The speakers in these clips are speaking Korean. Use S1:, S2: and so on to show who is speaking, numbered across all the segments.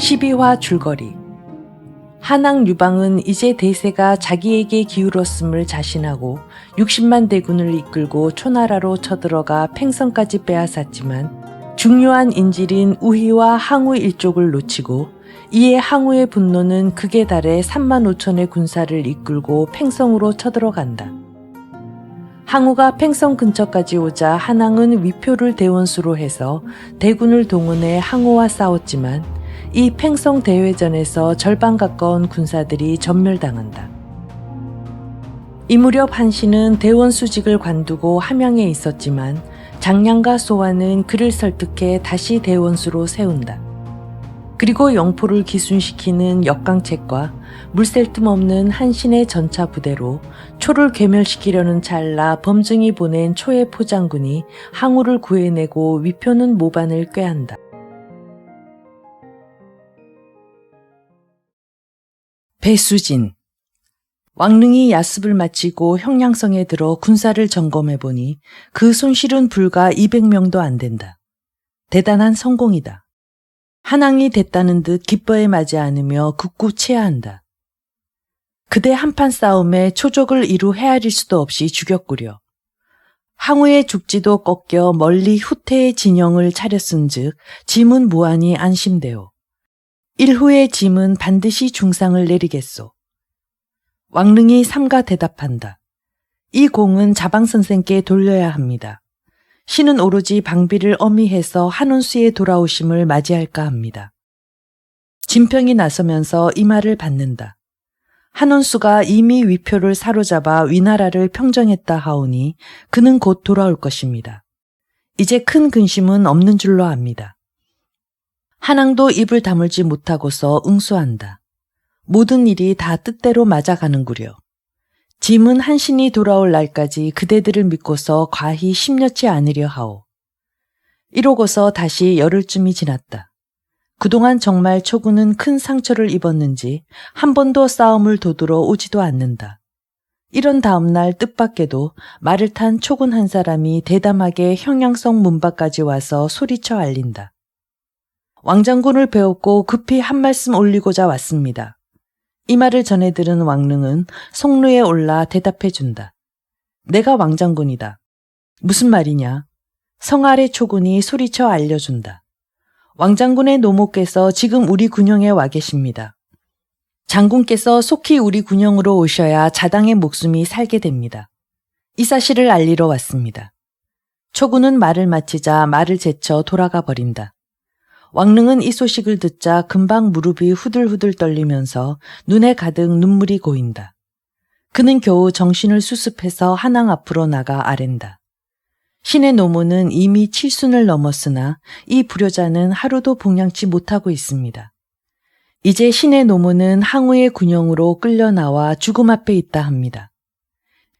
S1: 12화 줄거리. 한왕 유방은 이제 대세가 자기에게 기울었음을 자신하고 60만 대군을 이끌고 초나라로 쳐들어가 팽성까지 빼앗았지만 중요한 인질인 우희와 항우 일족을 놓치고 이에 항우의 분노는 극에 달해 3만 5천의 군사를 이끌고 팽성으로 쳐들어간다. 항우가 팽성 근처까지 오자 한왕은 위표를 대원수로 해서 대군을 동원해 항우와 싸웠지만 이 팽성 대회전에서 절반 가까운 군사들이 전멸당한다. 이 무렵 한신은 대원수직을 관두고 함양에 있었지만 장량과 소환은 그를 설득해 다시 대원수로 세운다. 그리고 영포를 기순시키는 역강책과 물샐 틈 없는 한신의 전차 부대로 초를 괴멸시키려는 찰나 범증이 보낸 초의 포장군이 항우를 구해내고 위표는 모반을 꾀한다. 배수진. 왕릉이 야습을 마치고 형량성에 들어 군사를 점검해보니 그 손실은 불과 200명도 안 된다. 대단한 성공이다. 한왕이 됐다는 듯 기뻐해 마지 않으며 굳고 체하한다. 그대 한판 싸움에 초족을 이루 헤아릴 수도 없이 죽였구려. 항우의 죽지도 꺾여 멀리 후퇴의 진영을 차렸은즉 짐은 무한히 안심되오. 일후의 짐은 반드시 중상을 내리겠소. 왕릉이 삼가 대답한다. 이 공은 자방선생께 돌려야 합니다. 신은 오로지 방비를 어미해서 한운수의 돌아오심을 맞이할까 합니다. 진평이 나서면서 이 말을 받는다. 한운수가 이미 위표를 사로잡아 위나라를 평정했다 하오니 그는 곧 돌아올 것입니다. 이제 큰 근심은 없는 줄로 압니다. 한왕도 입을 다물지 못하고서 응수한다. 모든 일이 다 뜻대로 맞아가는구려. 짐은 한신이 돌아올 날까지 그대들을 믿고서 과히 심려치 않으려 하오. 이러고서 다시 열흘쯤이 지났다. 그동안 정말 초구는 큰 상처를 입었는지 한 번도 싸움을 도두러 오지도 않는다. 이런 다음날 뜻밖에도 말을 탄 초군 한 사람이 대담하게 형량성 문 밖까지 와서 소리쳐 알린다. 왕장군을 배웠고 급히 한 말씀 올리고자 왔습니다. 이 말을 전해 들은 왕릉은 성루에 올라 대답해준다. 내가 왕장군이다. 무슨 말이냐? 성 아래 초군이 소리쳐 알려준다. 왕장군의 노모께서 지금 우리 군영에 와 계십니다. 장군께서 속히 우리 군영으로 오셔야 자당의 목숨이 살게 됩니다. 이 사실을 알리러 왔습니다. 초군은 말을 마치자 말을 제쳐 돌아가 버린다. 왕릉은 이 소식을 듣자 금방 무릎이 후들후들 떨리면서 눈에 가득 눈물이 고인다. 그는 겨우 정신을 수습해서 한왕 앞으로 나가 아랜다. 신의 노모는 이미 7순을 넘었으나 이 불효자는 하루도 봉양치 못하고 있습니다. 이제 신의 노모는 항우의 군영으로 끌려 나와 죽음 앞에 있다 합니다.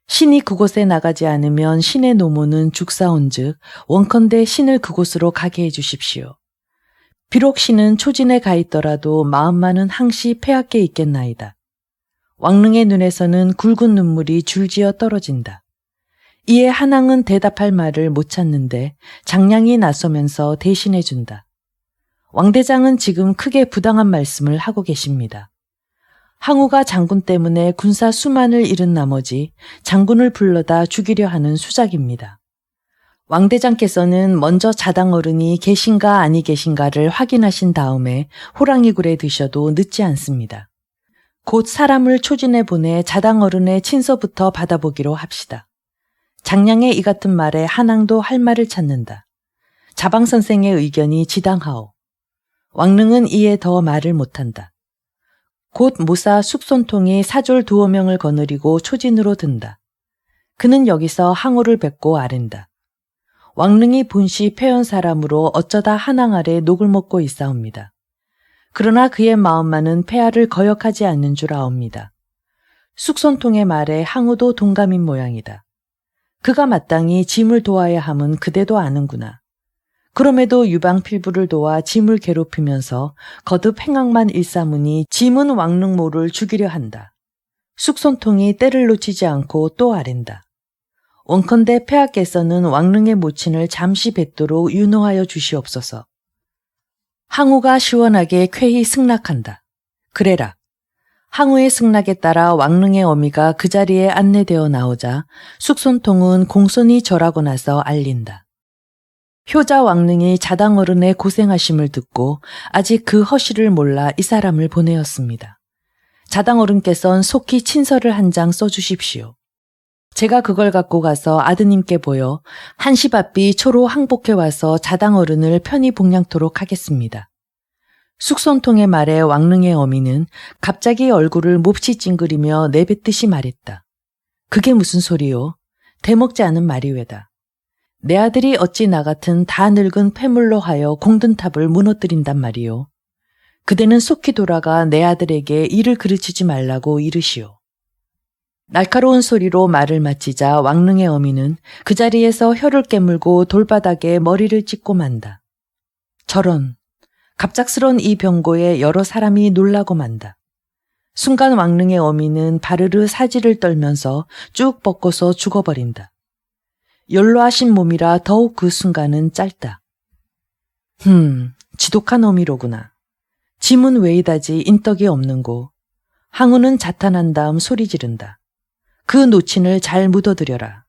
S1: 신이 그곳에 나가지 않으면 신의 노모는 죽사온즉 원컨대 신을 그곳으로 가게 해주십시오. 비록 신은 초진에 가 있더라도 마음만은 항시 폐하께 있겠나이다. 왕릉의 눈에서는 굵은 눈물이 줄지어 떨어진다. 이에 한왕은 대답할 말을 못 찾는데 장량이 나서면서 대신해준다. 왕대장은 지금 크게 부당한 말씀을 하고 계십니다. 항우가 장군 때문에 군사 수만을 잃은 나머지 장군을 불러다 죽이려 하는 수작입니다. 왕대장께서는 먼저 자당 어른이 계신가 아니 계신가를 확인하신 다음에 호랑이 굴에 드셔도 늦지 않습니다. 곧 사람을 초진해 보내 자당 어른의 친서부터 받아보기로 합시다. 장량의 이 같은 말에 한왕도 할 말을 찾는다. 자방선생의 의견이 지당하오. 왕릉은 이에 더 말을 못한다. 곧 모사 숙손통이 사졸 2-5명을 거느리고 초진으로 든다. 그는 여기서 항우를 뵙고 아랜다. 왕릉이 본시 폐연 사람으로 어쩌다 한왕 아래 녹을 먹고 있사옵니다. 그러나 그의 마음만은 폐하를 거역하지 않는 줄 아옵니다. 숙손통의 말에 항우도 동감인 모양이다. 그가 마땅히 짐을 도와야 함은 그대도 아는구나. 그럼에도 유방필부를 도와 짐을 괴롭히면서 거듭 행악만 일삼으니 짐은 왕릉모를 죽이려 한다. 숙손통이 때를 놓치지 않고 또 아랜다. 원컨대 폐하께서는 왕릉의 모친을 잠시 뵙도록 윤호하여 주시옵소서. 항우가 시원하게 쾌히 승낙한다. 그래라. 항우의 승낙에 따라 왕릉의 어미가 그 자리에 안내되어 나오자 숙손통은 공손히 절하고 나서 알린다. 효자 왕릉이 자당 어른의 고생하심을 듣고 아직 그 허실을 몰라 이 사람을 보내었습니다. 자당 어른께선 속히 친서를 한 장 써주십시오. 제가 그걸 갖고 가서 아드님께 보여 한시바삐 초로 항복해 와서 자당 어른을 편히 복냥토록 하겠습니다. 숙손통의 말에 왕릉의 어미는 갑자기 얼굴을 몹시 찡그리며 내뱉듯이 말했다. 그게 무슨 소리요? 대먹지 않은 말이 왜다. 내 아들이 어찌 나 같은 다 늙은 패물로 하여 공든탑을 무너뜨린단 말이요. 그대는 속히 돌아가 내 아들에게 일을 그르치지 말라고 이르시오. 날카로운 소리로 말을 마치자 왕릉의 어미는 그 자리에서 혀를 깨물고 돌바닥에 머리를 찍고 만다. 저런, 갑작스런 이 병고에 여러 사람이 놀라고 만다. 순간 왕릉의 어미는 바르르 사지를 떨면서 쭉 뻗고서 죽어버린다. 연로하신 몸이라 더욱 그 순간은 짧다. 지독한 어미로구나. 짐은 왜이다지 인덕이 없는고. 항우는 자탄한 다음 소리 지른다. 그 노친을 잘 묻어들여라.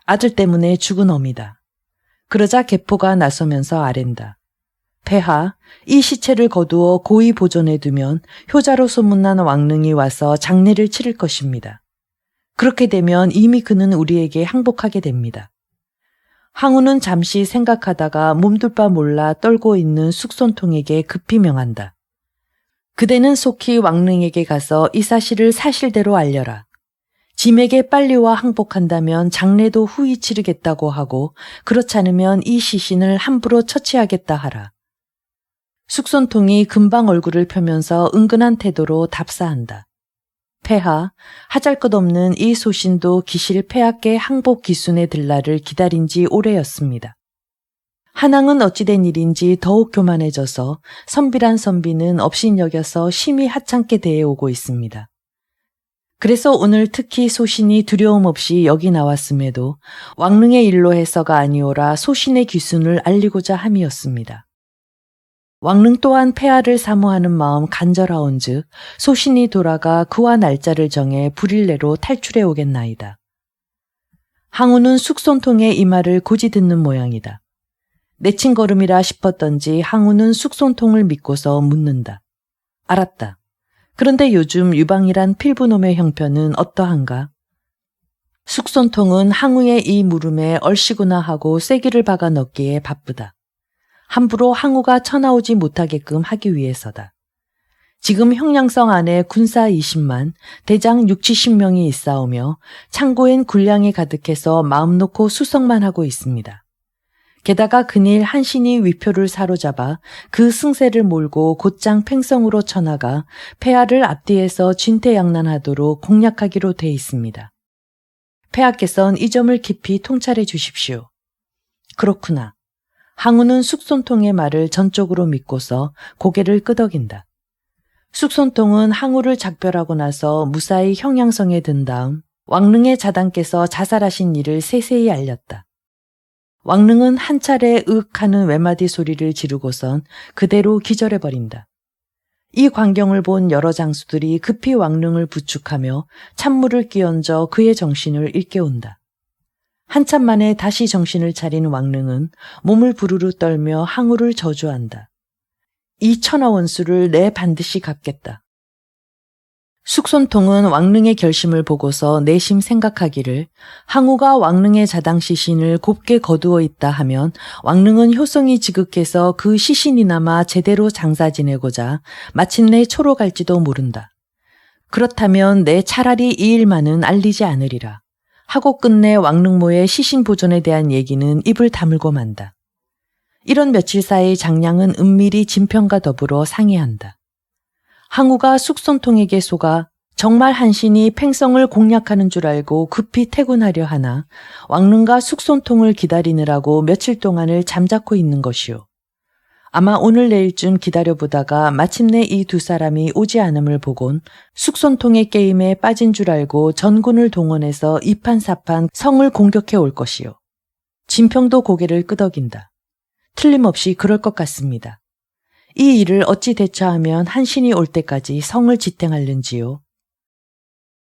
S1: 아들 때문에 죽은 어미다. 그러자 개포가 나서면서 아랜다. 폐하, 이 시체를 거두어 고이 보존해 두면 효자로 소문난 왕릉이 와서 장례를 치를 것입니다. 그렇게 되면 이미 그는 우리에게 항복하게 됩니다. 항우는 잠시 생각하다가 몸둘 바 몰라 떨고 있는 숙손통에게 급히 명한다. 그대는 속히 왕릉에게 가서 이 사실을 사실대로 알려라. 짐에게 빨리 와 항복한다면 장례도 후히 치르겠다고 하고 그렇지 않으면 이 시신을 함부로 처치하겠다 하라. 숙손통이 금방 얼굴을 펴면서 은근한 태도로 답사한다. 폐하, 하잘것없는 이 소신도 기실 폐하께 항복 기순에 들 날을 기다린 지 오래였습니다. 한항은 어찌된 일인지 더욱 교만해져서 선비란 선비는 업신여겨서 심히 하찮게 대해오고 있습니다. 그래서 오늘 특히 소신이 두려움 없이 여기 나왔음에도 왕릉의 일로 해서가 아니오라 소신의 귀순을 알리고자 함이었습니다. 왕릉 또한 폐하를 사모하는 마음 간절하온즉 소신이 돌아가 그와 날짜를 정해 불일내로 탈출해 오겠나이다. 항우는 숙손통의 이 말을 고지 듣는 모양이다. 내친 걸음이라 싶었던지 항우는 숙손통을 믿고서 묻는다. 알았다. 그런데 요즘 유방이란 필부놈의 형편은 어떠한가? 숙손통은 항우의 이 물음에 얼씨구나 하고 쐐기를 박아 넣기에 바쁘다. 함부로 항우가 쳐나오지 못하게끔 하기 위해서다. 지금 형량성 안에 군사 20만, 대장 60~70명이 있사오며 창고엔 군량이 가득해서 마음 놓고 수성만 하고 있습니다. 게다가 근일 한신이 위표를 사로잡아 그 승세를 몰고 곧장 팽성으로 쳐나가 폐하를 앞뒤에서 진퇴양난하도록 공략하기로 돼 있습니다. 폐하께선 이 점을 깊이 통찰해 주십시오. 그렇구나. 항우는 숙손통의 말을 전적으로 믿고서 고개를 끄덕인다. 숙손통은 항우를 작별하고 나서 무사히 형량성에 든 다음 왕릉의 자당께서 자살하신 일을 세세히 알렸다. 왕릉은 한 차례 윽 하는 외마디 소리를 지르고선 그대로 기절해버린다. 이 광경을 본 여러 장수들이 급히 왕릉을 부축하며 찬물을 끼얹어 그의 정신을 일깨운다. 한참 만에 다시 정신을 차린 왕릉은 몸을 부르르 떨며 항우를 저주한다. 이 천하원수를 내 반드시 갚겠다. 숙손통은 왕릉의 결심을 보고서 내심 생각하기를 항우가 왕릉의 자당 시신을 곱게 거두어 있다 하면 왕릉은 효성이 지극해서 그 시신이나마 제대로 장사 지내고자 마침내 초로 갈지도 모른다. 그렇다면 내 차라리 이 일만은 알리지 않으리라. 하고 끝내 왕릉모의 시신 보존에 대한 얘기는 입을 다물고 만다. 이런 며칠 사이 장량은 은밀히 진평과 더불어 상의한다. 항우가 숙손통에게 속아 정말 한신이 팽성을 공략하는 줄 알고 급히 퇴군하려 하나 왕릉과 숙손통을 기다리느라고 며칠 동안을 잠자코 있는 것이오. 아마 오늘 내일쯤 기다려보다가 마침내 이 두 사람이 오지 않음을 보곤 숙손통의 게임에 빠진 줄 알고 전군을 동원해서 이판사판 성을 공격해 올 것이오. 진평도 고개를 끄덕인다. 틀림없이 그럴 것 같습니다. 이 일을 어찌 대처하면 한신이 올 때까지 성을 지탱하는지요.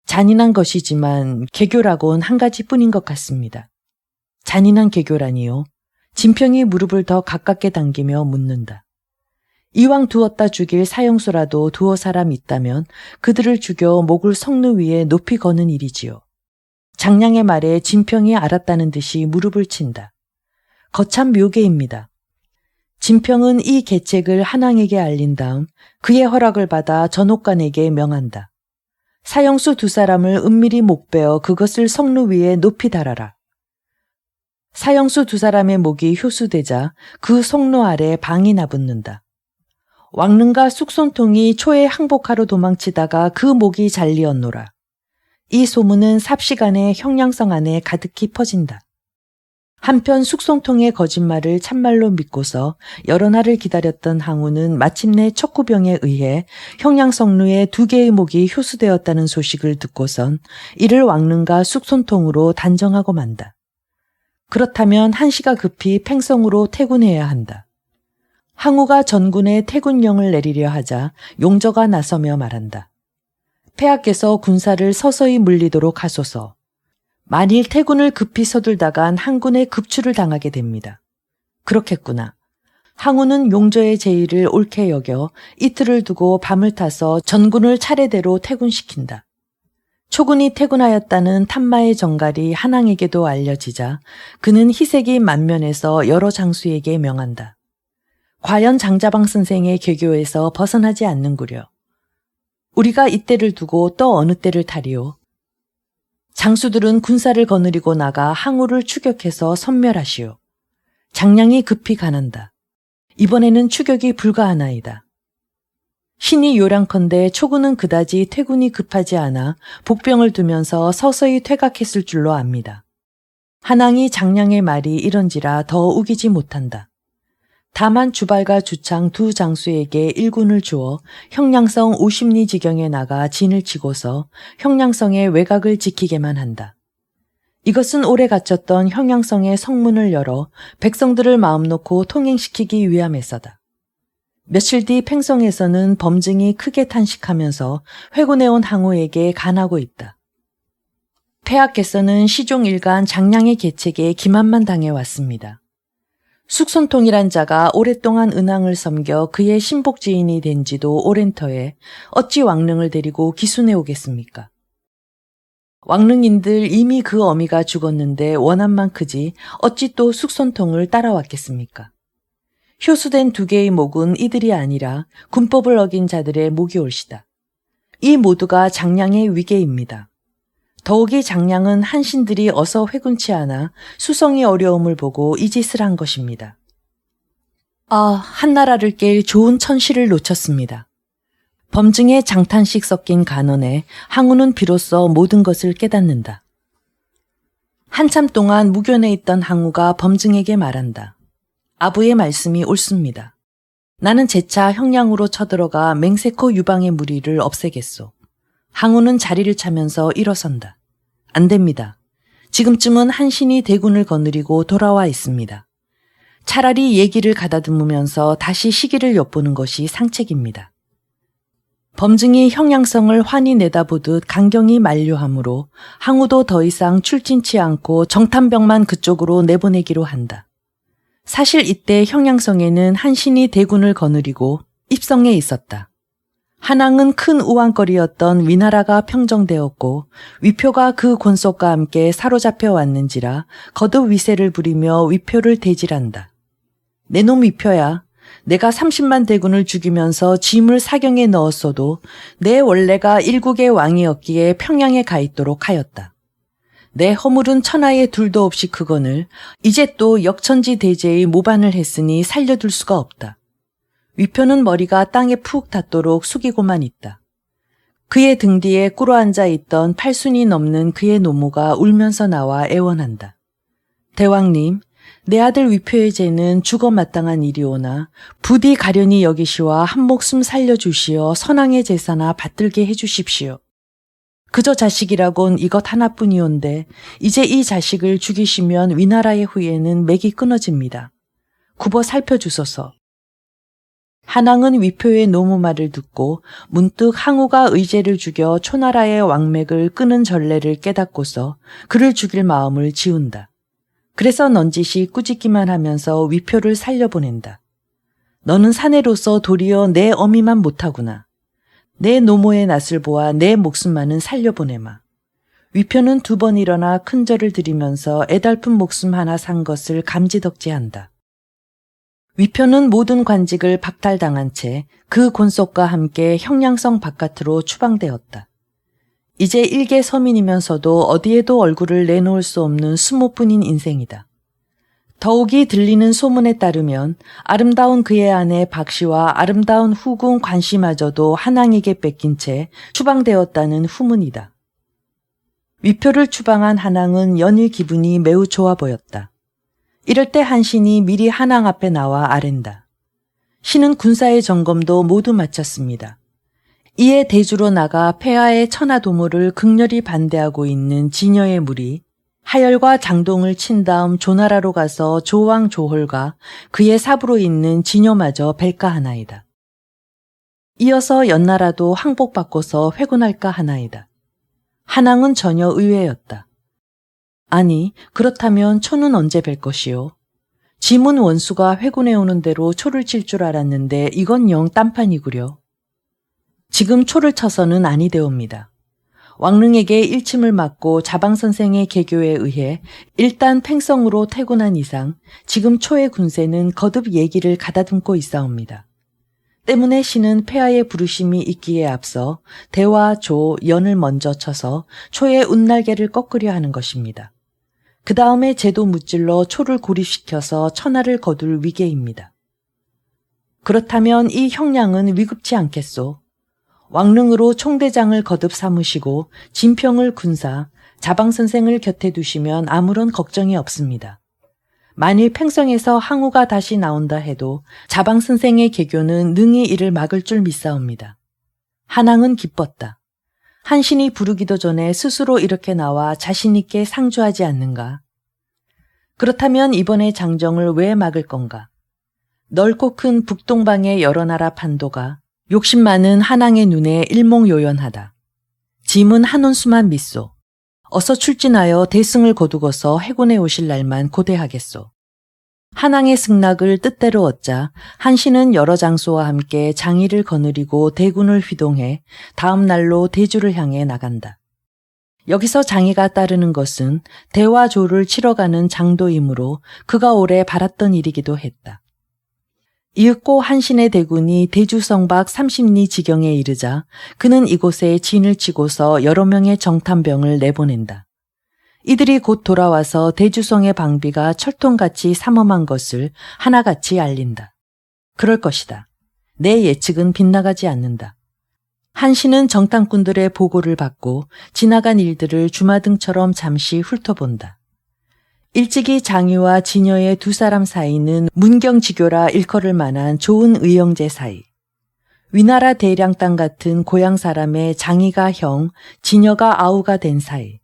S1: 잔인한 것이지만 개교라곤 한 가지뿐인 것 같습니다. 잔인한 개교라니요. 진평이 무릎을 더 가깝게 당기며 묻는다. 이왕 두었다 죽일 사형수라도 두어 사람 있다면 그들을 죽여 목을 석루 위에 높이 거는 일이지요. 장량의 말에 진평이 알았다는 듯이 무릎을 친다. 거참 묘계입니다. 진평은 이 계책을 한왕에게 알린 다음 그의 허락을 받아 전옥관에게 명한다. 사형수 두 사람을 은밀히 목베어 그것을 석루 위에 높이 달아라. 사형수 두 사람의 목이 효수되자 그 석루 아래 방이 나붙는다. 왕릉과 쑥손통이 초에 항복하러 도망치다가 그 목이 잘리었노라. 이 소문은 삽시간에 형량성 안에 가득히 퍼진다. 한편 쑥손통의 거짓말을 참말로 믿고서 여러 날을 기다렸던 항우는 마침내 척구병에 의해 형량성루에 2개의 목이 효수되었다는 소식을 듣고선 이를 왕릉과 쑥손통으로 단정하고 만다. 그렇다면 한시가 급히 팽성으로 퇴군해야 한다. 항우가 전군에 퇴군령을 내리려 하자 용저가 나서며 말한다. 폐하께서 군사를 서서히 물리도록 하소서. 만일 퇴군을 급히 서둘다간 항군의 급추를 당하게 됩니다. 그렇겠구나. 항우는 용저의 제의를 옳게 여겨 이틀을 두고 밤을 타서 전군을 차례대로 퇴군시킨다. 초군이 퇴군하였다는 탐마의 정갈이 한왕에게도 알려지자 그는 희색이 만면에서 여러 장수에게 명한다. 과연 장자방 선생의 개교에서 벗어나지 않는구려. 우리가 이때를 두고 또 어느 때를 타리오. 장수들은 군사를 거느리고 나가 항우를 추격해서 섬멸하시오. 장량이 급히 가난다. 이번에는 추격이 불가하나이다. 신이 요량컨대 초군은 그다지 퇴군이 급하지 않아 복병을 두면서 서서히 퇴각했을 줄로 압니다. 한왕이 장량의 말이 이런지라 더 우기지 못한다. 다만 주발과 주창 두 장수에게 일군을 주어 형량성 50리 지경에 나가 진을 치고서 형량성의 외곽을 지키게만 한다. 이것은 오래 갇혔던 형량성의 성문을 열어 백성들을 마음 놓고 통행시키기 위함에서다. 며칠 뒤 팽성에서는 범증이 크게 탄식하면서 회군해온 항우에게 간하고 있다. 폐하께서는 시종 일간 장량의 계책에 기만만 당해왔습니다. 숙손통이란 자가 오랫동안 은왕을 섬겨 그의 신복지인이 된 지도 오랜 터에 어찌 왕릉을 데리고 기순해 오겠습니까? 왕릉인들 이미 그 어미가 죽었는데 원한만 크지 어찌 또 숙손통을 따라왔겠습니까? 효수된 2개의 목은 이들이 아니라 군법을 어긴 자들의 목이 올시다. 이 모두가 장량의 위계입니다. 더욱이 장량은 한신들이 어서 회군치 않아 수성의 어려움을 보고 이 짓을 한 것입니다. 한나라를 깰 좋은 천시를 놓쳤습니다. 범증의 장탄식 섞인 간언에 항우는 비로소 모든 것을 깨닫는다. 한참 동안 무견해 있던 항우가 범증에게 말한다. 아부의 말씀이 옳습니다. 나는 재차 형량으로 쳐들어가 맹세코 유방의 무리를 없애겠소. 항우는 자리를 차면서 일어선다. 안 됩니다. 지금쯤은 한신이 대군을 거느리고 돌아와 있습니다. 차라리 얘기를 가다듬으면서 다시 시기를 엿보는 것이 상책입니다. 범증이 형량성을 환히 내다보듯 강경히 만류하므로 항우도 더 이상 출진치 않고 정탐병만 그쪽으로 내보내기로 한다. 사실 이때 형량성에는 한신이 대군을 거느리고 입성해 있었다. 한왕은 큰 우왕거리였던 위나라가 평정되었고 위표가 그 권속과 함께 사로잡혀 왔는지라 거듭 위세를 부리며 위표를 대질한다. 내놈 위표야. 내가 30만 대군을 죽이면서 짐을 사경에 넣었어도 내 원래가 일국의 왕이었기에 평양에 가 있도록 하였다. 내 허물은 천하에 둘도 없이 크거늘 이제 또 역천지 대제의 모반을 했으니 살려둘 수가 없다. 위표는 머리가 땅에 푹 닿도록 숙이고만 있다. 그의 등 뒤에 꿇어앉아 있던 8순이 넘는 그의 노모가 울면서 나와 애원한다. 대왕님, 내 아들 위표의 죄는 죽어 마땅한 일이오나 부디 가련히 여기시와 한 목숨 살려주시어 선왕의 제사나 받들게 해주십시오. 그저 자식이라곤 이것 하나뿐이온데 이제 이 자식을 죽이시면 위나라의 후예는 맥이 끊어집니다. 굽어 살펴주소서. 한왕은 위표의 노무말을 듣고 문득 항우가 의제를 죽여 초나라의 왕맥을 끄는 전례를 깨닫고서 그를 죽일 마음을 지운다. 그래서 넌지시 꾸짖기만 하면서 위표를 살려보낸다. 너는 사내로서 도리어 내 어미만 못하구나. 내 노모의 낯을 보아 내 목숨만은 살려보내마. 위표는 2번 일어나 큰 절을 드리면서 애달픈 목숨 하나 산 것을 감지덕지한다. 위표는 모든 관직을 박탈당한 채 그 곤속과 함께 형량성 바깥으로 추방되었다. 이제 일개 서민이면서도 어디에도 얼굴을 내놓을 수 없는 수모뿐인 인생이다. 더욱이 들리는 소문에 따르면 아름다운 그의 아내 박씨와 아름다운 후궁 관씨마저도 한왕에게 뺏긴 채 추방되었다는 후문이다. 위표를 추방한 한왕은 연일 기분이 매우 좋아 보였다. 이럴 때 한신이 미리 한왕 앞에 나와 아랜다. 신은 군사의 점검도 모두 마쳤습니다. 이에 대주로 나가 폐하의 천하도모를 극렬히 반대하고 있는 진여의 무리 하열과 장동을 친 다음 조나라로 가서 조왕 조홀과 그의 사부로 있는 진여마저 뵐까 하나이다. 이어서 연나라도 항복받고서 회군할까 하나이다. 한왕은 전혀 의외였다. 아니, 그렇다면 초는 언제 뵐 것이요? 지문 원수가 회군해 오는 대로 초를 칠 줄 알았는데 이건 영 딴판이구려. 지금 초를 쳐서는 아니되옵니다. 왕릉에게 일침을 맞고 자방선생의 개교에 의해 일단 팽성으로 퇴군한 이상 지금 초의 군세는 거듭 얘기를 가다듬고 있사옵니다. 때문에 신은 폐하의 부르심이 있기에 앞서 대와 조, 연을 먼저 쳐서 초의 운날개를 꺾으려 하는 것입니다. 그 다음에 제도 무찔러 초를 고립시켜서 천하를 거둘 위계입니다. 그렇다면 이 형량은 위급치 않겠소? 왕릉으로 총대장을 거듭 삼으시고 진평을 군사, 자방선생을 곁에 두시면 아무런 걱정이 없습니다. 만일 팽성에서 항우가 다시 나온다 해도 자방선생의 개교는 능히 이를 막을 줄 믿사옵니다. 한왕은 기뻤다. 한신이 부르기도 전에 스스로 이렇게 나와 자신있게 상주하지 않는가? 그렇다면 이번에 장정을 왜 막을 건가? 넓고 큰 북동방의 여러 나라 판도가 욕심 많은 한왕의 눈에 일목요연하다. 짐은 한온수만 믿소. 어서 출진하여 대승을 거두고서 해군에 오실 날만 고대하겠소. 한왕의 승낙을 뜻대로 얻자 한신은 여러 장소와 함께 장의를 거느리고 대군을 휘동해 다음 날로 대주를 향해 나간다. 여기서 장의가 따르는 것은 대와 조를 치러 가는 장도이므로 그가 오래 바랐던 일이기도 했다. 이윽고 한신의 대군이 대주성 밖 30리 지경에 이르자 그는 이곳에 진을 치고서 여러 명의 정탐병을 내보낸다. 이들이 곧 돌아와서 대주성의 방비가 철통같이 삼엄한 것을 하나같이 알린다. 그럴 것이다. 내 예측은 빗나가지 않는다. 한신은 정탐꾼들의 보고를 받고 지나간 일들을 주마등처럼 잠시 훑어본다. 일찍이 장유와 진여의 2사람 사이는 문경지교라 일컬을 만한 좋은 의형제 사이. 위나라 대량 땅 같은 고향 사람의 장이가 형, 진여가 아우가 된 사이.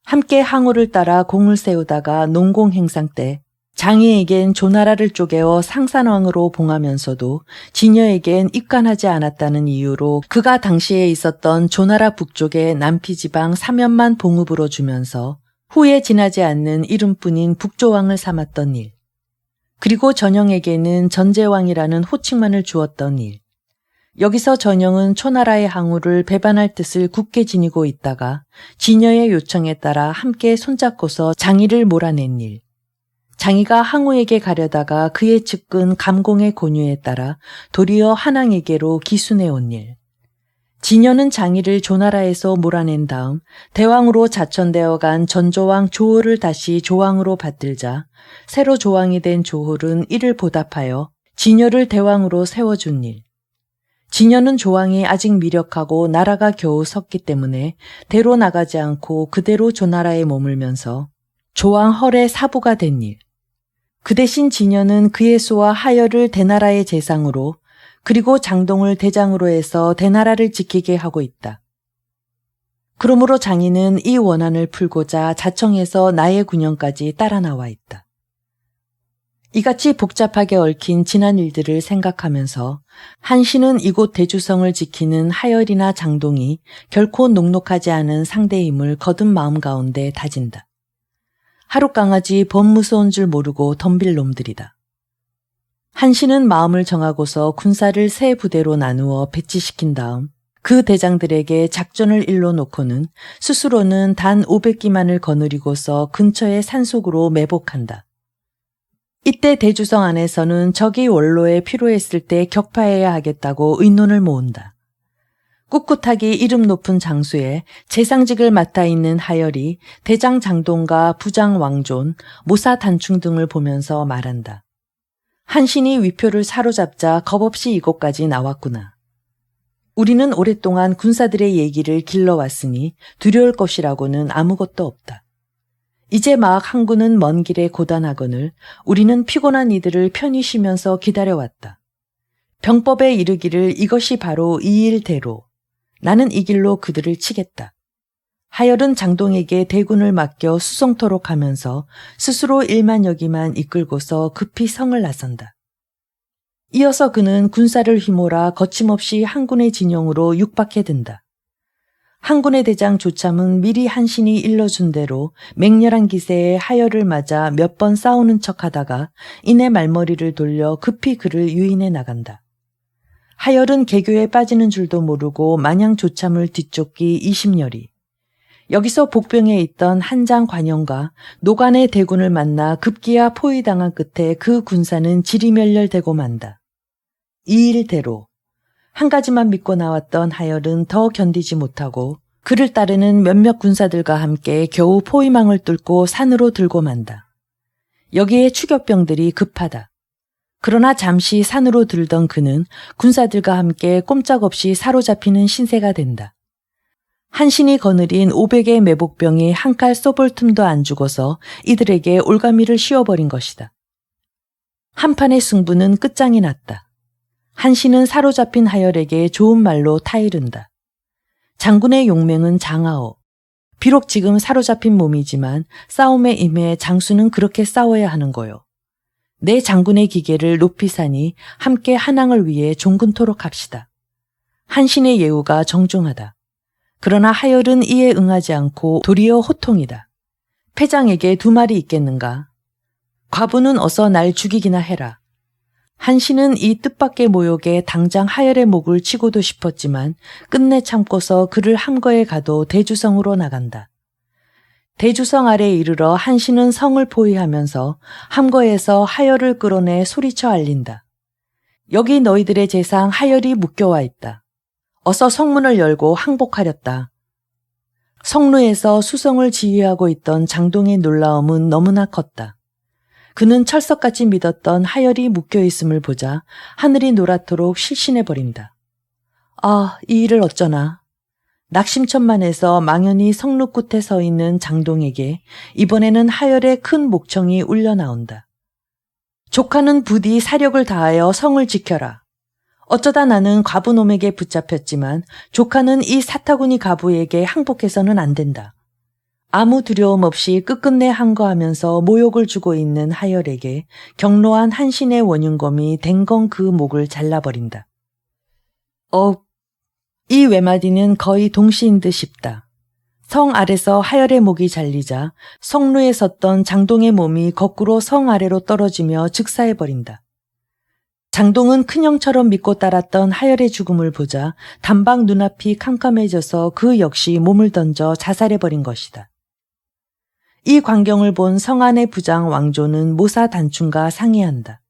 S1: 함께 항우를 따라 공을 세우다가 농공 행상 때 장이에겐 조나라를 쪼개어 상산왕으로 봉하면서도 진여에겐 입간하지 않았다는 이유로 그가 당시에 있었던 조나라 북쪽의 남피지방 사면만 봉읍으로 주면서 후에 지나지 않는 이름뿐인 북조왕을 삼았던 일. 그리고 전영에게는 전제왕이라는 호칭만을 주었던 일. 여기서 전영은 초나라의 항우를 배반할 뜻을 굳게 지니고 있다가 진여의 요청에 따라 함께 손잡고서 장의를 몰아낸 일. 장의가 항우에게 가려다가 그의 측근 감공의 권유에 따라 도리어 한왕에게로 기순해온 일. 진여는 장의를 조나라에서 몰아낸 다음 대왕으로 자천되어 간 전조왕 조홀을 다시 조왕으로 받들자 새로 조왕이 된 조홀은 이를 보답하여 진여를 대왕으로 세워준 일. 진여는 조왕이 아직 미력하고 나라가 겨우 섰기 때문에 대로 나가지 않고 그대로 조나라에 머물면서 조왕 헐의 사부가 된 일. 그 대신 진여는 그의 수와 하열을 대나라의 재상으로 그리고 장동을 대장으로 해서 대나라를 지키게 하고 있다. 그러므로 장인은 이 원한을 풀고자 자청해서 나의 군영까지 따라 나와 있다. 이같이 복잡하게 얽힌 지난 일들을 생각하면서 한신은 이곳 대주성을 지키는 하열이나 장동이 결코 녹록하지 않은 상대임을 거듭 마음 가운데 다진다. 하룻강아지 범 무서운 줄 모르고 덤빌 놈들이다. 한신은 마음을 정하고서 군사를 세 부대로 나누어 배치시킨 다음 그 대장들에게 작전을 일러 놓고는 스스로는 단 500기만을 거느리고서 근처의 산속으로 매복한다. 이때 대주성 안에서는 적이 원로에 필요했을 때 격파해야 하겠다고 의논을 모은다. 꿋꿋하게 이름 높은 장수에 재상직을 맡아 있는 하열이 대장 장동과 부장 왕존, 모사 단충 등을 보면서 말한다. 한신이 위표를 사로잡자 겁없이 이곳까지 나왔구나. 우리는 오랫동안 군사들의 얘기를 길러왔으니 두려울 것이라고는 아무것도 없다. 이제 막 항구는 먼 길에 고단하거늘 우리는 피곤한 이들을 편히 쉬면서 기다려왔다. 병법에 이르기를 이것이 바로 이 일대로. 나는 이 길로 그들을 치겠다. 하열은 장동에게 대군을 맡겨 수송토록 하면서 스스로 1만여기만 이끌고서 급히 성을 나선다. 이어서 그는 군사를 휘몰아 거침없이 한군의 진영으로 육박해 든다. 한군의 대장 조참은 미리 한신이 일러준 대로 맹렬한 기세에 하열을 맞아 몇 번 싸우는 척하다가 이내 말머리를 돌려 급히 그를 유인해 나간다. 하열은 개교에 빠지는 줄도 모르고 마냥 조참을 뒤쫓기 20여리. 여기서 복병에 있던 한장 관영과 노관의 대군을 만나 급기야 포위당한 끝에 그 군사는 지리멸렬되고 만다. 이 일대로 한 가지만 믿고 나왔던 하열은 더 견디지 못하고 그를 따르는 몇몇 군사들과 함께 겨우 포위망을 뚫고 산으로 들고 만다. 여기에 추격병들이 급하다. 그러나 잠시 산으로 들던 그는 군사들과 함께 꼼짝없이 사로잡히는 신세가 된다. 한신이 거느린 500의 매복병이 한 칼 쏘볼 틈도 안 주고서 이들에게 올가미를 씌워버린 것이다. 한판의 승부는 끝장이 났다. 한신은 사로잡힌 하열에게 좋은 말로 타이른다. 장군의 용맹은 장하오. 비록 지금 사로잡힌 몸이지만 싸움에 임해 장수는 그렇게 싸워야 하는 거요. 내 장군의 기계를 높이 사니 함께 한왕을 위해 종근토록 합시다. 한신의 예우가 정중하다. 그러나 하열은 이에 응하지 않고 도리어 호통이다. 패장에게 두 말이 있겠는가? 과부는 어서 날 죽이기나 해라. 한신은 이 뜻밖의 모욕에 당장 하열의 목을 치고도 싶었지만 끝내 참고서 그를 함거에 가도 대주성으로 나간다. 대주성 아래에 이르러 한신은 성을 포위하면서 함거에서 하열을 끌어내 소리쳐 알린다. 여기 너희들의 재상 하열이 묶여와 있다. 어서 성문을 열고 항복하렸다. 성루에서 수성을 지휘하고 있던 장동의 놀라움은 너무나 컸다. 그는 철석같이 믿었던 하열이 묶여있음을 보자 하늘이 노랗도록 실신해버린다. 아, 이 일을 어쩌나. 낙심천만해서 망연히 성루 끝에 서 있는 장동에게 이번에는 하열의 큰 목청이 울려 나온다. 조카는 부디 사력을 다하여 성을 지켜라. 어쩌다 나는 과부놈에게 붙잡혔지만 조카는 이 사타구니 가부에게 항복해서는 안 된다. 아무 두려움 없이 끝끝내 항거하면서 모욕을 주고 있는 하열에게 경로한 한신의 원윤검이 댕건 그 목을 잘라버린다. 이 외마디는 거의 동시인 듯 싶다. 성 아래서 하열의 목이 잘리자 성루에 섰던 장동의 몸이 거꾸로 성 아래로 떨어지며 즉사해버린다. 장동은 큰형처럼 믿고 따랐던 하열의 죽음을 보자 단박 눈앞이 캄캄해져서 그 역시 몸을 던져 자살해버린 것이다. 이 광경을 본 성안의 부장 왕조는 모사 단충과 상의한다.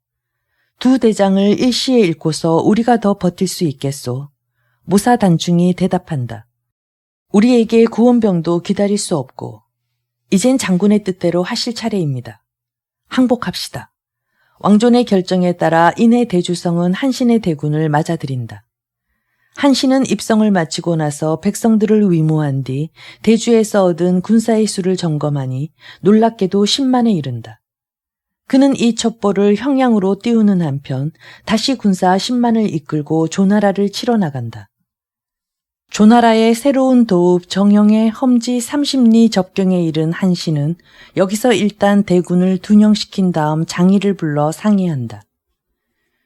S1: 두 대장을 일시에 잃고서 우리가 더 버틸 수 있겠소. 모사 단충이 대답한다. 우리에게 구원병도 기다릴 수 없고 이젠 장군의 뜻대로 하실 차례입니다. 항복합시다. 왕존의 결정에 따라 이내 대주성은 한신의 대군을 맞아들인다. 한신은 입성을 마치고 나서 백성들을 위무한 뒤 대주에서 얻은 군사의 수를 점검하니 놀랍게도 10만에 이른다. 그는 이 첩보를 형량으로 띄우는 한편 다시 군사 10만을 이끌고 조나라를 치러 나간다. 조나라의 새로운 도읍 정영의 험지 30리 접경에 이른 한씨는 여기서 일단 대군을 둔영시킨 다음 장의를 불러 상의한다.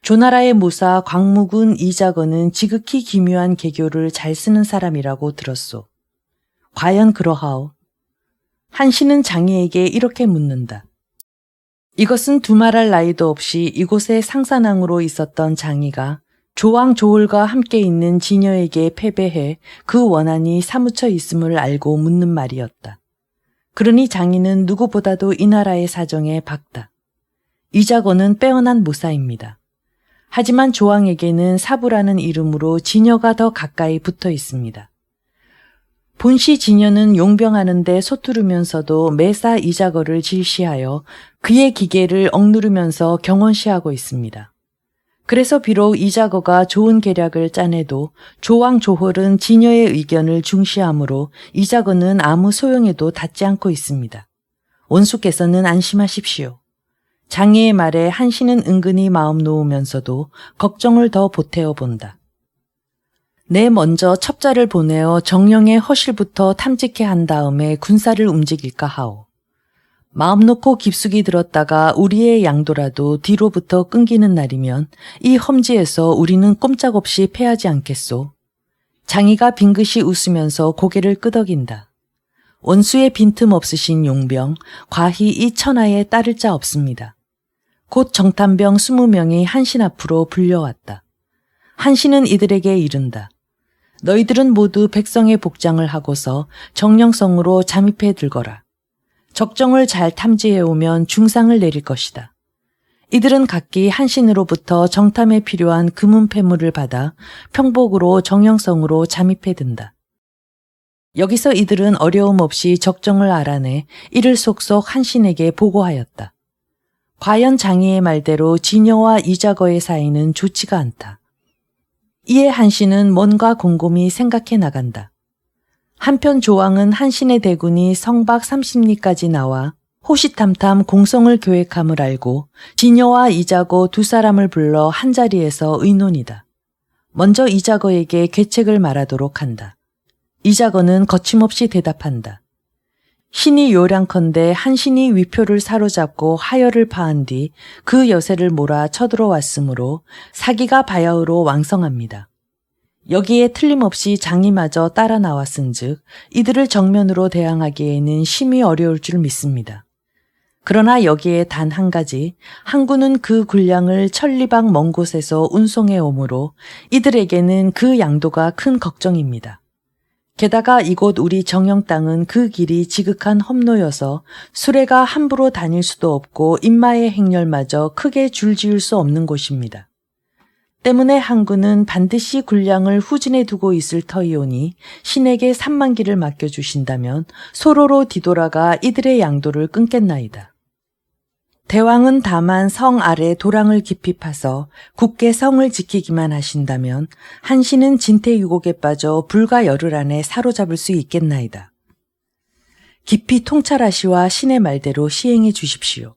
S1: 조나라의 모사 광무군 이자거는 지극히 기묘한 개교를 잘 쓰는 사람이라고 들었소. 과연 그러하오? 한씨는 장의에게 이렇게 묻는다. 이것은 두말할 나이도 없이 이곳의 상산왕으로 있었던 장의가 조왕 조홀과 함께 있는 진여에게 패배해 그 원한이 사무쳐 있음을 알고 묻는 말이었다. 그러니 장의는 누구보다도 이 나라의 사정에 박다. 이자거는 빼어난 모사입니다. 하지만 조왕에게는 사부라는 이름으로 진여가 더 가까이 붙어 있습니다. 본시 진여는 용병하는데 서투르면서도 매사 이자거를 질시하여 그의 기계를 억누르면서 경원시하고 있습니다. 그래서 비록 이자거가 좋은 계략을 짜내도 조왕 조홀은 진여의 의견을 중시하므로 이자거는 아무 소용에도 닿지 않고 있습니다. 원수께서는 안심하십시오. 장의의 말에 한씨는 은근히 마음 놓으면서도 걱정을 더 보태어 본다. 내 먼저 첩자를 보내어 정령의 허실부터 탐지케 한 다음에 군사를 움직일까 하오. 마음 놓고 깊숙이 들었다가 우리의 양도라도 뒤로부터 끊기는 날이면 이 험지에서 우리는 꼼짝없이 패하지 않겠소. 장의가 빙긋이 웃으면서 고개를 끄덕인다. 원수의 빈틈 없으신 용병, 과히 이 천하에 따를 자 없습니다. 곧 정탐병 20명이 한신 앞으로 불려왔다. 한신은 이들에게 이른다. 너희들은 모두 백성의 복장을 하고서 정령성으로 잠입해 들거라. 적정을 잘 탐지해오면 중상을 내릴 것이다. 이들은 각기 한신으로부터 정탐에 필요한 금은 폐물을 받아 평복으로 정령성으로 잠입해 든다. 여기서 이들은 어려움 없이 적정을 알아내 이를 속속 한신에게 보고하였다. 과연 장의의 말대로 진여와 이자거의 사이는 좋지가 않다. 이에 한신은 뭔가 곰곰이 생각해 나간다. 한편 조왕은 한신의 대군이 성박 30리까지 나와 호시탐탐 공성을 계획함을 알고 진여와 이자거 두 사람을 불러 한자리에서 의논이다. 먼저 이자거에게 계책을 말하도록 한다. 이자거는 거침없이 대답한다. 신이 요량컨대 한신이 위표를 사로잡고 하여를 파한 뒤 그 여세를 몰아 쳐들어왔으므로 사기가 바야흐로 왕성합니다. 여기에 틀림없이 장의마저 따라 나왔은즉 이들을 정면으로 대항하기에는 심히 어려울 줄 믿습니다. 그러나 여기에 단 한 가지, 항구는 그 군량을 천리방 먼 곳에서 운송해 오므로 이들에게는 그 양도가 큰 걱정입니다. 게다가 이곳 우리 정영 땅은 그 길이 지극한 험로여서 수레가 함부로 다닐 수도 없고 인마의 행렬마저 크게 줄지을 수 없는 곳입니다. 때문에 항구는 반드시 군량을 후진해 두고 있을 터이오니 신에게 3만기를 맡겨주신다면 소로로 뒤돌아가 이들의 양도를 끊겠나이다. 대왕은 다만 성 아래 도랑을 깊이 파서 굳게 성을 지키기만 하신다면 한신은 진퇴유곡에 빠져 불과 열흘 안에 사로잡을 수 있겠나이다. 깊이 통찰하시와 신의 말대로 시행해 주십시오.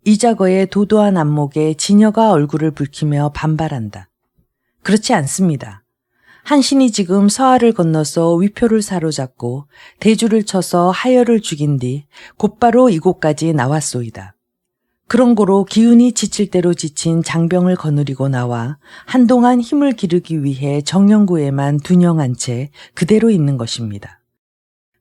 S1: 이자거의 도도한 안목에 진여가 얼굴을 붉히며 반발한다. 그렇지 않습니다. 한신이 지금 서하를 건너서 위표를 사로잡고 대주를 쳐서 하여를 죽인 뒤 곧바로 이곳까지 나왔소이다. 그런 고로 기운이 지칠 대로 지친 장병을 거느리고 나와 한동안 힘을 기르기 위해 정령구에만 둔영한 채 그대로 있는 것입니다.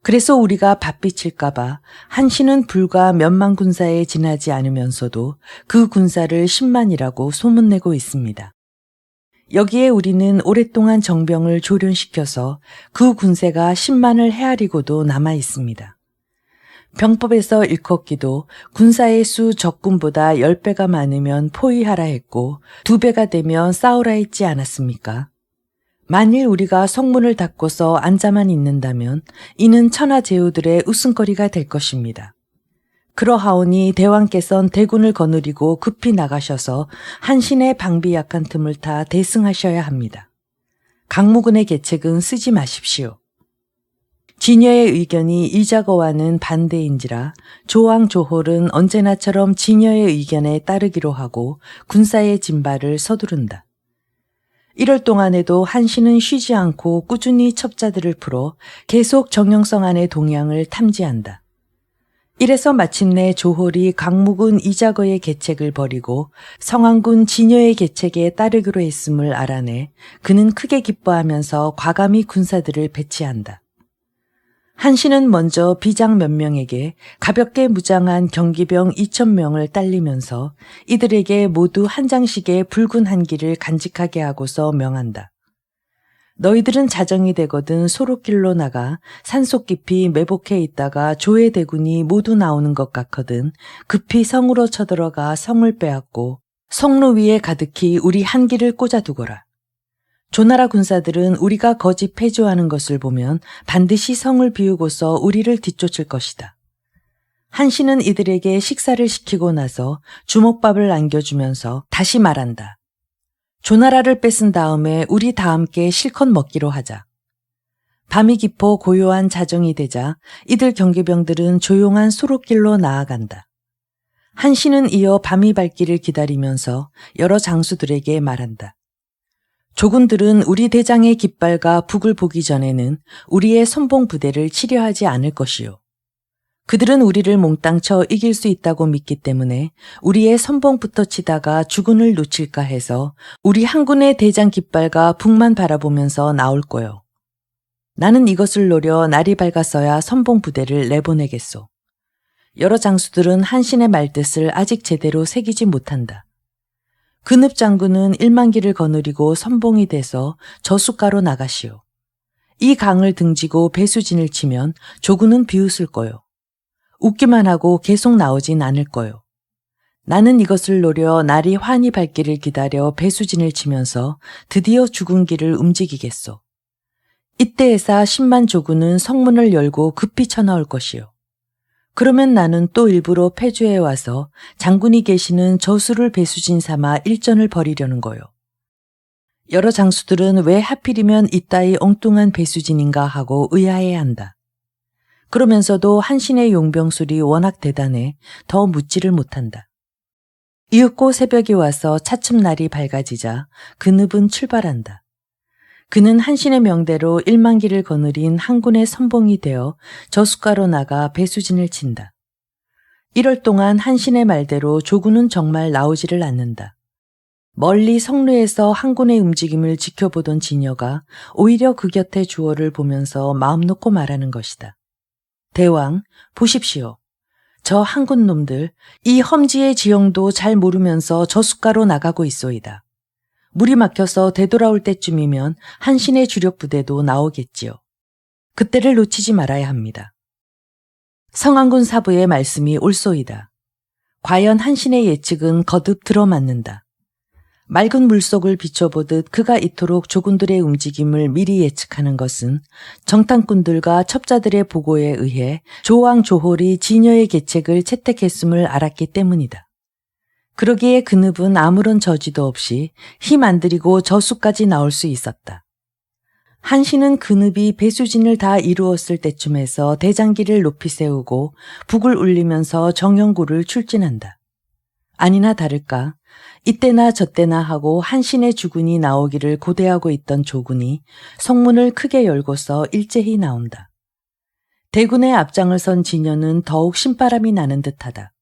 S1: 그래서 우리가 바삐칠까봐 한신은 불과 몇만 군사에 지나지 않으면서도 그 군사를 10만이라고 소문내고 있습니다. 여기에 우리는 오랫동안 정병을 조련시켜서 그 군세가 10만을 헤아리고도 남아 있습니다. 병법에서 일컫기도 군사의 수 적군보다 10배가 많으면 포위하라 했고 2배가 되면 싸우라 했지 않았습니까? 만일 우리가 성문을 닫고서 앉아만 있는다면 이는 천하제후들의 웃음거리가 될 것입니다. 그러하오니 대왕께선 대군을 거느리고 급히 나가셔서 한신의 방비 약한 틈을 타 대승하셔야 합니다. 강무군의 계책은 쓰지 마십시오. 진여의 의견이 이자거와는 반대인지라 조왕 조홀은 언제나처럼 진여의 의견에 따르기로 하고 군사의 진발을 서두른다. 이럴 동안에도 한신은 쉬지 않고 꾸준히 첩자들을 풀어 계속 정영성 안의 동향을 탐지한다. 이래서 마침내 조홀이 강무군 이자거의 계책을 버리고 성안군 진여의 계책에 따르기로 했음을 알아내 그는 크게 기뻐하면서 과감히 군사들을 배치한다. 한신은 먼저 비장 몇 명에게 가볍게 무장한 경기병 2,000명을 딸리면서 이들에게 모두 한 장씩의 붉은 한기를 간직하게 하고서 명한다. 너희들은 자정이 되거든 소록길로 나가 산속 깊이 매복해 있다가 조의 대군이 모두 나오는 것 같거든 급히 성으로 쳐들어가 성을 빼앗고 성로 위에 가득히 우리 한기를 꽂아두거라. 조나라 군사들은 우리가 거짓 패주하는 것을 보면 반드시 성을 비우고서 우리를 뒤쫓을 것이다. 한신은 이들에게 식사를 시키고 나서 주먹밥을 안겨주면서 다시 말한다. 조나라를 뺏은 다음에 우리 다 함께 실컷 먹기로 하자. 밤이 깊어 고요한 자정이 되자 이들 경계병들은 조용한 소록길로 나아간다. 한신은 이어 밤이 밝기를 기다리면서 여러 장수들에게 말한다. 조군들은 우리 대장의 깃발과 북을 보기 전에는 우리의 선봉 부대를 치려하지 않을 것이요. 그들은 우리를 몽땅 쳐 이길 수 있다고 믿기 때문에 우리의 선봉부터 치다가 주군을 놓칠까 해서 우리 한군의 대장 깃발과 북만 바라보면서 나올 거요. 나는 이것을 노려 날이 밝았어야 선봉 부대를 내보내겠소. 여러 장수들은 한신의 말뜻을 아직 제대로 새기지 못한다. 근읍 장군은 1만기를 거느리고 선봉이 돼서 저숫가로 나가시오. 이 강을 등지고 배수진을 치면 조군은 비웃을 거요. 웃기만 하고 계속 나오진 않을 거요. 나는 이것을 노려 날이 환히 밝기를 기다려 배수진을 치면서 드디어 죽은 길을 움직이겠소. 이때에서 10만 조군은 성문을 열고 급히 쳐나올 것이요. 그러면 나는 또 일부러 패주해 와서 장군이 계시는 저수를 배수진 삼아 일전을 벌이려는 거요. 여러 장수들은 왜 하필이면 이따위 엉뚱한 배수진인가 하고 의아해한다. 그러면서도 한신의 용병술이 워낙 대단해 더 묻지를 못한다. 이윽고 새벽이 와서 차츰 날이 밝아지자 근읍은 출발한다. 그는 한신의 명대로 1만기를 거느린 한군의 선봉이 되어 저숫가로 나가 배수진을 친다. 이럴 동안 한신의 말대로 조군은 정말 나오지를 않는다. 멀리 성루에서 한군의 움직임을 지켜보던 진여가 오히려 그 곁에 주어를 보면서 마음 놓고 말하는 것이다. 대왕, 보십시오. 저 한군 놈들, 이 험지의 지형도 잘 모르면서 저숫가로 나가고 있소이다. 물이 막혀서 되돌아올 때쯤이면 한신의 주력 부대도 나오겠지요. 그때를 놓치지 말아야 합니다. 성안군 사부의 말씀이 옳소이다. 과연 한신의 예측은 거듭 들어맞는다. 맑은 물속을 비춰보듯 그가 이토록 조군들의 움직임을 미리 예측하는 것은 정탐꾼들과 첩자들의 보고에 의해 조왕 조홀이 진여의 계책을 채택했음을 알았기 때문이다. 그러기에 근읍은 아무런 저지도 없이 힘 안 들이고 저수까지 나올 수 있었다. 한신은 근읍이 배수진을 다 이루었을 때쯤에서 대장기를 높이 세우고 북을 울리면서 정영구를 출진한다. 아니나 다를까 이때나 저때나 하고 한신의 주군이 나오기를 고대하고 있던 조군이 성문을 크게 열고서 일제히 나온다. 대군의 앞장을 선 진여는 더욱 신바람이 나는 듯하다.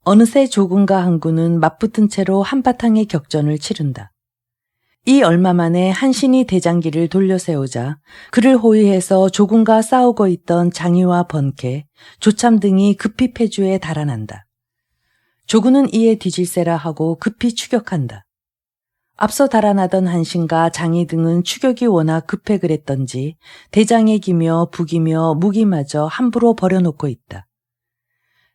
S1: 어느새 조군과 한군은 맞붙은 채로 한바탕의 격전을 치른다. 이 얼마 만에 한신이 대장기를 돌려세우자 그를 호위해서 조군과 싸우고 있던 장의와 번케, 조참 등이 급히 패주에 달아난다. 조군은 이에 뒤질세라 하고 급히 추격한다. 앞서 달아나던 한신과 장의 등은 추격이 워낙 급해 그랬던지 대장의 기며 북이며 무기마저 함부로 버려놓고 있다.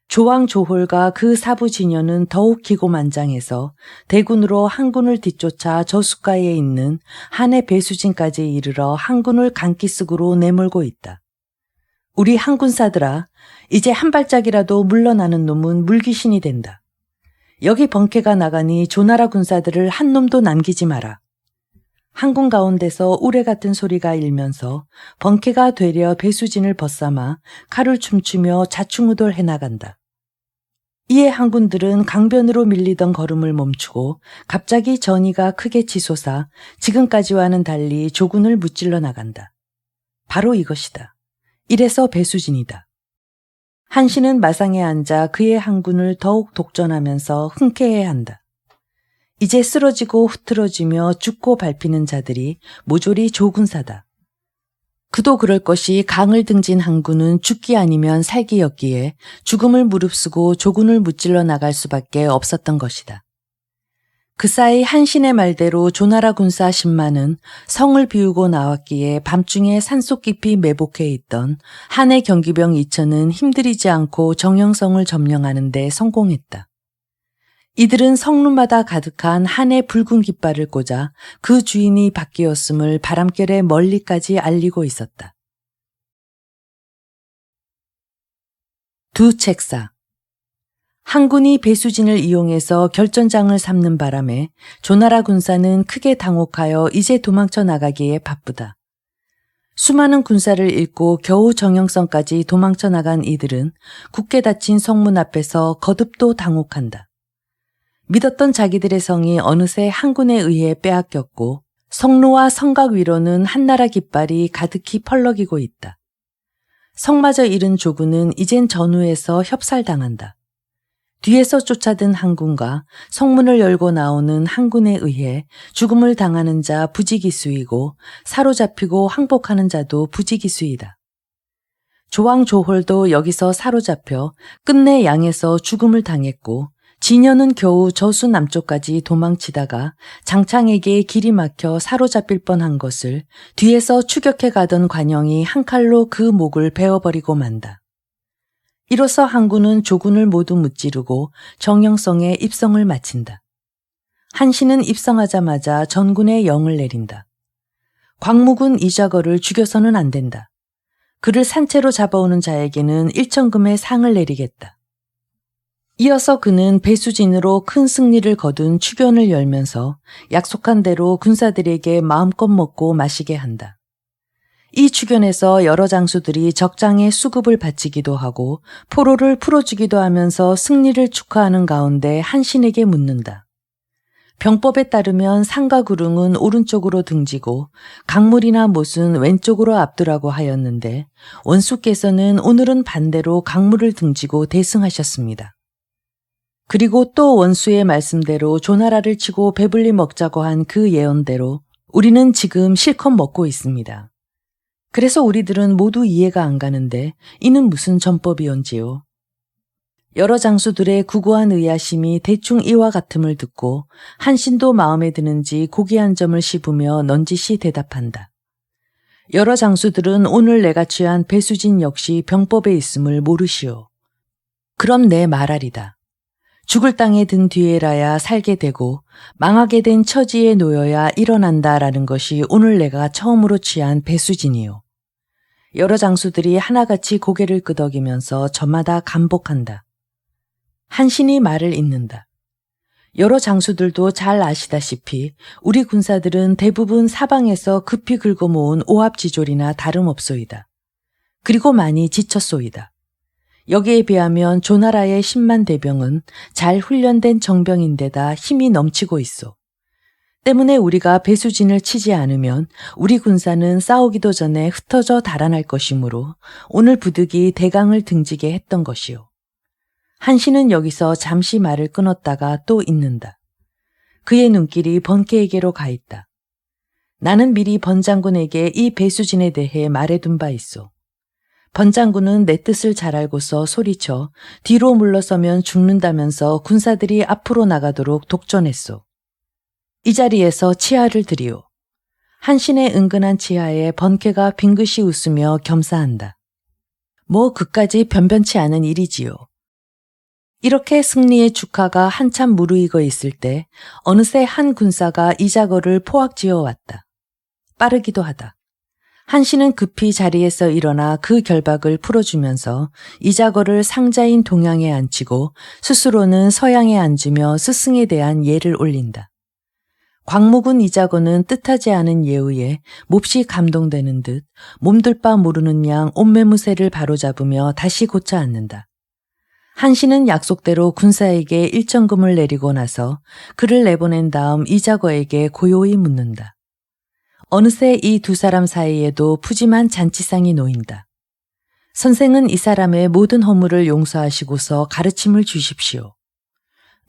S1: 조왕 조홀과 그 사부 진여는 더욱 기고만장해서 대군으로 한군을 뒤쫓아 저숫가에 있는 한해 배수진까지 이르러 한군을 강기슭으로 내몰고 있다. 우리 한군사들아, 이제 한 발짝이라도 물러나는 놈은 물귀신이 된다. 여기 번케가 나가니 조나라 군사들을 한 놈도 남기지 마라. 한군 가운데서 우레 같은 소리가 일면서 번케가 되려 배수진을 벗삼아 칼을 춤추며 자충우돌 해나간다. 이에 항군들은 강변으로 밀리던 걸음을 멈추고 갑자기 전의가 크게 치솟아 지금까지와는 달리 조군을 무찔러 나간다. 바로 이것이다. 이래서 배수진이다. 한신은 마상에 앉아 그의 항군을 더욱 독전하면서 흔쾌해한다. 이제 쓰러지고 흐트러지며 죽고 밟히는 자들이 모조리 조군사다. 그도 그럴 것이 강을 등진 항군은 죽기 아니면 살기였기에 죽음을 무릅쓰고 조군을 무찔러 나갈 수밖에 없었던 것이다. 그 사이 한신의 말대로 조나라 군사 10만은 성을 비우고 나왔기에 밤중에 산속 깊이 매복해 있던 한해 경기병 2천은 힘들이지 않고 정영성을 점령하는 데 성공했다. 이들은 성루마다 가득한 한해 붉은 깃발을 꽂아 그 주인이 바뀌었음을 바람결에 멀리까지 알리고 있었다. 두 책사. 항군이 배수진을 이용해서 결전장을 삼는 바람에 조나라 군사는 크게 당혹하여 이제 도망쳐 나가기에 바쁘다. 수많은 군사를 잃고 겨우 정영성까지 도망쳐 나간 이들은 굳게 닫힌 성문 앞에서 거듭도 당혹한다. 믿었던 자기들의 성이 어느새 항군에 의해 빼앗겼고 성루와 성곽 위로는 한나라 깃발이 가득히 펄럭이고 있다. 성마저 잃은 조군은 이젠 전우에서 협살당한다. 뒤에서 쫓아든 항군과 성문을 열고 나오는 항군에 의해 죽음을 당하는 자 부지기수이고 사로잡히고 항복하는 자도 부지기수이다. 조왕 조홀도 여기서 사로잡혀 끝내 양에서 죽음을 당했고 진여는 겨우 저수 남쪽까지 도망치다가 장창에게 길이 막혀 사로잡힐 뻔한 것을 뒤에서 추격해 가던 관영이 한 칼로 그 목을 베어버리고 만다. 이로써 항군은 조군을 모두 무찌르고 정영성에 입성을 마친다. 한신은 입성하자마자 전군에 영을 내린다. 광무군 이좌거를 죽여서는 안 된다. 그를 산채로 잡아오는 자에게는 1천금의 상을 내리겠다. 이어서 그는 배수진으로 큰 승리를 거둔 추견을 열면서 약속한 대로 군사들에게 마음껏 먹고 마시게 한다. 이 추견에서 여러 장수들이 적장에 수급을 바치기도 하고 포로를 풀어주기도 하면서 승리를 축하하는 가운데 한신에게 묻는다. 병법에 따르면 상과 구릉은 오른쪽으로 등지고 강물이나 못은 왼쪽으로 앞두라고 하였는데 원수께서는 오늘은 반대로 강물을 등지고 대승하셨습니다. 그리고 또 원수의 말씀대로 조나라를 치고 배불리 먹자고 한 그 예언대로 우리는 지금 실컷 먹고 있습니다. 그래서 우리들은 모두 이해가 안 가는데 이는 무슨 전법이온지요. 여러 장수들의 구구한 의아심이 대충 이와 같음을 듣고 한신도 마음에 드는지 고기 한 점을 씹으며 넌지시 대답한다. 여러 장수들은 오늘 내가 취한 배수진 역시 병법에 있음을 모르시오. 그럼 내 말하리다. 죽을 땅에 든 뒤에라야 살게 되고 망하게 된 처지에 놓여야 일어난다라는 것이 오늘 내가 처음으로 취한 배수진이요. 여러 장수들이 하나같이 고개를 끄덕이면서 저마다 감복한다. 한신이 말을 잇는다. 여러 장수들도 잘 아시다시피 우리 군사들은 대부분 사방에서 급히 긁어모은 오합지졸이나 다름없소이다. 그리고 많이 지쳤소이다. 여기에 비하면 조나라의 10만 대병은 잘 훈련된 정병인데다 힘이 넘치고 있어. 때문에 우리가 배수진을 치지 않으면 우리 군사는 싸우기도 전에 흩어져 달아날 것이므로 오늘 부득이 대강을 등지게 했던 것이요. 한신은 여기서 잠시 말을 끊었다가 또 잇는다. 그의 눈길이 번케에게로 가 있다. 나는 미리 번장군에게 이 배수진에 대해 말해둔 바 있어. 번장군은 내 뜻을 잘 알고서 소리쳐 뒤로 물러서면 죽는다면서 군사들이 앞으로 나가도록 독전했소. 이 자리에서 치하를 드리오. 한신의 은근한 치하에 번케가 빙긋이 웃으며 겸사한다. 뭐 그까지 변변치 않은 일이지요. 이렇게 승리의 축하가 한참 무르익어 있을 때 어느새 한 군사가 이자거를 포악지어 왔다. 빠르기도 하다. 한신은 급히 자리에서 일어나 그 결박을 풀어주면서 이자거를 상자인 동양에 앉히고 스스로는 서양에 앉으며 스승에 대한 예를 올린다. 광무군 이자거는 뜻하지 않은 예우에 몹시 감동되는 듯 몸둘 바 모르는 양 옷매무새를 바로잡으며 다시 고쳐 앉는다. 한신은 약속대로 군사에게 일정금을 내리고 나서 그를 내보낸 다음 이자거에게 고요히 묻는다. 어느새 이 두 사람 사이에도 푸짐한 잔치상이 놓인다. 선생은 이 사람의 모든 허물을 용서하시고서 가르침을 주십시오.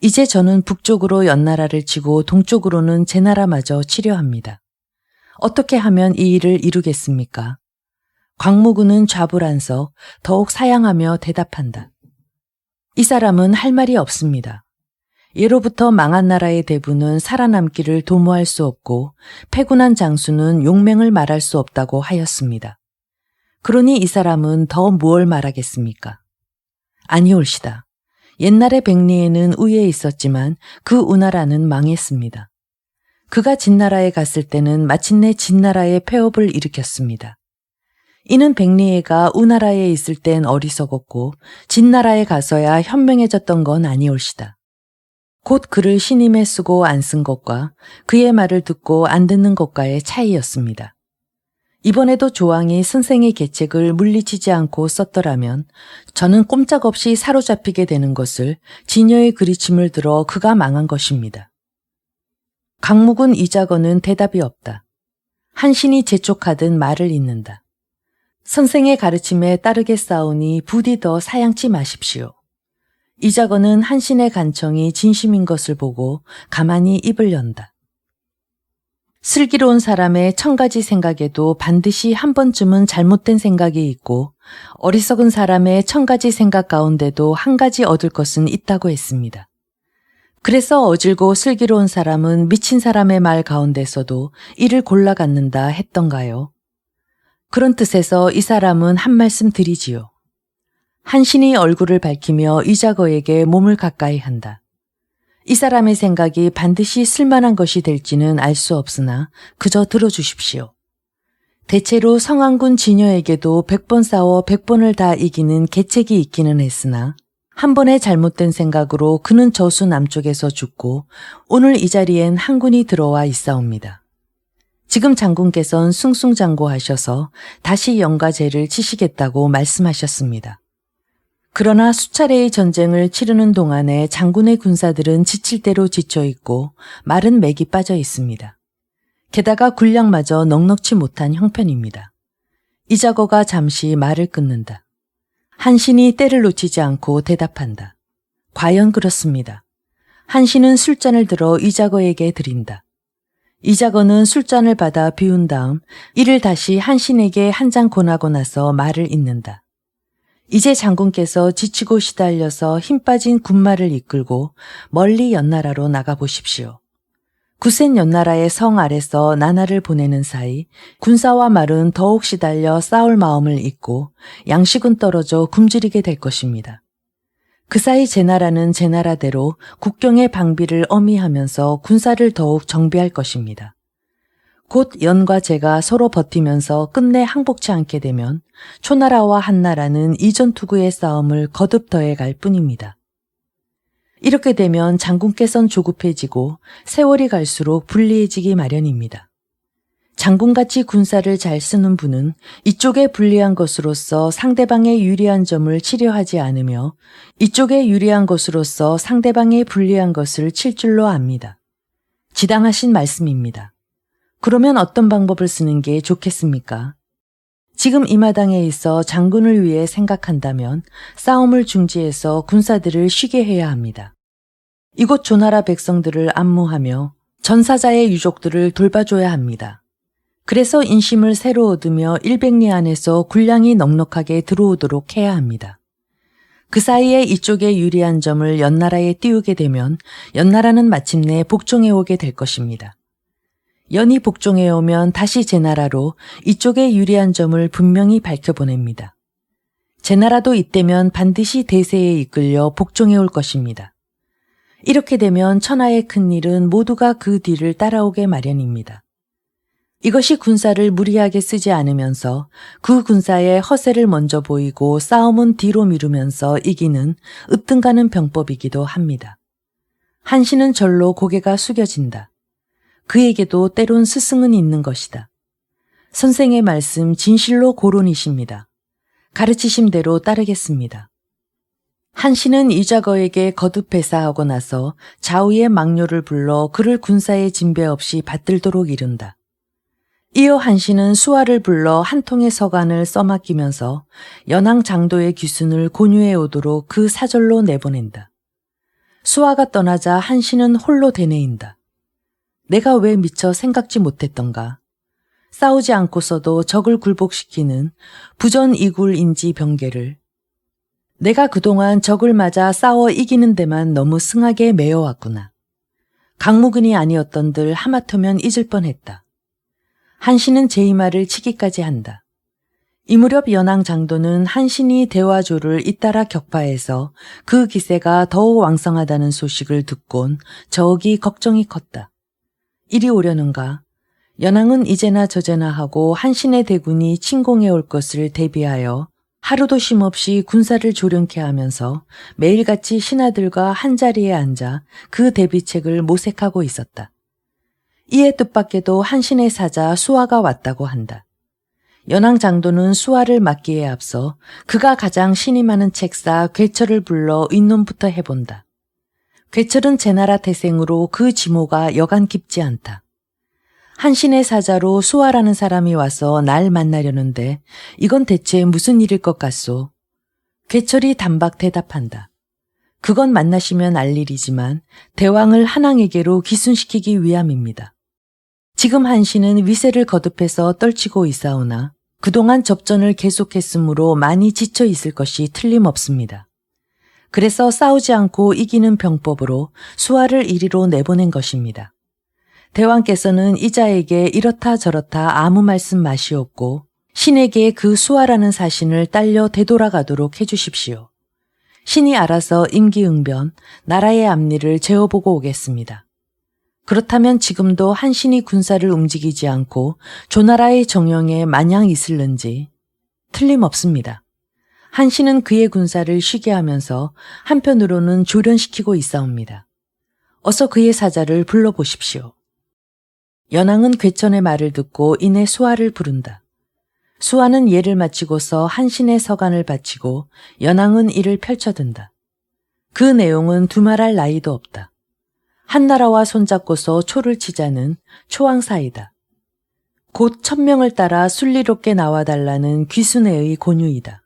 S1: 이제 저는 북쪽으로 연나라를 치고 동쪽으로는 제 나라마저 치려 합니다. 어떻게 하면 이 일을 이루겠습니까? 광무군은 좌불안서 더욱 사양하며 대답한다. 이 사람은 할 말이 없습니다. 예로부터 망한 나라의 대부는 살아남기를 도모할 수 없고 패군한 장수는 용맹을 말할 수 없다고 하였습니다. 그러니 이 사람은 더 무얼 말하겠습니까? 아니올시다. 옛날에 백리에는 우위에 있었지만 그 우나라는 망했습니다. 그가 진나라에 갔을 때는 마침내 진나라의 폐업을 일으켰습니다. 이는 백리에가 우나라에 있을 땐 어리석었고 진나라에 가서야 현명해졌던 건 아니올시다. 곧 그를 신임에 쓰고 안 쓴 것과 그의 말을 듣고 안 듣는 것과의 차이였습니다. 이번에도 조왕이 선생의 계책을 물리치지 않고 썼더라면 저는 꼼짝없이 사로잡히게 되는 것을 진여의 그리침을 들어 그가 망한 것입니다. 강묵은 이자거는 대답이 없다. 한신이 재촉하듯 말을 잇는다. 선생의 가르침에 따르겠사오니 부디 더 사양치 마십시오. 이자거는 한신의 간청이 진심인 것을 보고 가만히 입을 연다. 슬기로운 사람의 1000가지 생각에도 반드시 한 번쯤은 잘못된 생각이 있고 어리석은 사람의 1000가지 생각 가운데도 한 가지 얻을 것은 있다고 했습니다. 그래서 어질고 슬기로운 사람은 미친 사람의 말 가운데서도 이를 골라 갖는다 했던가요? 그런 뜻에서 이 사람은 한 말씀 드리지요. 한신이 얼굴을 밝히며 이자거에게 몸을 가까이 한다. 이 사람의 생각이 반드시 쓸만한 것이 될지는 알 수 없으나 그저 들어주십시오. 대체로 성안군 진여에게도 100번 싸워 100번을 다 이기는 계책이 있기는 했으나 한 번의 잘못된 생각으로 그는 저수 남쪽에서 죽고 오늘 이 자리엔 한군이 들어와 있사옵니다. 지금 장군께서는 숭숭장구하셔서 다시 영가제를 치시겠다고 말씀하셨습니다. 그러나 수차례의 전쟁을 치르는 동안에 장군의 군사들은 지칠 대로 지쳐있고 마른 맥이 빠져 있습니다. 게다가 군량마저 넉넉치 못한 형편입니다. 이자거가 잠시 말을 끊는다. 한신이 때를 놓치지 않고 대답한다. 과연 그렇습니다. 한신은 술잔을 들어 이자거에게 드린다. 이자거는 술잔을 받아 비운 다음 이를 다시 한신에게 한 잔 권하고 나서 말을 잇는다. 이제 장군께서 지치고 시달려서 힘 빠진 군마를 이끌고 멀리 연나라로 나가보십시오. 굳센 연나라의 성 아래서 나날을 보내는 사이 군사와 말은 더욱 시달려 싸울 마음을 잊고 양식은 떨어져 굶주리게 될 것입니다. 그 사이 제 나라는 제 나라대로 국경의 방비를 어미하면서 군사를 더욱 정비할 것입니다. 곧 연과 제가 서로 버티면서 끝내 항복치 않게 되면 초나라와 한나라는 이전 투구의 싸움을 거듭 더해갈 뿐입니다. 이렇게 되면 장군께선 조급해지고 세월이 갈수록 불리해지기 마련입니다. 장군같이 군사를 잘 쓰는 분은 이쪽에 불리한 것으로서 상대방의 유리한 점을 치려하지 않으며 이쪽에 유리한 것으로서 상대방의 불리한 것을 칠 줄로 압니다. 지당하신 말씀입니다. 그러면 어떤 방법을 쓰는 게 좋겠습니까? 지금 이 마당에 있어 장군을 위해 생각한다면 싸움을 중지해서 군사들을 쉬게 해야 합니다. 이곳 조나라 백성들을 안무하며 전사자의 유족들을 돌봐줘야 합니다. 그래서 인심을 새로 얻으며 100리 안에서 군량이 넉넉하게 들어오도록 해야 합니다. 그 사이에 이쪽에 유리한 점을 연나라에 띄우게 되면 연나라는 마침내 복종해 오게 될 것입니다. 연이 복종해 오면 다시 제 나라로 이쪽에 유리한 점을 분명히 밝혀보냅니다. 제 나라도 이때면 반드시 대세에 이끌려 복종해 올 것입니다. 이렇게 되면 천하의 큰일은 모두가 그 뒤를 따라오게 마련입니다. 이것이 군사를 무리하게 쓰지 않으면서 그 군사의 허세를 먼저 보이고 싸움은 뒤로 미루면서 이기는 으뜸가는 병법이기도 합니다. 한신은 절로 고개가 숙여진다. 그에게도 때론 스승은 있는 것이다. 선생의 말씀 진실로 고론이십니다. 가르치심대로 따르겠습니다. 한신은 이좌거에게 거듭 배사하고 나서 좌우의 망료를 불러 그를 군사의 진배 없이 받들도록 이른다. 이어 한신은 수하를 불러 한 통의 서간을 써맡기면서 연항 장도의 귀순을 권유해 오도록 그 사절로 내보낸다. 수하가 떠나자 한신은 홀로 되뇌인다. 내가 왜 미처 생각지 못했던가. 싸우지 않고서도 적을 굴복시키는 부전이굴인지 병계를 내가 그동안 적을 맞아 싸워 이기는 데만 너무 승하게 매여왔구나. 강무근이 아니었던들 하마터면 잊을 뻔했다. 한신은 제이말을 치기까지 한다. 이 무렵 연항 장도는 한신이 대화조를 잇따라 격파해서 그 기세가 더욱 왕성하다는 소식을 듣곤 저기 걱정이 컸다. 이리 오려는가? 연항은 이제나 저제나 하고 한신의 대군이 침공해 올 것을 대비하여 하루도 쉼없이 군사를 조련케 하면서 매일같이 신하들과 한자리에 앉아 그 대비책을 모색하고 있었다. 이에 뜻밖에도 한신의 사자 수하가 왔다고 한다. 연항 장도는 수하를 맞기에 앞서 그가 가장 신이 많은 책사 괴철을 불러 윗놈부터 해본다. 괴철은 제나라 태생으로 그 지모가 여간 깊지 않다. 한신의 사자로 수하라는 사람이 와서 날 만나려는데 이건 대체 무슨 일일 것 같소? 괴철이 단박 대답한다. 그건 만나시면 알 일이지만 대왕을 한항에게로 기순시키기 위함입니다. 지금 한신은 위세를 거듭해서 떨치고 있사오나 그동안 접전을 계속했으므로 많이 지쳐 있을 것이 틀림없습니다. 그래서 싸우지 않고 이기는 병법으로 수하를 이리로 내보낸 것입니다. 대왕께서는 이자에게 이렇다 저렇다 아무 말씀 마시옵고 신에게 그 수하라는 사신을 딸려 되돌아가도록 해주십시오. 신이 알아서 임기응변, 나라의 앞일을 재어보고 오겠습니다. 그렇다면 지금도 한신이 군사를 움직이지 않고 조나라의 정령에 마냥 있을는지 틀림없습니다. 한신은 그의 군사를 쉬게 하면서 한편으로는 조련시키고 있사옵니다. 어서 그의 사자를 불러보십시오. 연항은 괴천의 말을 듣고 이내 수하를 부른다. 수하는 예를 마치고서 한신의 서간을 바치고 연항은 이를 펼쳐든다. 그 내용은 두말할 나위도 없다. 한나라와 손잡고서 초를 치자는 초왕사이다. 곧 1000명을 따라 순리롭게 나와달라는 귀순회의 권유이다.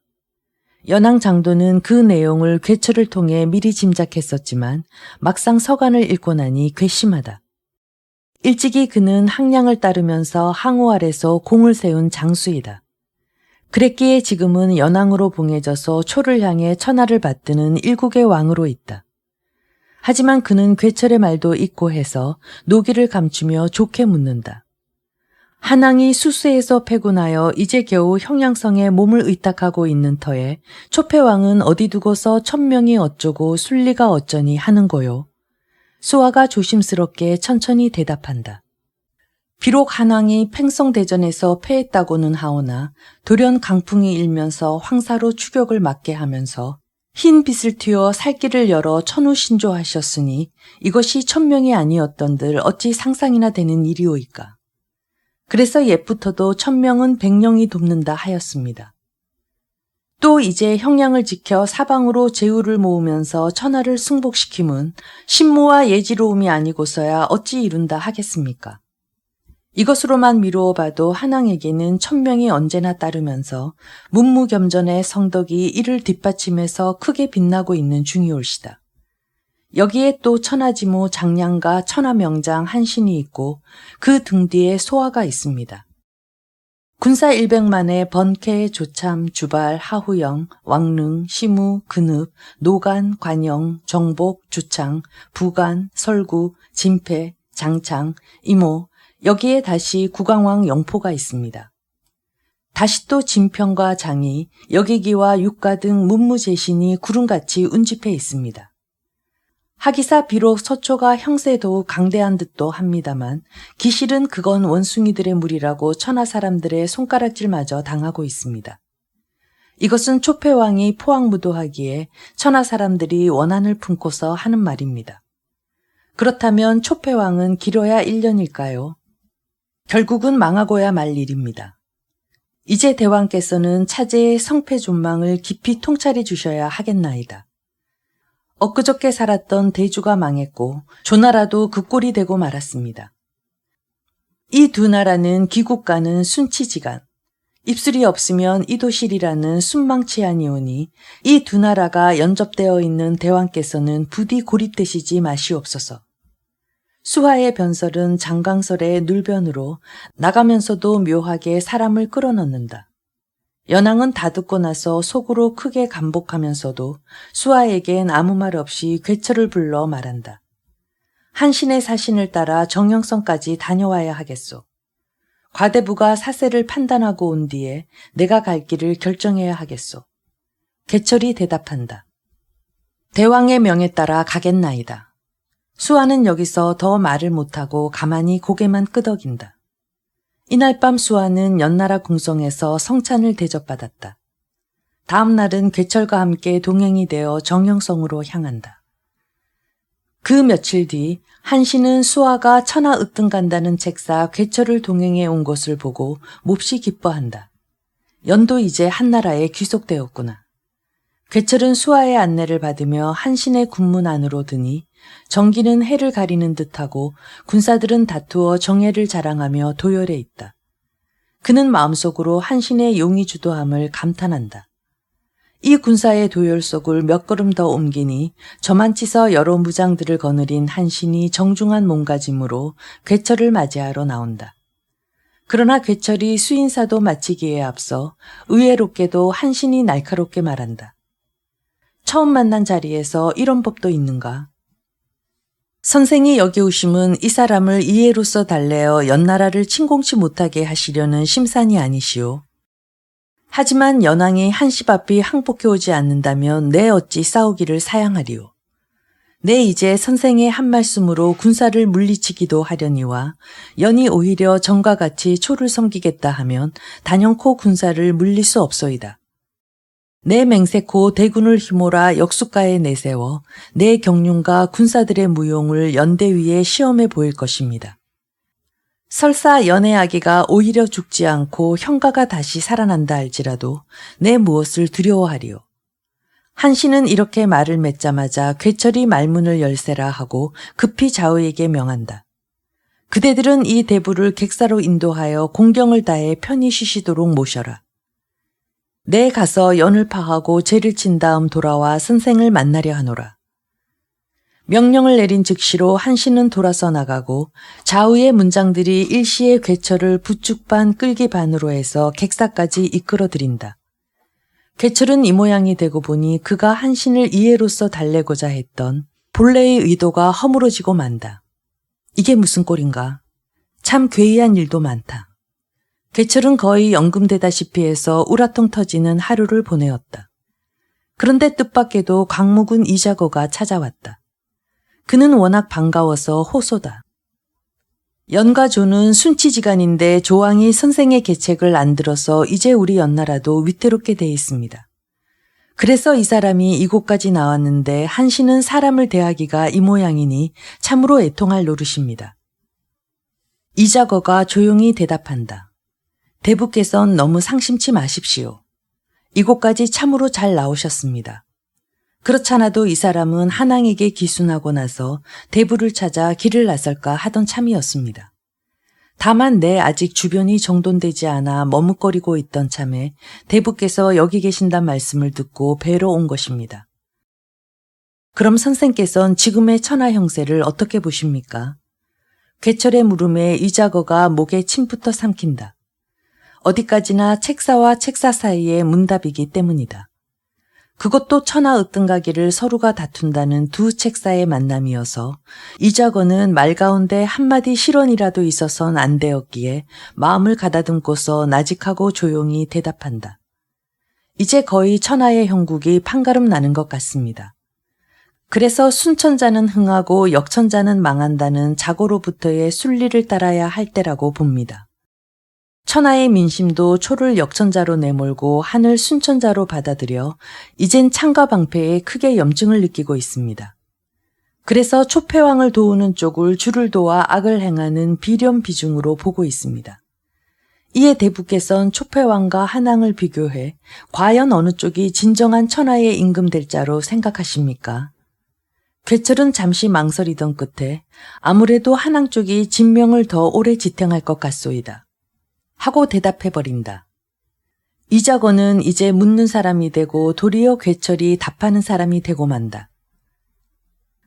S1: 연항 장도는 그 내용을 괴철을 통해 미리 짐작했었지만 막상 서간을 읽고 나니 괘씸하다. 일찍이 그는 항량을 따르면서 항우 아래서 공을 세운 장수이다. 그랬기에 지금은 연항으로 봉해져서 초를 향해 천하를 받드는 일국의 왕으로 있다. 하지만 그는 괴철의 말도 잊고 해서 노기를 감추며 좋게 묻는다. 한항이 수수에서 패군하여 이제 겨우 형량성에 몸을 의탁하고 있는 터에 초패왕은 어디 두고서 1000명이 어쩌고 순리가 어쩌니 하는 거요. 수하가 조심스럽게 천천히 대답한다. 비록 한항이 팽성대전에서 패했다고는 하오나 돌연 강풍이 일면서 황사로 추격을 막게 하면서 흰 빛을 튀어 살길을 열어 천우신조하셨으니 이것이 1000명이 아니었던들 어찌 상상이나 되는 일이오이까. 그래서 옛부터도 1000명은 100명이 돕는다 하였습니다. 또 이제 형량을 지켜 사방으로 제후를 모으면서 천하를 승복시킴은 신무와 예지로움이 아니고서야 어찌 이룬다 하겠습니까? 이것으로만 미루어 봐도 한항에게는 1000명이 언제나 따르면서 문무겸전의 성덕이 이를 뒷받침해서 크게 빛나고 있는 중이올시다. 여기에 또 천하지모 장량과 천하명장 한신이 있고 그 등 뒤에 소하가 있습니다. 군사 100만에 번쾌, 조참, 주발, 하후영, 왕릉, 시무, 근읍, 노간, 관영, 정복, 주창, 부간, 설구, 진패, 장창, 이모, 여기에 다시 국왕왕 영포가 있습니다. 다시 또 진평과 장이, 여기기와 육가 등 문무제신이 구름같이 운집해 있습니다. 하기사 비록 서초가 형세도 강대한 듯도 합니다만 기실은 그건 원숭이들의 무리라고 천하 사람들의 손가락질마저 당하고 있습니다. 이것은 초패왕이 포항무도하기에 천하 사람들이 원한을 품고서 하는 말입니다. 그렇다면 초패왕은 길어야 1년일까요? 결국은 망하고야 말 일입니다. 이제 대왕께서는 차제의 성패 존망을 깊이 통찰해 주셔야 하겠나이다. 엊그저께 살았던 대주가 망했고 조나라도 그 꼴이 되고 말았습니다. 이 두 나라는 귀국가는 순치지간, 입술이 없으면 이도실이라는 순망치아니오니 이 두 나라가 연접되어 있는 대왕께서는 부디 고립되시지 마시옵소서. 수하의 변설은 장강설의 눌변으로 나가면서도 묘하게 사람을 끌어넣는다. 연왕은 다 듣고 나서 속으로 크게 감복하면서도 수하에겐 아무 말 없이 괴처를 불러 말한다. 한신의 사신을 따라 정영성까지 다녀와야 하겠소. 과대부가 사세를 판단하고 온 뒤에 내가 갈 길을 결정해야 하겠소. 괴철이 대답한다. 대왕의 명에 따라 가겠나이다. 수하는 여기서 더 말을 못하고 가만히 고개만 끄덕인다. 이날 밤 수하는 연나라 궁성에서 성찬을 대접받았다. 다음 날은 괴철과 함께 동행이 되어 정영성으로 향한다. 그 며칠 뒤 한신은 수하가 천하 으뜸 간다는 책사 괴철을 동행해 온 것을 보고 몹시 기뻐한다. 연도 이제 한나라에 귀속되었구나. 괴철은 수하의 안내를 받으며 한신의 군문 안으로 드니 정기는 해를 가리는 듯하고 군사들은 다투어 정예를 자랑하며 도열해 있다. 그는 마음속으로 한신의 용의주도함을 감탄한다. 이 군사의 도열 속을 몇 걸음 더 옮기니 저만치서 여러 무장들을 거느린 한신이 정중한 몸가짐으로 괴철을 맞이하러 나온다. 그러나 괴철이 수인사도 마치기에 앞서 의외롭게도 한신이 날카롭게 말한다. 처음 만난 자리에서 이런 법도 있는가? 선생이 여기 오심은 이 사람을 이해로써 달래어 연나라를 침공치 못하게 하시려는 심산이 아니시오. 하지만 연왕이 한시 앞이 항복해 오지 않는다면 내 어찌 싸우기를 사양하리오. 내 이제 선생의 한 말씀으로 군사를 물리치기도 하려니와 연이 오히려 전과 같이 초를 섬기겠다 하면 단연코 군사를 물릴 수 없소이다. 내 맹세코 대군을 힘몰아 역수가에 내세워 내 경륜과 군사들의 무용을 연대 위에 시험해 보일 것입니다. 설사 연의 아기가 오히려 죽지 않고 형가가 다시 살아난다 할지라도 내 무엇을 두려워하리오. 한신은 이렇게 말을 맺자마자 괴철이 말문을 열세라 하고 급히 좌우에게 명한다. 그대들은 이 대부를 객사로 인도하여 공경을 다해 편히 쉬시도록 모셔라. 내 가서 연을 파하고 죄를 친 다음 돌아와 선생을 만나려 하노라. 명령을 내린 즉시로 한신은 돌아서 나가고 좌우의 문장들이 일시에 괴철을 부축 반 끌기 반으로 해서 객사까지 이끌어들인다. 괴철은 이 모양이 되고 보니 그가 한신을 이해로써 달래고자 했던 본래의 의도가 허물어지고 만다. 이게 무슨 꼴인가? 참 괴이한 일도 많다. 괴철은 거의 연금되다시피 해서 우라통 터지는 하루를 보내었다. 그런데 뜻밖에도 광무군 이자거가 찾아왔다. 그는 워낙 반가워서 호소다. 연과 조는 순치지간인데 조왕이 선생의 계책을 안 들어서 이제 우리 연나라도 위태롭게 돼 있습니다. 그래서 이 사람이 이곳까지 나왔는데 한신은 사람을 대하기가 이 모양이니 참으로 애통할 노릇입니다. 이자거가 조용히 대답한다. 대부께선 너무 상심치 마십시오. 이곳까지 참으로 잘 나오셨습니다. 그렇잖아도 이 사람은 한왕에게 기순하고 나서 대부를 찾아 길을 나설까 하던 참이었습니다. 다만 내 아직 주변이 정돈되지 않아 머뭇거리고 있던 참에 대부께서 여기 계신단 말씀을 듣고 뵈러 온 것입니다. 그럼 선생께선 지금의 천하 형세를 어떻게 보십니까? 괴철의 물음에 이자거가 목에 침부터 삼킨다. 어디까지나 책사와 책사 사이의 문답이기 때문이다. 그것도 천하 으뜸가기를 서로가 다툰다는 두 책사의 만남이어서 이자거는 말 가운데 한마디 실언이라도 있어선 안 되었기에 마음을 가다듬고서 나직하고 조용히 대답한다. 이제 거의 천하의 형국이 판가름 나는 것 같습니다. 그래서 순천자는 흥하고 역천자는 망한다는 자고로부터의 순리를 따라야 할 때라고 봅니다. 천하의 민심도 초를 역천자로 내몰고 한을 순천자로 받아들여 이젠 창과 방패에 크게 염증을 느끼고 있습니다. 그래서 초패왕을 도우는 쪽을 주를 도와 악을 행하는 비련 비중으로 보고 있습니다. 이에 대부께선 초패왕과 한왕을 비교해 과연 어느 쪽이 진정한 천하의 임금될 자로 생각하십니까? 괴철은 잠시 망설이던 끝에 아무래도 한항 쪽이 진명을 더 오래 지탱할 것 같소이다 하고 대답해버린다. 이자건은 이제 묻는 사람이 되고 도리어 괴철이 답하는 사람이 되고 만다.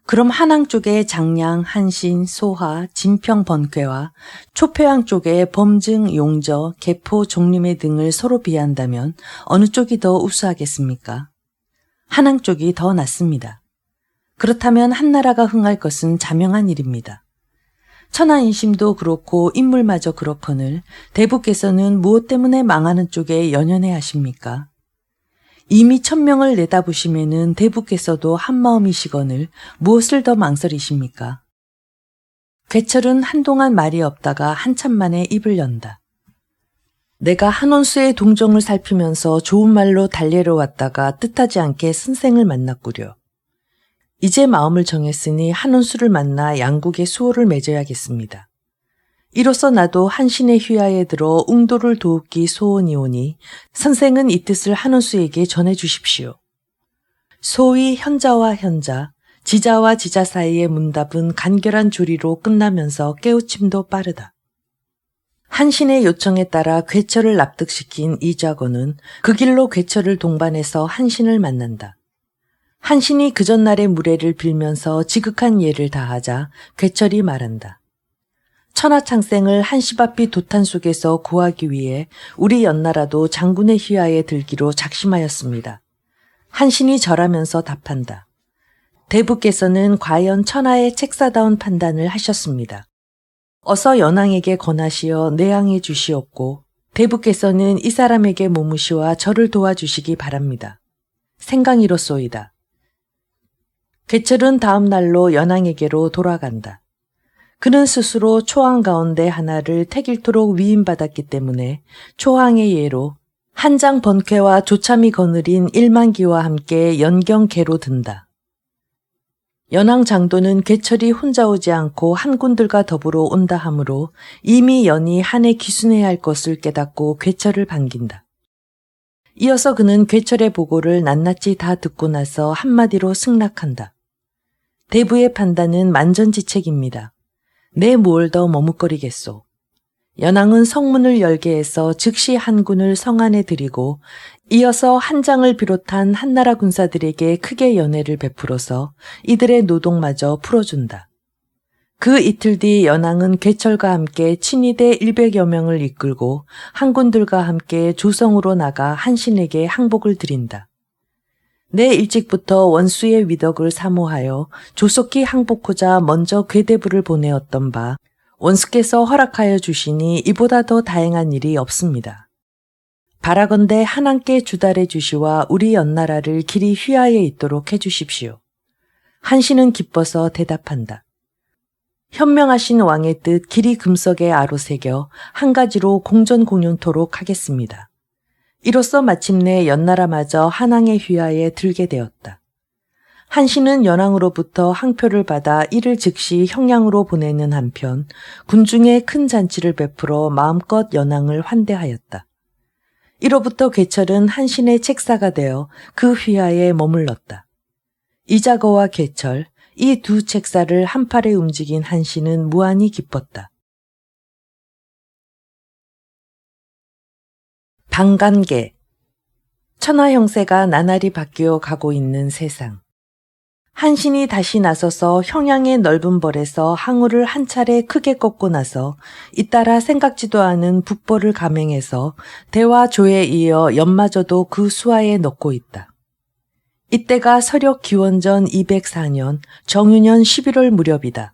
S1: 그럼 한항 쪽의 장량, 한신, 소하, 진평, 번쾌와 초표항 쪽의 범증, 용저, 개포, 종림회 등을 서로 비한다면 어느 쪽이 더 우수하겠습니까? 한항 쪽이 더 낫습니다. 그렇다면 한나라가 흥할 것은 자명한 일입니다. 천하인심도 그렇고 인물마저 그렇거늘 대부께서는 무엇 때문에 망하는 쪽에 연연해 하십니까? 이미 천명을 내다보시면은 대부께서도 한마음이시거늘 무엇을 더 망설이십니까? 괴철은 한동안 말이 없다가 한참 만에 입을 연다. 내가 한원수의 동정을 살피면서 좋은 말로 달래러 왔다가 뜻하지 않게 선생을 만났구려. 이제 마음을 정했으니 한원수를 만나 양국의 수호를 맺어야겠습니다. 이로써 나도 한신의 휘하에 들어 웅도를 도우기 소원이오니 선생은 이 뜻을 한원수에게 전해주십시오. 소위 현자와 현자, 지자와 지자 사이의 문답은 간결한 조리로 끝나면서 깨우침도 빠르다. 한신의 요청에 따라 괴철을 납득시킨 이좌건은 그 길로 괴철을 동반해서 한신을 만난다. 한신이 그 전날의 무례를 빌면서 지극한 예를 다하자 괴철이 말한다. 천하창생을 한시 앞이 도탄 속에서 구하기 위해 우리 연나라도 장군의 휘하에 들기로 작심하였습니다. 한신이 절하면서 답한다. 대부께서는 과연 천하의 책사다운 판단을 하셨습니다. 어서 연왕에게 권하시어 내항해 주시옵고 대부께서는 이 사람에게 모무시와 저를 도와주시기 바랍니다. 생강이로소이다. 괴철은 다음 날로 연왕에게로 돌아간다. 그는 스스로 초항 가운데 하나를 택일토록 위임받았기 때문에 초항의 예로 한장 번쾌와 조참이 거느린 일만기와 함께 연경계로 든다. 연왕 장도는 괴철이 혼자 오지 않고 한군들과 더불어 온다 하므로 이미 연이 한에 기순해야 할 것을 깨닫고 괴철을 반긴다. 이어서 그는 괴철의 보고를 낱낱이 다 듣고 나서 한마디로 승낙한다. 대부의 판단은 만전지책입니다. 내 뭘 더 머뭇거리겠소. 연왕은 성문을 열게 해서 즉시 한군을 성 안에 들이고 이어서 한장을 비롯한 한나라 군사들에게 크게 연회를 베풀어서 이들의 노동마저 풀어준다. 그 이틀 뒤 연왕은 괴철과 함께 친위대 100여 명을 이끌고 한군들과 함께 조성으로 나가 한신에게 항복을 드린다. 내 일찍부터 원수의 위덕을 사모하여 조속히 항복하자 먼저 괴대부를 보내었던 바 원수께서 허락하여 주시니 이보다 더 다행한 일이 없습니다. 바라건대 한항께 주달해 주시와 우리 연나라를 길이 휘하에 있도록 해주십시오. 한신은 기뻐서 대답한다. 현명하신 왕의 뜻 길이 금석에 아로새겨 한 가지로 공전공연토록 하겠습니다. 이로써 마침내 연나라마저 한항의 휘하에 들게 되었다. 한신은 연왕으로부터 항표를 받아 이를 즉시 형량으로 보내는 한편 군중에 큰 잔치를 베풀어 마음껏 연왕을 환대하였다. 이로부터 괴철은 한신의 책사가 되어 그 휘하에 머물렀다. 이자거와 괴철, 이 두 책사를 한팔에 움직인 한신은 무한히 기뻤다. 방간계. 천하 형세가 나날이 바뀌어 가고 있는 세상. 한신이 다시 나서서 형양의 넓은 벌에서 항우를 한 차례 크게 꺾고 나서 잇따라 생각지도 않은 북벌을 감행해서 대와 조에 이어 연마저도 그 수하에 넣고 있다. 이때가 서력 기원전 204년 정유년 11월 무렵이다.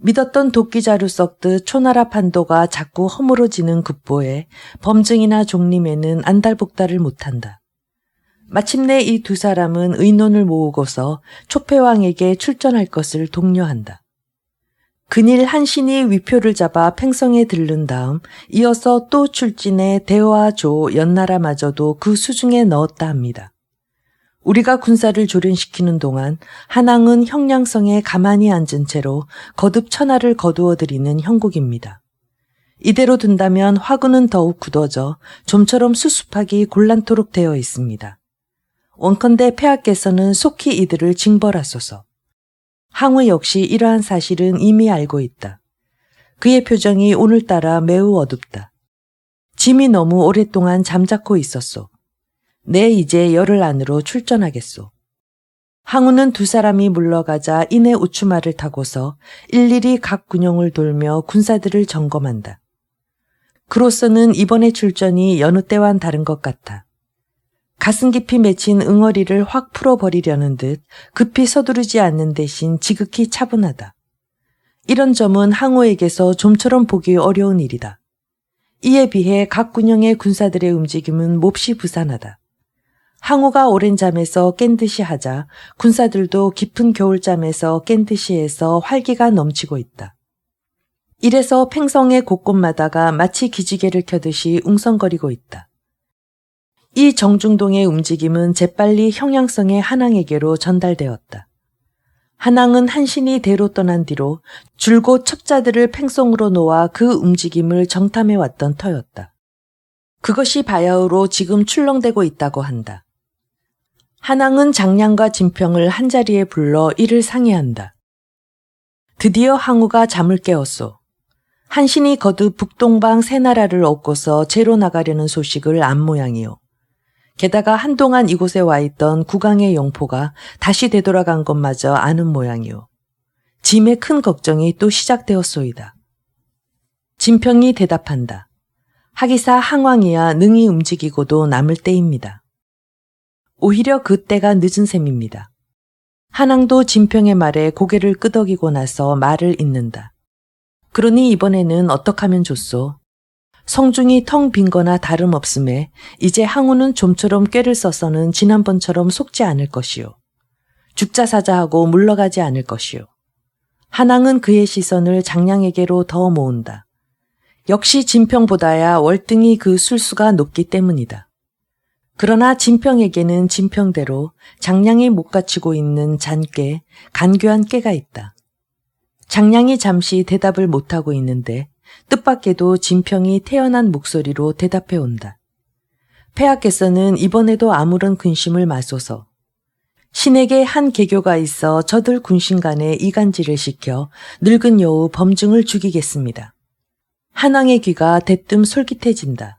S1: 믿었던 도끼자루 썩듯 초나라 판도가 자꾸 허물어지는 급보에 범증이나 종림에는 안달복달을 못한다. 마침내 이 두 사람은 의논을 모으고서 초패왕에게 출전할 것을 독려한다. 근일 한신이 위표를 잡아 팽성에 들른 다음 이어서 또 출진해 대와 조 연나라마저도 그 수중에 넣었다 합니다. 우리가 군사를 조련시키는 동안 한항은 형량성에 가만히 앉은 채로 거듭 천하를 거두어들이는 형국입니다. 이대로 둔다면 화군은 더욱 굳어져 좀처럼 수습하기 곤란토록 되어 있습니다. 원컨대 폐하께서는 속히 이들을 징벌하소서. 항우 역시 이러한 사실은 이미 알고 있다. 그의 표정이 오늘따라 매우 어둡다. 짐이 너무 오랫동안 잠자코 있었소. 내 이제 열흘 안으로 출전하겠소. 항우는 두 사람이 물러가자 이내 우추마를 타고서 일일이 각 군용을 돌며 군사들을 점검한다. 그로서는 이번의 출전이 여느 때와는 다른 것 같아. 가슴 깊이 맺힌 응어리를 확 풀어버리려는 듯 급히 서두르지 않는 대신 지극히 차분하다. 이런 점은 항우에게서 좀처럼 보기 어려운 일이다. 이에 비해 각 군영의 군사들의 움직임은 몹시 부산하다. 항우가 오랜 잠에서 깬 듯이 하자 군사들도 깊은 겨울잠에서 깬 듯이 해서 활기가 넘치고 있다. 이래서 팽성의 곳곳마다가 마치 기지개를 켜듯이 웅성거리고 있다. 이 정중동의 움직임은 재빨리 형양성의 한항에게로 전달되었다. 한항은 한신이 대로 떠난 뒤로 줄곧 첩자들을 팽성으로 놓아 그 움직임을 정탐해왔던 터였다. 그것이 바야흐로 지금 출렁대고 있다고 한다. 한항은 장량과 진평을 한자리에 불러 이를 상의한다. 드디어 항우가 잠을 깨었소. 한신이 거듭 북동방 세 나라를 얻고서 제로 나가려는 소식을 안 모양이요. 게다가 한동안 이곳에 와 있던 국왕의 영포가 다시 되돌아간 것마저 아는 모양이요. 짐의 큰 걱정이 또 시작되었소이다. 진평이 대답한다. 하기사 항왕이야 능히 움직이고도 남을 때입니다. 오히려 그 때가 늦은 셈입니다. 한항도 진평의 말에 고개를 끄덕이고 나서 말을 잇는다. 그러니 이번에는 어떡하면 좋소? 성중이 텅 빈거나 다름없음에 이제 항우는 좀처럼 꾀를 써서는 지난번처럼 속지 않을 것이요. 죽자사자하고 물러가지 않을 것이요. 한항은 그의 시선을 장량에게로 더 모은다. 역시 진평보다야 월등히 그 술수가 높기 때문이다. 그러나 진평에게는 진평대로 장량이 못 갖추고 있는 잔꾀, 간교한 꾀가 있다. 장량이 잠시 대답을 못하고 있는데 뜻밖에도 진평이 태연한 목소리로 대답해온다. 폐하께서는 이번에도 아무런 근심을 마소서. 신에게 한 계교가 있어 저들 군신 간에 이간질을 시켜 늙은 여우 범증을 죽이겠습니다. 한왕의 귀가 대뜸 솔깃해진다.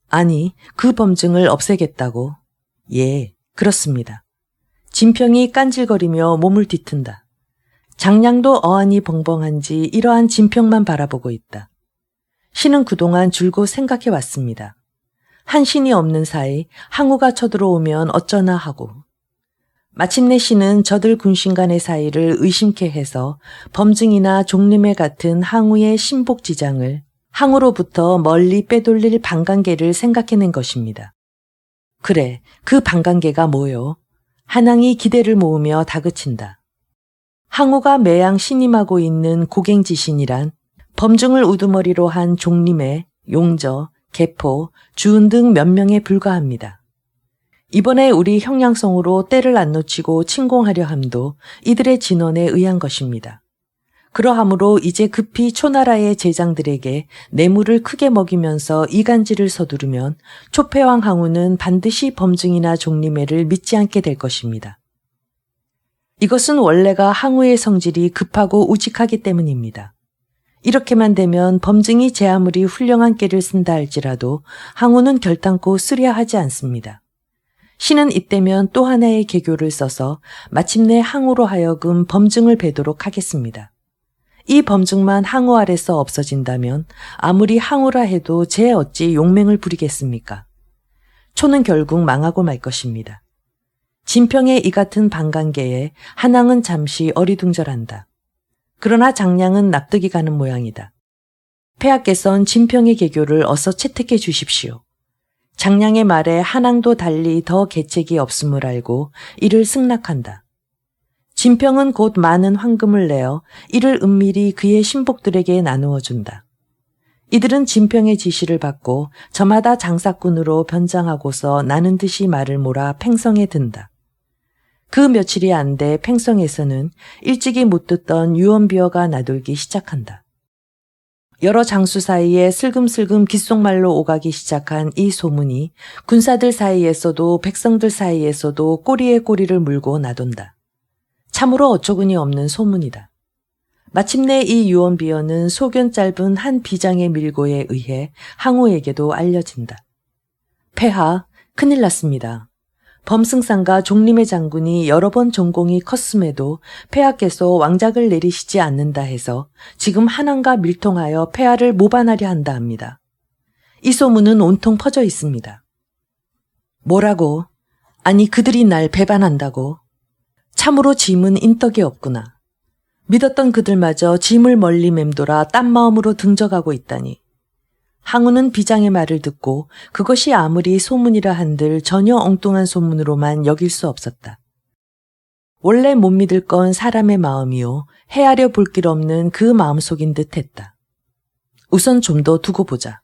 S1: 아니, 그 범증을 없애겠다고? 예, 그렇습니다. 진평이 깐질거리며 몸을 뒤튼다. 장량도 어안이 벙벙한지 이러한 진평만 바라보고 있다. 신은 그동안 줄곧 생각해왔습니다. 한신이 없는 사이 항우가 쳐들어오면 어쩌나 하고 마침내 신은 저들 군신 간의 사이를 의심케 해서 범증이나 종림회 같은 항우의 신복지장을 항우로부터 멀리 빼돌릴 방관계를 생각해낸 것입니다. 그래, 그 방관계가 뭐요? 한항이 기대를 모으며 다그친다. 항우가 매양 신임하고 있는 고갱지신이란 범증을 우두머리로 한 종림회, 용저, 개포, 주은 등 몇 명에 불과합니다. 이번에 우리 형량성으로 때를 안 놓치고 침공하려 함도 이들의 진언에 의한 것입니다. 그러하므로 이제 급히 초나라의 제장들에게 뇌물을 크게 먹이면서 이간질을 서두르면 초패왕 항우는 반드시 범증이나 종림회를 믿지 않게 될 것입니다. 이것은 원래가 항우의 성질이 급하고 우직하기 때문입니다. 이렇게만 되면 범증이 제 아무리 훌륭한 꾀를 쓴다 할지라도 항우는 결단코 쓰려 하지 않습니다. 신은 이때면 또 하나의 계교를 써서 마침내 항우로 하여금 범증을 베도록 하겠습니다. 이 범증만 항우 아래서 없어진다면 아무리 항우라 해도 제 어찌 용맹을 부리겠습니까? 초는 결국 망하고 말 것입니다. 진평의 이 같은 방관계에 한항은 잠시 어리둥절한다. 그러나 장량은 납득이 가는 모양이다. 폐하께선 진평의 계교를 어서 채택해 주십시오. 장량의 말에 한항도 달리 더 계책이 없음을 알고 이를 승낙한다. 진평은 곧 많은 황금을 내어 이를 은밀히 그의 신복들에게 나누어 준다. 이들은 진평의 지시를 받고 저마다 장사꾼으로 변장하고서 나는 듯이 말을 몰아 팽성에 든다. 그 며칠이 안 돼 팽성에서는 일찍이 못 듣던 유언비어가 나돌기 시작한다. 여러 장수 사이에 슬금슬금 귓속말로 오가기 시작한 이 소문이 군사들 사이에서도 백성들 사이에서도 꼬리에 꼬리를 물고 나돈다. 참으로 어처구니 없는 소문이다. 마침내 이 유언비어는 소견 짧은 한 비장의 밀고에 의해 항우에게도 알려진다. 폐하, 큰일 났습니다. 범승상과 종림의 장군이 여러 번 전공이 컸음에도 폐하께서 왕작을 내리시지 않는다 해서 지금 한왕과 밀통하여 폐하를 모반하려 한다 합니다. 이 소문은 온통 퍼져 있습니다. 뭐라고? 아니 그들이 날 배반한다고? 참으로 짐은 인덕이 없구나. 믿었던 그들마저 짐을 멀리 맴돌아 딴 마음으로 등져가고 있다니. 항우는 비장의 말을 듣고 그것이 아무리 소문이라 한들 전혀 엉뚱한 소문으로만 여길 수 없었다. 원래 못 믿을 건 사람의 마음이요 헤아려 볼 길 없는 그 마음속인 듯 했다. 우선 좀 더 두고 보자.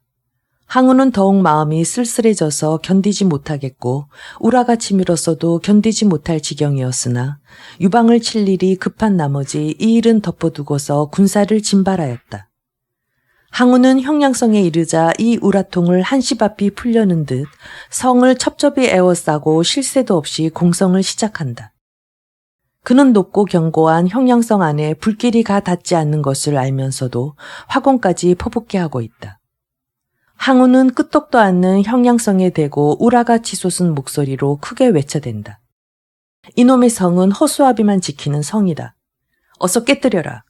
S1: 항우는 더욱 마음이 쓸쓸해져서 견디지 못하겠고 우라가 치밀었어도 견디지 못할 지경이었으나 유방을 칠 일이 급한 나머지 이 일은 덮어두고서 군사를 진발하였다. 항우는 형량성에 이르자 이 우라통을 한시 앞이 풀려는 듯 성을 첩첩이 에워싸고 쉴 새도 없이 공성을 시작한다. 그는 높고 견고한 형량성 안에 불길이 가 닿지 않는 것을 알면서도 화공까지 퍼붓게 하고 있다. 항우는 끄떡도 않는 형량성에 대고 우라가 치솟은 목소리로 크게 외쳐댄다. 이놈의 성은 허수아비만 지키는 성이다. 어서 깨뜨려라.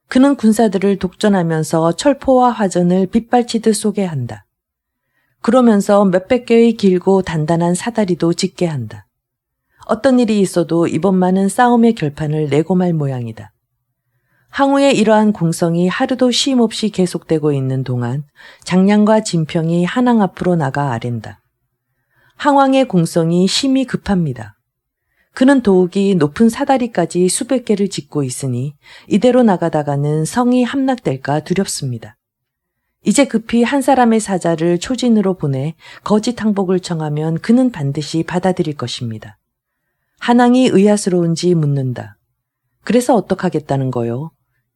S1: 그는 군사들을 독전하면서 철포와 화전을 빗발치듯 쏘게 한다. 그러면서 몇백 개의 길고 단단한 사다리도 짓게 한다. 어떤 일이 있어도 이번만은 싸움의 결판을 내고 말 모양이다. 항우의 이러한 공성이 하루도 쉼없이 계속되고 있는 동안 장량과 진평이 한왕 앞으로 나가 아랜다. 항왕의 공성이 심히 급합니다. 그는 더욱이 높은 사다리까지 수백 개를 짓고 있으니 이대로 나가다가는 성이 함락될까 두렵습니다. 이제 급히 한 사람의 사자를 초진으로 보내 거짓 항복을 청하면 그는 반드시 받아들일 것입니다. 한왕이 의아스러운지 묻는다. 그래서 어떡하겠다는 거요?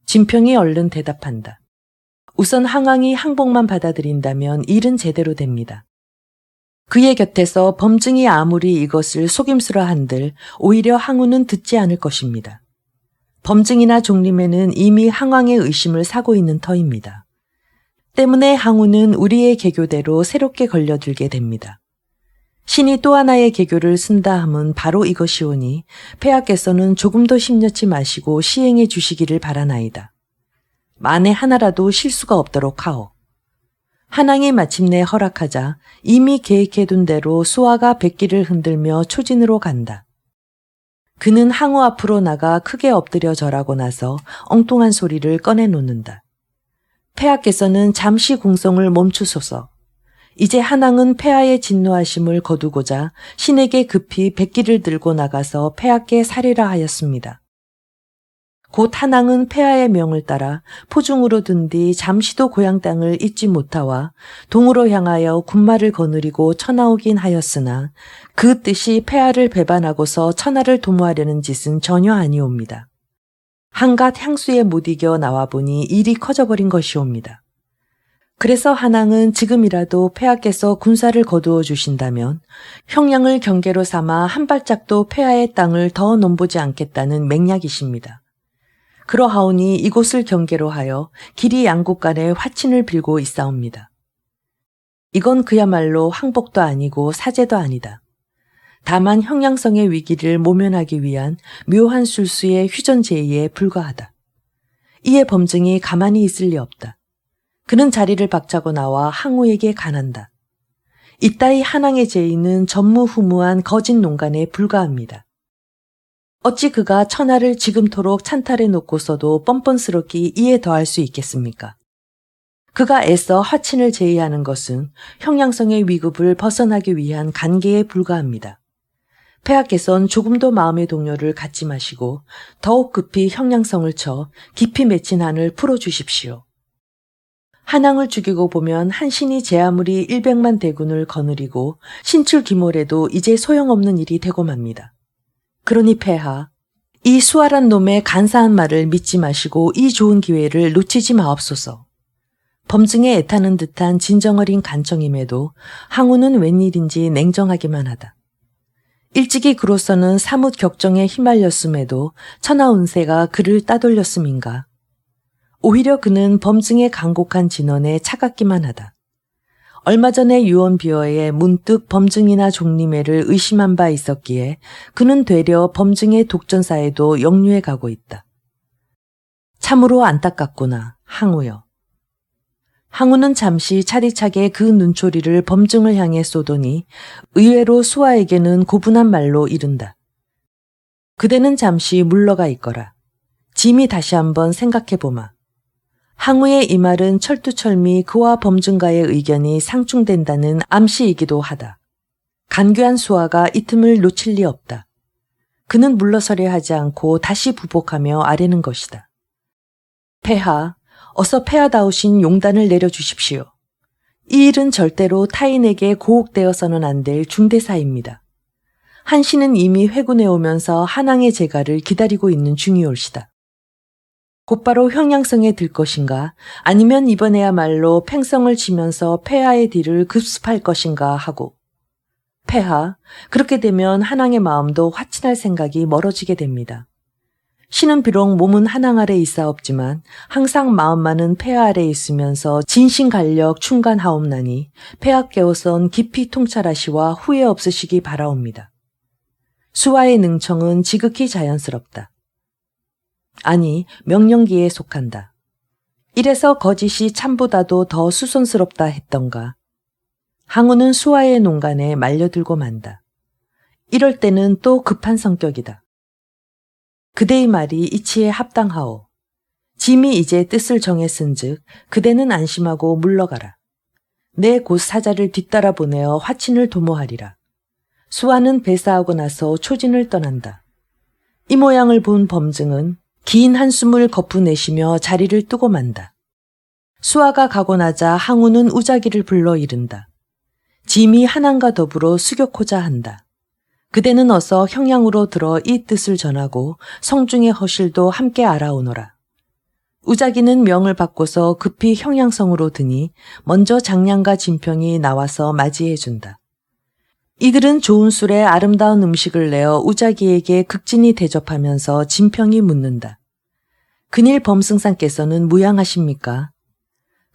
S1: 진평이 얼른 대답한다. 우선 항왕이 항복만 받아들인다면 일은 제대로 됩니다. 그의 곁에서 범증이 아무리 이것을 속임수라 한들 오히려 항우는 듣지 않을 것입니다. 범증이나 종림에는 이미 항왕의 의심을 사고 있는 터입니다. 때문에 항우는 우리의 개교대로 새롭게 걸려들게 됩니다. 신이 또 하나의 개교를 쓴다 함은 바로 이것이오니 폐하께서는 조금 더 심려치 마시고 시행해 주시기를 바라나이다. 만에 하나라도 실수가 없도록 하오. 한왕이 마침내 허락하자 이미 계획해둔 대로 수하가 백기를 흔들며 초진으로 간다. 그는 항우 앞으로 나가 크게 엎드려 절하고 나서 엉뚱한 소리를 꺼내놓는다. 폐하께서는 잠시 공성을 멈추소서. 이제 한왕은 폐하의 진노하심을 거두고자 신에게 급히 백기를 들고 나가서 폐하께 살해라 하였습니다. 곧 한왕은 폐하의 명을 따라 포중으로 든 뒤 잠시도 고향 땅을 잊지 못하와 동으로 향하여 군마를 거느리고 쳐나오긴 하였으나 그 뜻이 폐하를 배반하고서 천하를 도모하려는 짓은 전혀 아니옵니다. 한갓 향수에 못 이겨 나와보니 일이 커져버린 것이옵니다. 그래서 한왕은 지금이라도 폐하께서 군사를 거두어 주신다면 형량을 경계로 삼아 한 발짝도 폐하의 땅을 더 넘보지 않겠다는 맹약이십니다. 그러하오니 이곳을 경계로 하여 길이 양국 간에 화친을 빌고 있사옵니다. 이건 그야말로 항복도 아니고 사제도 아니다. 다만 형량성의 위기를 모면하기 위한 묘한 술수의 휴전제의에 불과하다. 이에 범증이 가만히 있을 리 없다. 그는 자리를 박차고 나와 항우에게 간한다. 이따위 한왕의 제의는 전무후무한 거짓 농간에 불과합니다. 어찌 그가 천하를 지금토록 찬탈해 놓고서도 뻔뻔스럽게 이에 더할 수 있겠습니까? 그가 애써 화친을 제의하는 것은 형량성의 위급을 벗어나기 위한 간계에 불과합니다. 폐하께서는 조금도 마음의 동요를 갖지 마시고 더욱 급히 형량성을 쳐 깊이 맺힌 한을 풀어주십시오. 한왕을 죽이고 보면 한신이 제 아무리 100만 대군을 거느리고 신출귀몰해도 이제 소용없는 일이 되고 맙니다. 그러니 폐하, 이 수아란 놈의 간사한 말을 믿지 마시고 이 좋은 기회를 놓치지 마옵소서. 범증에 애타는 듯한 진정어린 간청임에도 항우는 웬일인지 냉정하기만 하다. 일찍이 그로서는 사뭇 격정에 휘말렸음에도 천하운세가 그를 따돌렸음인가. 오히려 그는 범증의 간곡한 진원에 차갑기만 하다. 얼마 전에 유언비어에 문득 범증이나 종리매를 의심한 바 있었기에 그는 되려 범증의 독전사에도 역류해 가고 있다. 참으로 안타깝구나, 항우여. 항우는 잠시 차디차게 그 눈초리를 범증을 향해 쏘더니 의외로 수아에게는 고분한 말로 이른다. 그대는 잠시 물러가 있거라. 짐이 다시 한번 생각해보마. 항우의 이 말은 철두철미 그와 범증가의 의견이 상충된다는 암시이기도 하다. 간교한 수아가 이 틈을 놓칠 리 없다. 그는 물러서려 하지 않고 다시 부복하며 아뢰는 것이다. 폐하, 어서 폐하다우신 용단을 내려주십시오. 이 일은 절대로 타인에게 고혹되어서는 안 될 중대사입니다. 한씨는 이미 회군에 오면서 한항의 재가를 기다리고 있는 중이올시다. 곧바로 형량성에 들 것인가 아니면 이번에야말로 팽성을 치면서 폐하의 뒤를 급습할 것인가 하고 폐하, 그렇게 되면 한항의 마음도 화친할 생각이 멀어지게 됩니다. 신은 비록 몸은 한항 아래 있사옵지만 항상 마음만은 폐하 아래 있으면서 진신간력 충간하옵나니 폐하께서는 깊이 통찰하시와 후회 없으시기 바라옵니다. 수와의 능청은 지극히 자연스럽다. 아니, 명령기에 속한다. 이래서 거짓이 참보다도 더 수선스럽다 했던가. 항우는 수와의 농간에 말려들고 만다. 이럴 때는 또 급한 성격이다. 그대의 말이 이치에 합당하오. 짐이 이제 뜻을 정했은즉 그대는 안심하고 물러가라. 내 곧 사자를 뒤따라 보내어 화친을 도모하리라. 수아는 배사하고 나서 초진을 떠난다. 이 모양을 본 범증은 긴 한숨을 거푸내쉬며 자리를 뜨고 만다. 수아가 가고 나자 항우는 우자기를 불러 이른다. 짐이 한항과 더불어 수격호자 한다. 그대는 어서 형량으로 들어 이 뜻을 전하고 성중의 허실도 함께 알아오너라. 우자기는 명을 받고서 급히 형량성으로 드니 먼저 장량과 진평이 나와서 맞이해준다. 이들은 좋은 술에 아름다운 음식을 내어 우자기에게 극진히 대접하면서 진평이 묻는다. 근일 범승상께서는 무양하십니까?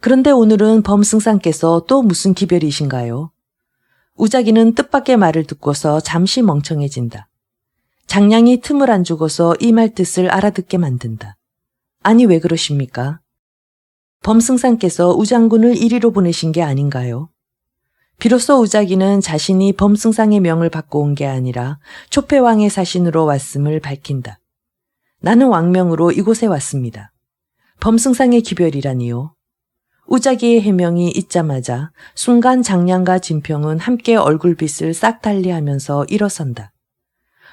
S1: 그런데 오늘은 범승상께서 또 무슨 기별이신가요? 우자기는 뜻밖의 말을 듣고서 잠시 멍청해진다. 장량이 틈을 안 주고서 이 말 뜻을 알아듣게 만든다. 아니 왜 그러십니까? 범승상께서 우장군을 이리로 보내신 게 아닌가요? 비로소 우자기는 자신이 범승상의 명을 받고 온 게 아니라 초패왕의 사신으로 왔음을 밝힌다. 나는 왕명으로 이곳에 왔습니다. 범승상의 기별이라니요. 우자기의 해명이 있자마자 순간 장량과 진평은 함께 얼굴빛을 싹 달리하면서 일어선다.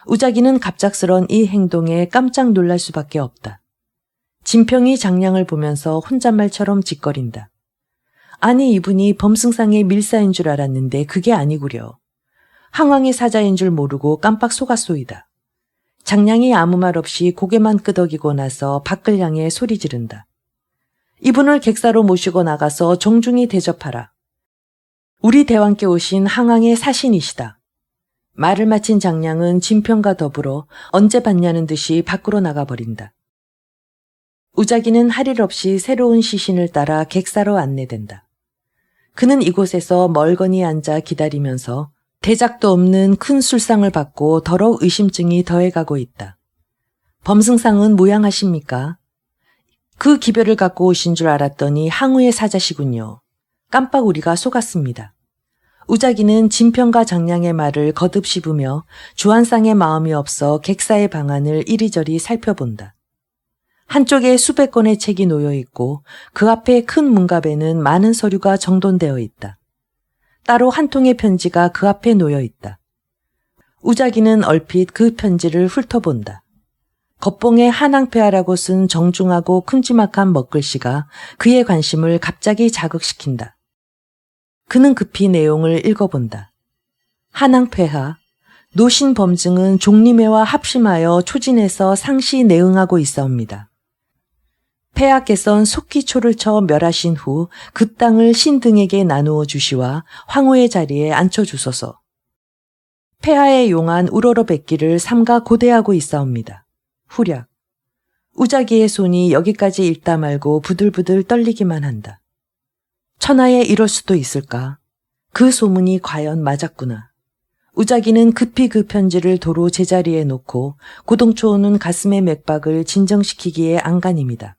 S1: 우자기는 갑작스런 이 행동에 깜짝 놀랄 수밖에 없다. 진평이 장량을 보면서 혼잣말처럼 짓거린다. 아니 이분이 범승상의 밀사인 줄 알았는데 그게 아니구려. 항왕의 사자인 줄 모르고 깜빡 속았소이다. 장량이 아무 말 없이 고개만 끄덕이고 나서 밖을 향해 소리 지른다. 이분을 객사로 모시고 나가서 정중히 대접하라. 우리 대왕께 오신 항왕의 사신이시다. 말을 마친 장량은 진평과 더불어 언제 봤냐는 듯이 밖으로 나가버린다. 우자기는 할 일 없이 새로운 시신을 따라 객사로 안내된다. 그는 이곳에서 멀거니 앉아 기다리면서 대작도 없는 큰 술상을 받고 더러욱 의심증이 더해가고 있다. 범승상은 무양하십니까? 그 기별을 갖고 오신 줄 알았더니 항우의 사자시군요. 깜빡 우리가 속았습니다. 우자기는 진평과 장량의 말을 거듭 씹으며 주한상의 마음이 없어 객사의 방안을 이리저리 살펴본다. 한쪽에 수백 권의 책이 놓여 있고 그 앞에 큰 문갑에는 많은 서류가 정돈되어 있다. 따로 한 통의 편지가 그 앞에 놓여 있다. 우자기는 얼핏 그 편지를 훑어본다. 겉봉에 한항폐하라고 쓴 정중하고 큼지막한 먹글씨가 그의 관심을 갑자기 자극시킨다. 그는 급히 내용을 읽어본다. 한항폐하, 노신 범증은 종리매와 합심하여 초진에서 상시 내응하고 있사옵니다. 폐하께선 속히 초를 쳐 멸하신 후 그 땅을 신등에게 나누어 주시와 황후의 자리에 앉혀주소서. 폐하에 용한 우러러 뱉기를 삼가 고대하고 있사옵니다. 후략. 우자기의 손이 여기까지 읽다 말고 부들부들 떨리기만 한다. 천하에 이럴 수도 있을까? 그 소문이 과연 맞았구나. 우자기는 급히 그 편지를 도로 제자리에 놓고 고동초오는 가슴의 맥박을 진정시키기에 안간입니다.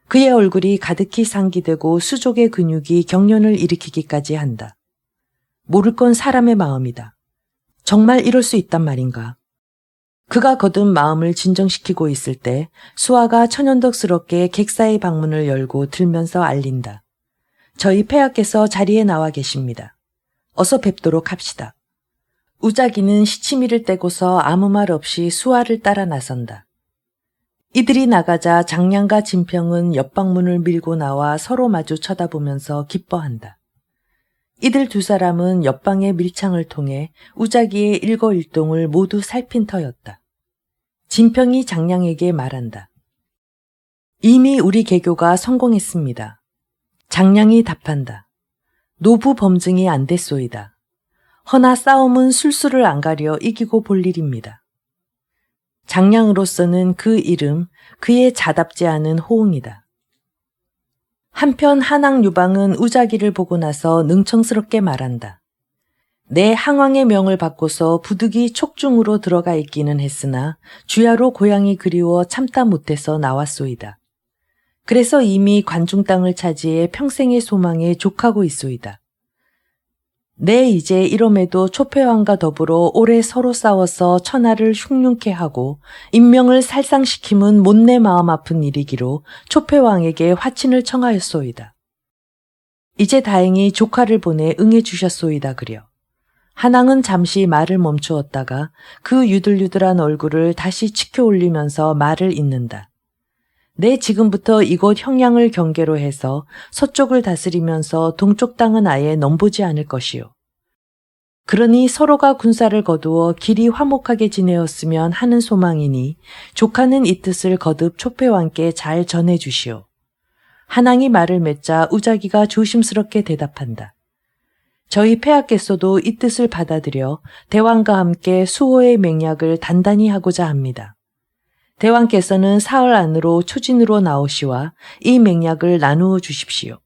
S1: 그의 얼굴이 가득히 상기되고 수족의 근육이 경련을 일으키기까지 한다. 모를 건 사람의 마음이다. 정말 이럴 수 있단 말인가? 그가 거듭 마음을 진정시키고 있을 때 수아가 천연덕스럽게 객사의 방문을 열고 들면서 알린다. 저희 폐하께서 자리에 나와 계십니다. 어서 뵙도록 합시다. 우자기는 시치미를 떼고서 아무 말 없이 수아를 따라 나선다. 이들이 나가자 장량과 진평은 옆방문을 밀고 나와 서로 마주 쳐다보면서 기뻐한다. 이들 두 사람은 옆방의 밀창을 통해 우자기의 일거일동을 모두 살핀 터였다. 진평이 장량에게 말한다. 이미 우리 개교가 성공했습니다. 장량이 답한다. 노부 범증이 안 됐소이다. 허나 싸움은 술수를 안 가려 이기고 볼 일입니다. 장량으로서는 그 이름, 그의 자답지 않은 호응이다. 한편 한왕 유방은 우자기를 보고 나서 능청스럽게 말한다. 내 항왕의 명을 받고서 부득이 촉중으로 들어가 있기는 했으나 주야로 고향이 그리워 참다 못해서 나왔소이다. 그래서 이미 관중 땅을 차지해 평생의 소망에 족하고 있소이다. 내 이제 이럼에도 초패왕과 더불어 오래 서로 싸워서 천하를 흉흉케 하고 인명을 살상시킴은 못내 마음 아픈 일이기로 초패왕에게 화친을 청하였소이다. 이제 다행히 조카를 보내 응해 주셨소이다 그려. 한왕은 잠시 말을 멈추었다가 그 유들유들한 얼굴을 다시 치켜 올리면서 말을 잇는다. 내 지금부터 이곳 형량을 경계로 해서 서쪽을 다스리면서 동쪽 땅은 아예 넘보지 않을 것이요. 그러니 서로가 군사를 거두어 길이 화목하게 지내었으면 하는 소망이니 조카는 이 뜻을 거듭 초패왕께 잘 전해주시오. 한왕이 말을 맺자 우자기가 조심스럽게 대답한다. 저희 폐하께서도 이 뜻을 받아들여 대왕과 함께 수호의 맹약을 단단히 하고자 합니다. 대왕께서는 사흘 안으로 초진으로 나오시와 이 맹약을 나누어 주십시오.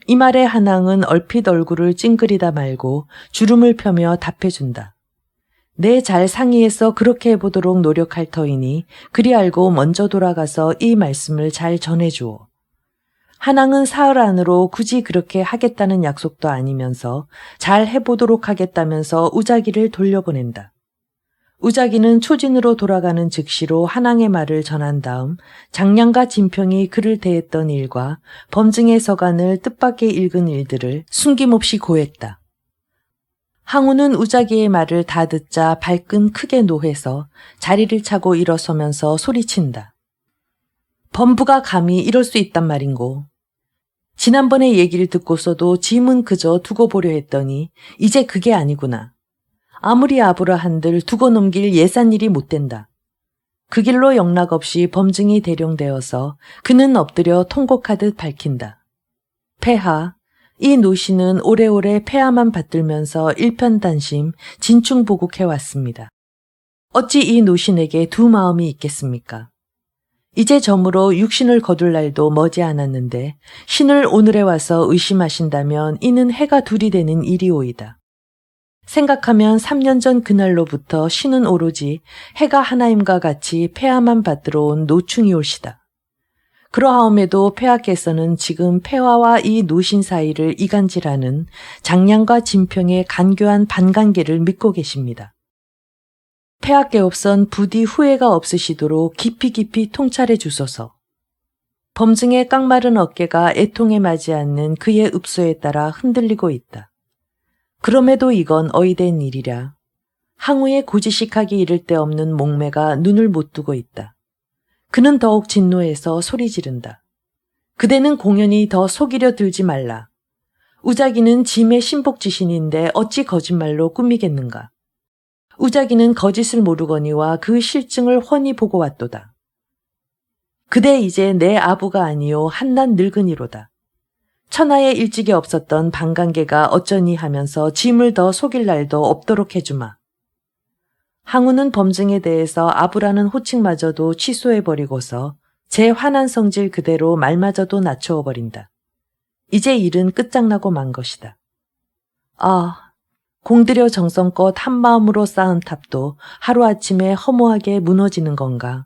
S1: 이 말에 한왕은 얼핏 얼굴을 찡그리다 말고 주름을 펴며 답해준다. 내 잘 상의해서 그렇게 해보도록 노력할 터이니 그리 알고 먼저 돌아가서 이 말씀을 잘 전해주오. 한왕은 사흘 안으로 굳이 그렇게 하겠다는 약속도 아니면서 잘 해보도록 하겠다면서 우자기를 돌려보낸다. 우자기는 초진으로 돌아가는 즉시로 한왕의 말을 전한 다음 장량과 진평이 그를 대했던 일과 범증의 서간을 뜻밖의 읽은 일들을 숨김없이 고했다. 항우는 우자기의 말을 다 듣자 발끈 크게 노해서 자리를 차고 일어서면서 소리친다. 범부가 감히 이럴 수 있단 말인고. 지난번에 얘기를 듣고서도 짐은 그저 두고 보려 했더니 이제 그게 아니구나. 아무리 아부라 한들 두고 넘길 예산일이 못 된다. 그 길로 영락 없이 범증이 대령되어서 그는 엎드려 통곡하듯 밝힌다. 폐하, 이 노신은 오래오래 폐하만 받들면서 일편단심 진충보국해왔습니다. 어찌 이 노신에게 두 마음이 있겠습니까? 이제 저물어 육신을 거둘 날도 머지 않았는데 신을 오늘에 와서 의심하신다면 이는 해가 둘이 되는 일이오이다. 생각하면 3년 전 그날로부터 신은 오로지 해가 하나임과 같이 폐하만 받들어 온 노충이올시다. 그러하옴에도 폐하께서는 지금 폐하와 이 노신 사이를 이간질하는 장량과 진평의 간교한 반관계를 믿고 계십니다. 폐하께 없선 부디 후회가 없으시도록 깊이 통찰해 주소서. 범증의 깡마른 어깨가 애통에 맞지 않는 그의 읍소에 따라 흔들리고 있다. 그럼에도 이건 어이된 일이랴. 항우의 고지식하기 이를 데 없는 목매가 눈을 못 뜨고 있다. 그는 더욱 진노해서 소리 지른다. 그대는 공연히 더 속이려 들지 말라. 우자기는 짐의 신복지신인데 어찌 거짓말로 꾸미겠는가. 우자기는 거짓을 모르거니와 그 실증을 훤히 보고 왔도다. 그대 이제 내 아부가 아니요 한낱 늙은이로다. 천하에 일찍이 없었던 방광개가 어쩌니 하면서 짐을 더 속일 날도 없도록 해주마. 항우는 범증에 대해서 아부라는 호칭마저도 취소해버리고서 제 환한 성질 그대로 말마저도 낮추어버린다. 이제 일은 끝장나고 만 것이다. 아, 공들여 정성껏 한마음으로 쌓은 탑도 하루아침에 허무하게 무너지는 건가.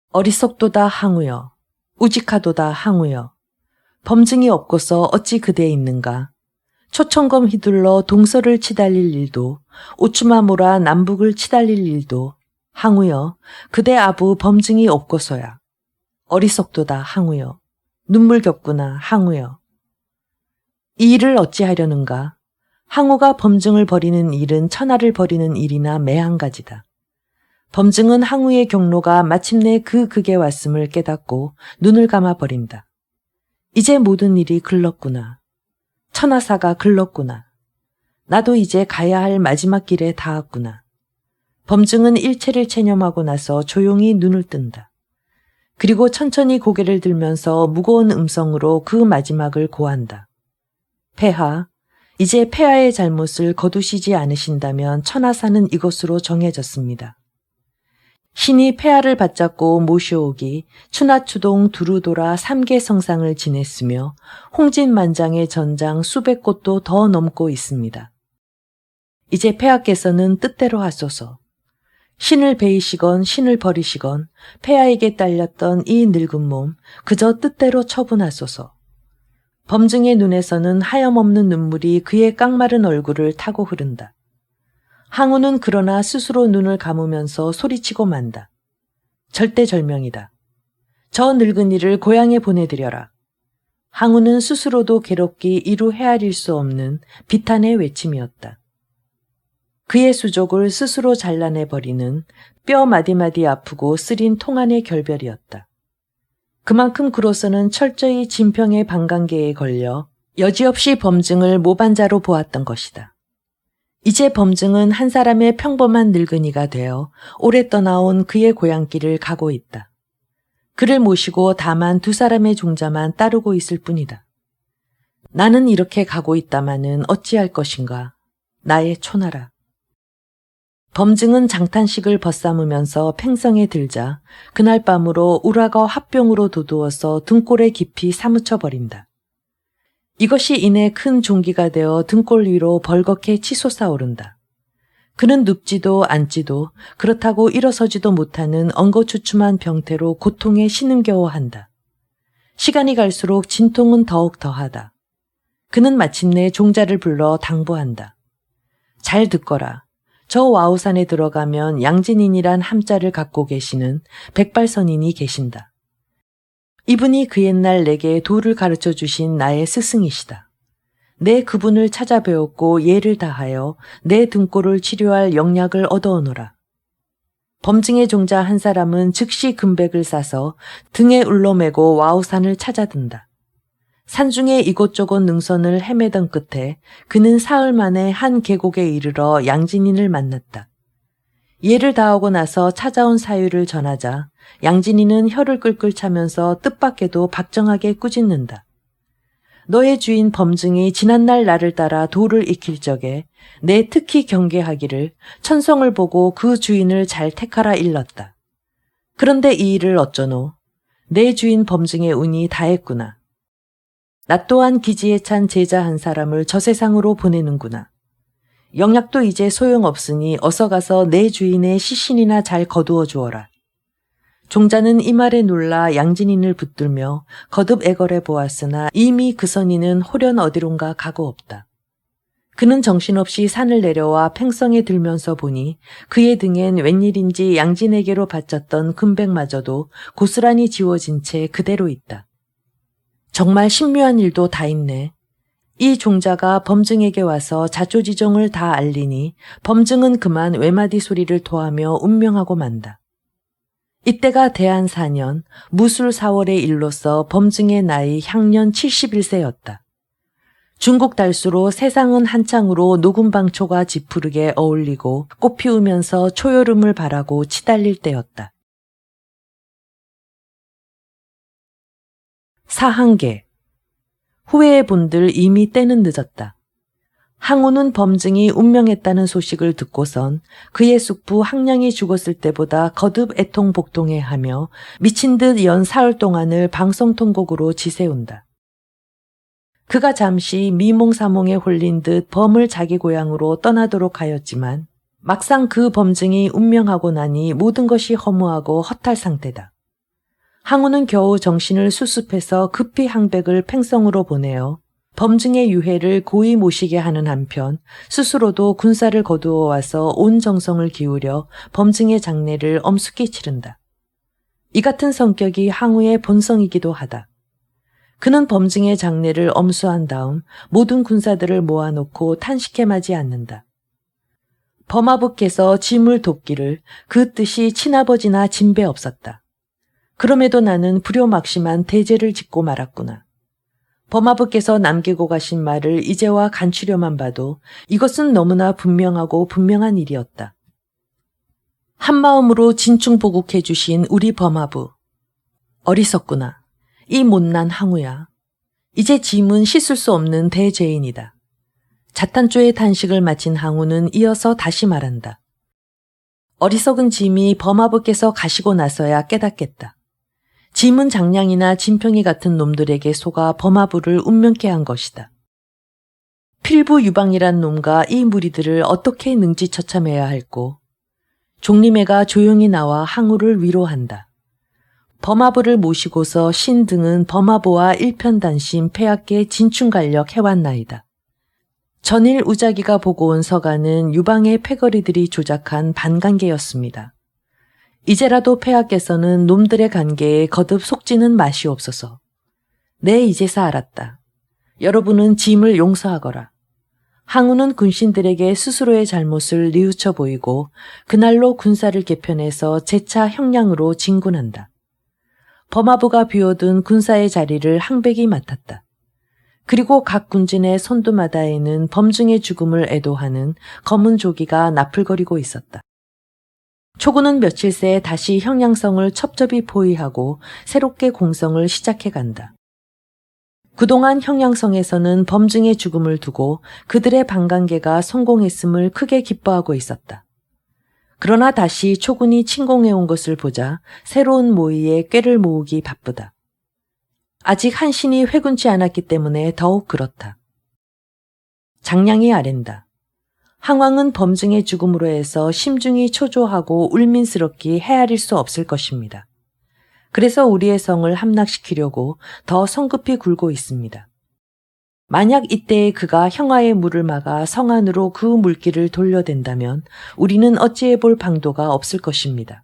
S1: 어리석도다 항우여, 우직하도다 항우여. 범증이 없고서 어찌 그대에 있는가. 초청검 휘둘러 동서를 치달릴 일도 오추마 몰아 남북을 치달릴 일도 항우여 그대 아부 범증이 없고서야. 어리석도다 항우여. 눈물겹구나 항우여. 이 일을 어찌하려는가. 항우가 범증을 벌이는 일은 천하를 벌이는 일이나 매한가지다. 범증은 항우의 경로가 마침내 그 극에 왔음을 깨닫고 눈을 감아버린다. 이제 모든 일이 글렀구나. 천하사가 글렀구나. 나도 이제 가야 할 마지막 길에 닿았구나. 범증은 일체를 체념하고 나서 조용히 눈을 뜬다. 그리고 천천히 고개를 들면서 무거운 음성으로 그 마지막을 고한다. 폐하, 이제 폐하의 잘못을 거두시지 않으신다면 천하사는 이것으로 정해졌습니다. 신이 폐하를 받잡고 모셔오기 추나추동 두루돌아 3개 성상을 지냈으며 홍진만장의 전장 수백 곳도 더 넘고 있습니다. 이제 폐하께서는 뜻대로 하소서. 신을 베이시건 신을 버리시건 폐하에게 딸렸던 이 늙은 몸 그저 뜻대로 처분하소서. 범증의 눈에서는 하염없는 눈물이 그의 깡마른 얼굴을 타고 흐른다. 항우는 그러나 스스로 눈을 감으면서 소리치고 만다. 절대절명이다. 저 늙은이를 고향에 보내드려라. 항우는 스스로도 괴롭기 이루 헤아릴 수 없는 비탄의 외침이었다. 그의 수족을 스스로 잘라내버리는 뼈 마디마디 아프고 쓰린 통안의 결별이었다. 그만큼 그로서는 철저히 진평의 방광계에 걸려 여지없이 범증을 모반자로 보았던 것이다. 이제 범증은 한 사람의 평범한 늙은이가 되어 오래 떠나온 그의 고향길을 가고 있다. 그를 모시고 다만 2사람의 종자만 따르고 있을 뿐이다. 나는 이렇게 가고 있다마는 어찌할 것인가. 나의 초나라. 범증은 장탄식을 벗삼으면서 팽성에 들자 그날 밤으로 우라가 화병으로 도두어서 등골에 깊이 사무쳐버린다. 이것이 이내 큰 종기가 되어 등골 위로 벌겋게 치솟아 오른다. 그는 눕지도 앉지도 그렇다고 일어서지도 못하는 엉거주춤한 병태로 고통에 신음겨워한다. 시간이 갈수록 진통은 더욱 더하다. 그는 마침내 종자를 불러 당부한다. 잘 듣거라. 저 와우산에 들어가면 양진인이란 함자를 갖고 계시는 백발선인이 계신다. 이분이 그 옛날 내게 도를 가르쳐 주신 나의 스승이시다. 내 그분을 찾아배웠고 예를 다하여 내 등골을 치료할 영약을 얻어오너라. 범증의 종자 한 사람은 즉시 금백을 싸서 등에 울러매고 와우산을 찾아든다. 산중에 이곳저곳 능선을 헤매던 끝에 그는 사흘 만에 한 계곡에 이르러 양진인을 만났다. 예를 다하고 나서 찾아온 사유를 전하자 양진이는 혀를 끌끌 차면서 뜻밖에도 박정하게 꾸짖는다. 너의 주인 범증이 지난날 나를 따라 도를 익힐 적에 내 특히 경계하기를 천성을 보고 그 주인을 잘 택하라 일렀다. 그런데 이 일을 어쩌노? 내 주인 범증의 운이 다했구나. 나 또한 기지에 찬 제자 한 사람을 저 세상으로 보내는구나. 영약도 이제 소용없으니 어서 가서 내 주인의 시신이나 잘 거두어 주어라. 종자는 이 말에 놀라 양진인을 붙들며 거듭 애걸해 보았으나 이미 그 선인은 홀연 어디론가 가고 없다. 그는 정신없이 산을 내려와 팽성에 들면서 보니 그의 등엔 웬일인지 양진에게로 바쳤던 금백마저도 고스란히 지워진 채 그대로 있다. 정말 신묘한 일도 다 있네. 이 종자가 범증에게 와서 자초지종을 다 알리니 범증은 그만 외마디 소리를 토하며 운명하고 만다. 이때가 대한 4년 무술 4월의 일로서 범증의 나이 향년 71세였다. 중국 달수로 세상은 한창으로 녹음방초가 지푸르게 어울리고 꽃 피우면서 초여름을 바라고 치달릴 때였다. 사한계. 후회해 본들 이미 때는 늦었다. 항우는 범증이 운명했다는 소식을 듣고선 그의 숙부 항량이 죽었을 때보다 거듭 애통복통해하며 미친 듯 연 사흘 동안을 방송통곡으로 지새운다. 그가 잠시 미몽사몽에 홀린 듯 범을 자기 고향으로 떠나도록 하였지만 막상 그 범증이 운명하고 나니 모든 것이 허무하고 허탈 상태다. 항우는 겨우 정신을 수습해서 급히 항백을 팽성으로 보내어 범증의 유해를 고이 모시게 하는 한편 스스로도 군사를 거두어 와서 온 정성을 기울여 범증의 장례를 엄숙히 치른다. 이 같은 성격이 항우의 본성이기도 하다. 그는 범증의 장례를 엄수한 다음 모든 군사들을 모아놓고 탄식해마지 않는다. 범아부께서 짐을 돕기를 그 뜻이 친아버지나 진배 없었다. 그럼에도 나는 불효막심한 대죄를 짓고 말았구나. 범아부께서 남기고 가신 말을 이제와 간추려만 봐도 이것은 너무나 분명하고 분명한 일이었다. 한마음으로 진충보국해 주신 우리 범아부. 어리석구나. 이 못난 항우야. 이제 짐은 씻을 수 없는 대죄인이다. 자탄조의 탄식을 마친 항우는 이어서 다시 말한다. 어리석은 짐이 범아부께서 가시고 나서야 깨닫겠다. 짐은 장량이나 진평이 같은 놈들에게 속아 범아부를 운명케 한 것이다. 필부 유방이란 놈과 이 무리들을 어떻게 능지처참해야 할꼬. 종림애가 조용히 나와 항우를 위로한다. 범아부를 모시고서 신등은 범아부와 일편단심 폐하께 진충갈력 해왔나이다. 전일 우자기가 보고 온 서가는 유방의 패거리들이 조작한 반관계였습니다. 이제라도 폐하께서는 놈들의 관계에 거듭 속지는 마시옵소서. 네, 이제서 알았다. 여러분은 짐을 용서하거라. 항우는 군신들에게 스스로의 잘못을 뉘우쳐 보이고 그날로 군사를 개편해서 재차 형량으로 진군한다. 범아부가 비워둔 군사의 자리를 항백이 맡았다. 그리고 각 군진의 선두마다에는 범증의 죽음을 애도하는 검은 조기가 나풀거리고 있었다. 초구는 며칠 새 다시 형량성을 첩첩이 포위하고 새롭게 공성을 시작해간다. 그동안 형량성에서는 범증의 죽음을 두고 그들의 반관계가 성공했음을 크게 기뻐하고 있었다. 그러나 다시 초군이 침공해온 것을 보자 새로운 모의에 꾀를 모으기 바쁘다. 아직 한신이 회군치 않았기 때문에 더욱 그렇다. 장량이 아랜다. 항왕은 범증의 죽음으로 해서 심중이 초조하고 울민스럽기 헤아릴 수 없을 것입니다. 그래서 우리의 성을 함락시키려고 더 성급히 굴고 있습니다. 만약 이때에 그가 형아의 물을 막아 성 안으로 그 물길을 돌려댄다면 우리는 어찌해 볼 방도가 없을 것입니다.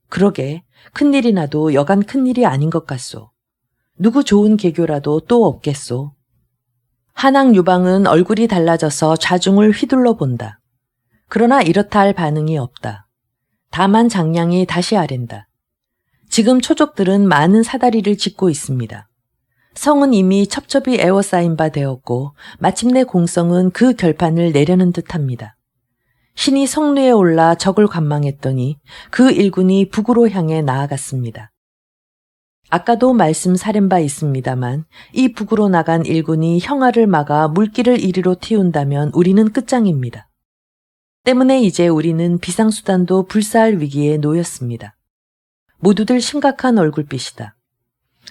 S1: 그러게 큰일이 나도 여간 큰일이 아닌 것 같소. 누구 좋은 개교라도 또 없겠소. 한항 유방은 얼굴이 달라져서 좌중을 휘둘러 본다. 그러나 이렇다 할 반응이 없다. 다만 장량이 다시 아랜다. 지금 초족들은 많은 사다리를 짓고 있습니다. 성은 이미 첩첩이 에워싸인 바 되었고 마침내 공성은 그 결판을 내려는 듯합니다. 신이 성루에 올라 적을 관망했더니 그 일군이 북으로 향해 나아갔습니다. 아까도 말씀사린 바 있습니다만 이 북으로 나간 일군이 형아를 막아 물길을 이리로 틔운다면 우리는 끝장입니다. 때문에 이제 우리는 비상수단도 불사할 위기에 놓였습니다. 모두들 심각한 얼굴빛이다.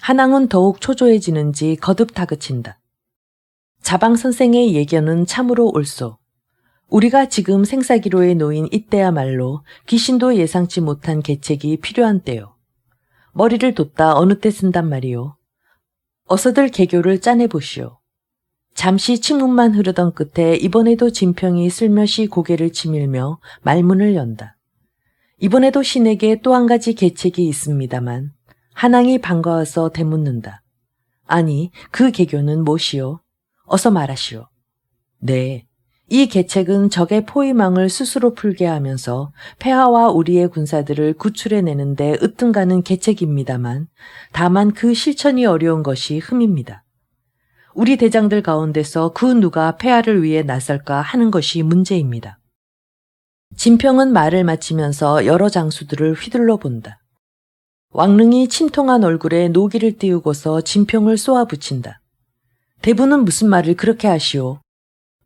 S1: 한항은 더욱 초조해지는지 거듭 다그친다. 자방 선생의 예견은 참으로 옳소. 우리가 지금 생사기로에 놓인 이때야말로 귀신도 예상치 못한 계책이 필요한 때요. 머리를 돋다 어느 때 쓴단 말이오. 어서들 개교를 짜내보시오. 잠시 침묵만 흐르던 끝에 이번에도 진평이 슬며시 고개를 치밀며 말문을 연다. 이번에도 신에게 또 한 가지 계책이 있습니다만 한항이 반가워서 되묻는다. 아니, 그 개교는 무엇이오? 어서 말하시오. 네. 이 계책은 적의 포위망을 스스로 풀게 하면서 폐하와 우리의 군사들을 구출해내는데 으뜸가는 계책입니다만 다만 그 실천이 어려운 것이 흠입니다. 우리 대장들 가운데서 그 누가 폐하를 위해 나설까 하는 것이 문제입니다. 진평은 말을 마치면서 여러 장수들을 휘둘러 본다. 왕릉이 침통한 얼굴에 노기를 띄우고서 진평을 쏘아붙인다. 대부는 무슨 말을 그렇게 하시오.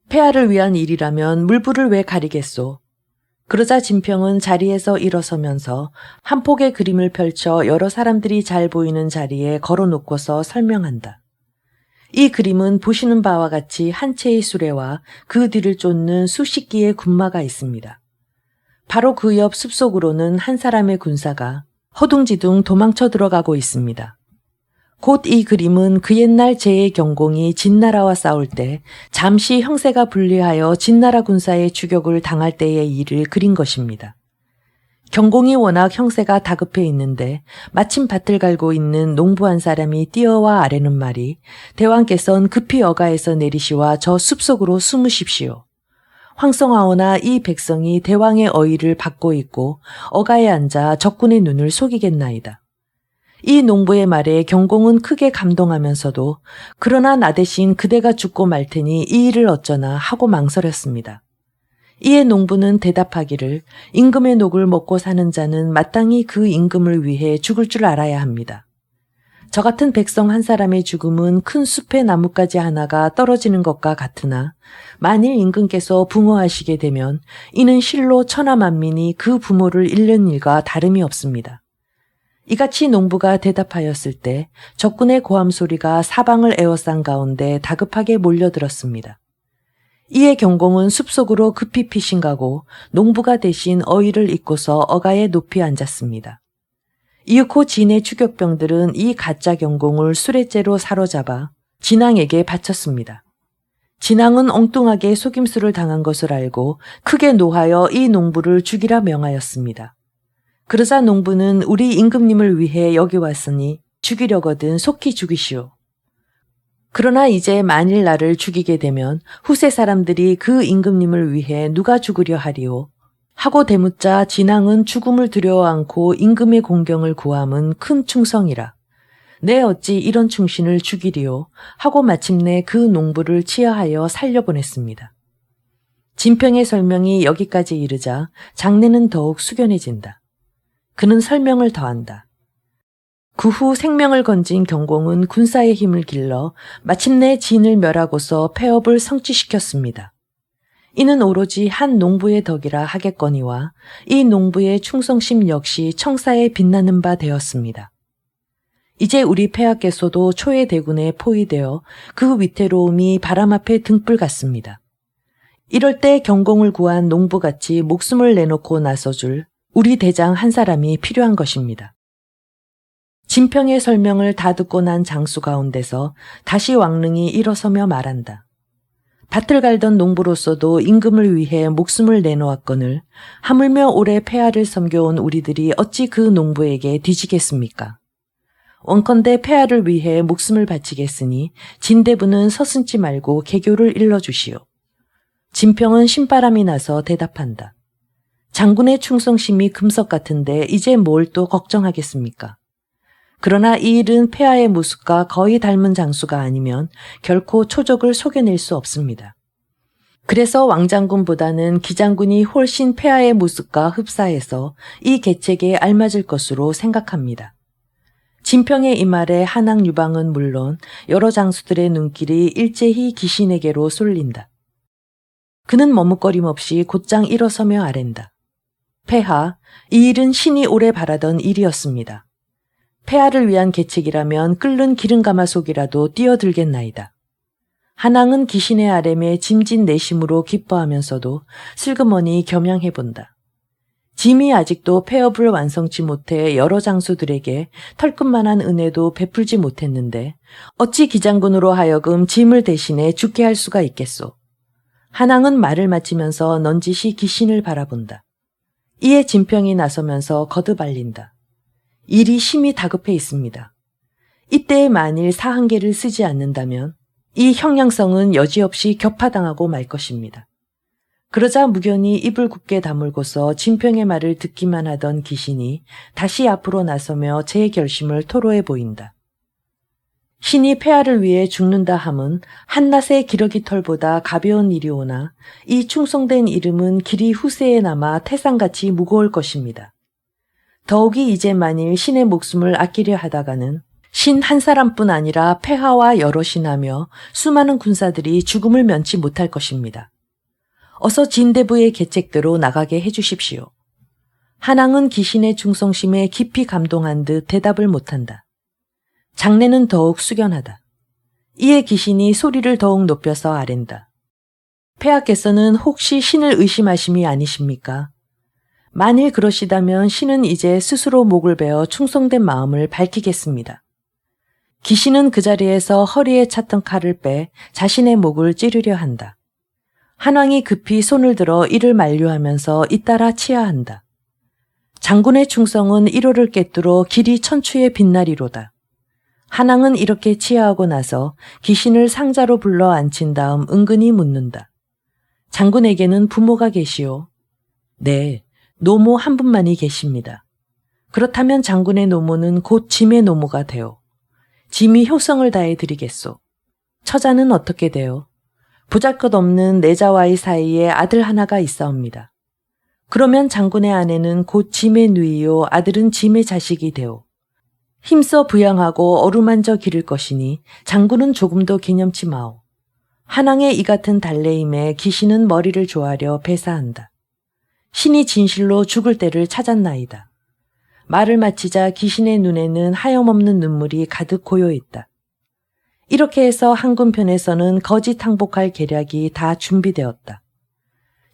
S1: 폐하를 위한 일이라면 물불을 왜 가리겠소. 그러자 진평은 자리에서 일어서면서 한 폭의 그림을 펼쳐 여러 사람들이 잘 보이는 자리에 걸어놓고서 설명한다. 이 그림은 보시는 바와 같이 한 채의 수레와 그 뒤를 쫓는 수십 기의 군마가 있습니다. 바로 그 옆 숲속으로는 한 사람의 군사가 허둥지둥 도망쳐 들어가고 있습니다. 곧 이 그림은 그 옛날 제의 경공이 진나라와 싸울 때 잠시 형세가 불리하여 진나라 군사의 추격을 당할 때의 일을 그린 것입니다. 경공이 워낙 형세가 다급해 있는데 마침 밭을 갈고 있는 농부 한 사람이 뛰어와 아뢰는 말이 대왕께선 급히 어가에서 내리시와 저 숲속으로 숨으십시오. 황성하오나 이 백성이 대왕의 어의를 받고 있고 어가에 앉아 적군의 눈을 속이겠나이다. 이 농부의 말에 경공은 크게 감동하면서도 그러나 나 대신 그대가 죽고 말 테니 이 일을 어쩌나 하고 망설였습니다. 이에 농부는 대답하기를 임금의 녹을 먹고 사는 자는 마땅히 그 임금을 위해 죽을 줄 알아야 합니다. 저 같은 백성 한 사람의 죽음은 큰 숲의 나뭇가지 하나가 떨어지는 것과 같으나 만일 임금께서 부모하시게 되면 이는 실로 천하만민이 그 부모를 잃는 일과 다름이 없습니다. 이같이 농부가 대답하였을 때 적군의 고함 소리가 사방을 에워싼 가운데 다급하게 몰려들었습니다. 이에 경공은 숲속으로 급히 피신가고 농부가 대신 어의를 잇고서 어가에 높이 앉았습니다. 이윽고 진의 추격병들은 이 가짜 경공을 수레째로 사로잡아 진왕에게 바쳤습니다. 진왕은 엉뚱하게 속임수를 당한 것을 알고 크게 노하여 이 농부를 죽이라 명하였습니다. 그러자 농부는 우리 임금님을 위해 여기 왔으니 죽이려거든 속히 죽이시오. 그러나 이제 만일 나를 죽이게 되면 후세 사람들이 그 임금님을 위해 누가 죽으려 하리오. 하고 대묻자 진왕은 죽음을 두려워 않고 임금의 공경을 구함은 큰 충성이라. 내 어찌 이런 충신을 죽이리오. 하고 마침내 그 농부를 치하하여 살려보냈습니다. 진평의 설명이 여기까지 이르자 장내는 더욱 숙연해진다. 그는 설명을 더한다. 그 후 생명을 건진 경공은 군사의 힘을 길러 마침내 진을 멸하고서 폐업을 성취시켰습니다. 이는 오로지 한 농부의 덕이라 하겠거니와 이 농부의 충성심 역시 청사에 빛나는 바 되었습니다. 이제 우리 폐하께서도 초의 대군에 포위되어 그 위태로움이 바람 앞에 등불 같습니다. 이럴 때 경공을 구한 농부같이 목숨을 내놓고 나서줄 우리 대장 한 사람이 필요한 것입니다. 진평의 설명을 다 듣고 난 장수 가운데서 다시 왕릉이 일어서며 말한다. 밭을 갈던 농부로서도 임금을 위해 목숨을 내놓았거늘 하물며 오래 폐하를 섬겨온 우리들이 어찌 그 농부에게 뒤지겠습니까? 원컨대 폐하를 위해 목숨을 바치겠으니 진대부는 서슴지 말고 개교를 일러주시오. 진평은 신바람이 나서 대답한다. 장군의 충성심이 금석 같은데 이제 뭘 또 걱정하겠습니까? 그러나 이 일은 폐하의 모습과 거의 닮은 장수가 아니면 결코 초적을 속여낼 수 없습니다. 그래서 왕장군보다는 기장군이 훨씬 폐하의 모습과 흡사해서 이 계책에 알맞을 것으로 생각합니다. 진평의 이 말에 한왕 유방은 물론 여러 장수들의 눈길이 일제히 기신에게로 쏠린다. 그는 머뭇거림 없이 곧장 일어서며 아랜다. 폐하, 이 일은 신이 오래 바라던 일이었습니다. 폐하를 위한 계책이라면 끓는 기름가마속이라도 뛰어들겠나이다. 한왕은 기신의 아램에 짐진 내심으로 기뻐하면서도 슬그머니 겸양해본다. 짐이 아직도 폐업을 완성치 못해 여러 장수들에게 털끝만한 은혜도 베풀지 못했는데 어찌 기장군으로 하여금 짐을 대신해 죽게 할 수가 있겠소. 한왕은 말을 마치면서 넌지시 기신을 바라본다. 이에 진평이 나서면서 거듭 알린다. 일이 심히 다급해 있습니다. 이때에 만일 사한계를 쓰지 않는다면 이 형량성은 여지없이 격파당하고 말 것입니다. 그러자 무견히 입을 굳게 다물고서 진평의 말을 듣기만 하던 기신이 다시 앞으로 나서며 제 결심을 토로해 보인다. 신이 폐하를 위해 죽는다 함은 한낱의 기러기 털보다 가벼운 일이 오나 이 충성된 이름은 길이 후세에 남아 태산같이 무거울 것입니다. 더욱이 이제 만일 신의 목숨을 아끼려 하다가는 신 한 사람뿐 아니라 폐하와 여럿이 나며 수많은 군사들이 죽음을 면치 못할 것입니다. 어서 진대부의 계책대로 나가게 해주십시오. 한왕은 기신의 충성심에 깊이 감동한 듯 대답을 못한다. 장내는 더욱 숙연하다. 이에 기신이 소리를 더욱 높여서 아랜다. 폐하께서는 혹시 신을 의심하심이 아니십니까? 만일 그러시다면 신은 이제 스스로 목을 베어 충성된 마음을 밝히겠습니다. 기신은 그 자리에서 허리에 찼던 칼을 빼 자신의 목을 찌르려 한다. 한왕이 급히 손을 들어 이를 만류하면서 잇따라 치하한다. 장군의 충성은 1호를 꿰뚫어 길이 천추의 빛나리로다. 한왕은 이렇게 치하하고 나서 기신을 상자로 불러 앉힌 다음 은근히 묻는다. 장군에게는 부모가 계시오? 네, 노모 한 분만이 계십니다. 그렇다면 장군의 노모는 곧 짐의 노모가 되오. 짐이 효성을 다해 드리겠소. 처자는 어떻게 되오? 보잘것없는 내자와의 사이에 아들 하나가 있사옵니다. 그러면 장군의 아내는 곧 짐의 누이요 아들은 짐의 자식이 되오. 힘써 부양하고 어루만져 기를 것이니 장군은 조금도 기념치 마오. 한왕의 이 같은 달래임에 기신은 머리를 조아려 배사한다. 신이 진실로 죽을 때를 찾았나이다. 말을 마치자 기신의 눈에는 하염없는 눈물이 가득 고여있다. 이렇게 해서 한군편에서는 거짓 항복할 계략이 다 준비되었다.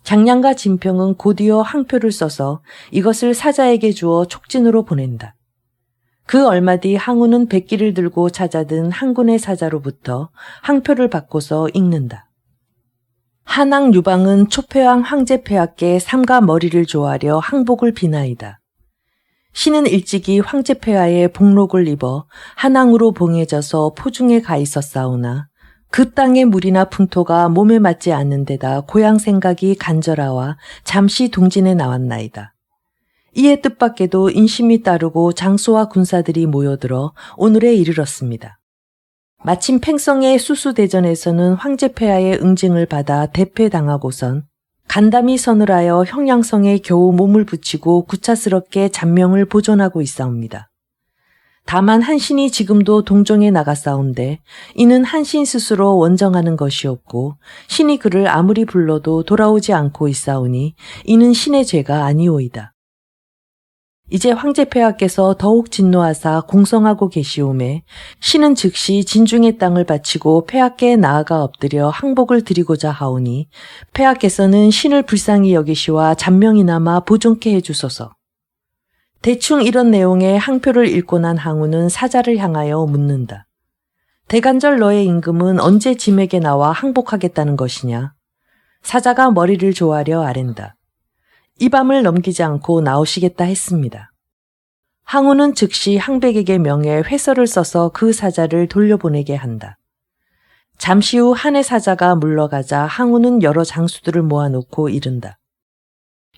S1: 장량과 진평은 곧이어 항표를 써서 이것을 사자에게 주어 촉진으로 보낸다. 그 얼마 뒤 항우는 백기를 들고 찾아든 한군의 사자로부터 항표를 받고서 읽는다. 한왕 유방은 초패왕 황제폐하께 삼가 머리를 조아려 항복을 비나이다. 신은 일찍이 황제폐하의 복록을 입어 한왕으로 봉해져서 포중에 가 있었사오나 그 땅의 물이나 풍토가 몸에 맞지 않는 데다 고향 생각이 간절하와 잠시 동진에 나왔나이다. 이에 뜻밖에도 인심이 따르고 장수와 군사들이 모여들어 오늘에 이르렀습니다. 마침 팽성의 수수대전에서는 황제폐하의 응징을 받아 대패당하고선 간담이 서늘하여 형량성에 겨우 몸을 붙이고 구차스럽게 잔명을 보존하고 있사옵니다. 다만 한신이 지금도 동정에 나갔사온데 이는 한신 스스로 원정하는 것이었고 신이 그를 아무리 불러도 돌아오지 않고 있사오니 이는 신의 죄가 아니오이다. 이제 황제폐하께서 더욱 진노하사 공성하고 계시오매 신은 즉시 진중의 땅을 바치고 폐하께 나아가 엎드려 항복을 드리고자 하오니 폐하께서는 신을 불쌍히 여기시와 잔명이나마 보존케 해주소서. 대충 이런 내용의 항표를 읽고 난 항우는 사자를 향하여 묻는다. 대간절 너의 임금은 언제 짐에게 나와 항복하겠다는 것이냐? 사자가 머리를 조아려 아랜다. 이 밤을 넘기지 않고 나오시겠다 했습니다. 항우는 즉시 항백에게 명해 회서를 써서 그 사자를 돌려보내게 한다. 잠시 후 한해 사자가 물러가자 항우는 여러 장수들을 모아놓고 이른다.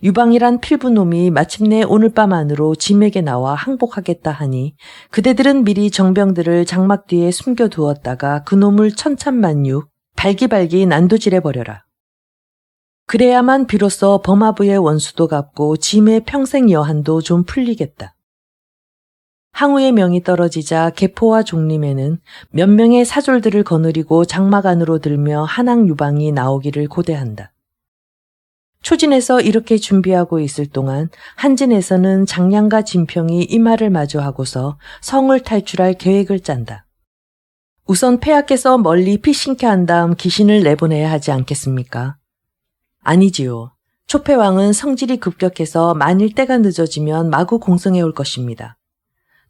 S1: 유방이란 필부놈이 마침내 오늘 밤 안으로 짐에게 나와 항복하겠다 하니 그대들은 미리 정병들을 장막 뒤에 숨겨두었다가 그놈을 천찬만육 발기발기 난도질해버려라. 그래야만 비로소 범하부의 원수도 갚고 짐의 평생 여한도 좀 풀리겠다. 항우의 명이 떨어지자 계포와 종림에는 몇 명의 사졸들을 거느리고 장막 안으로 들며 한왕 유방이 나오기를 고대한다. 초진에서 이렇게 준비하고 있을 동안 한진에서는 장량과 진평이 이 말을 마주하고서 성을 탈출할 계획을 짠다. 우선 폐하께서 멀리 피신케 한 다음 기신을 내보내야 하지 않겠습니까? 아니지요. 초패왕은 성질이 급격해서 만일 때가 늦어지면 마구 공성해 올 것입니다.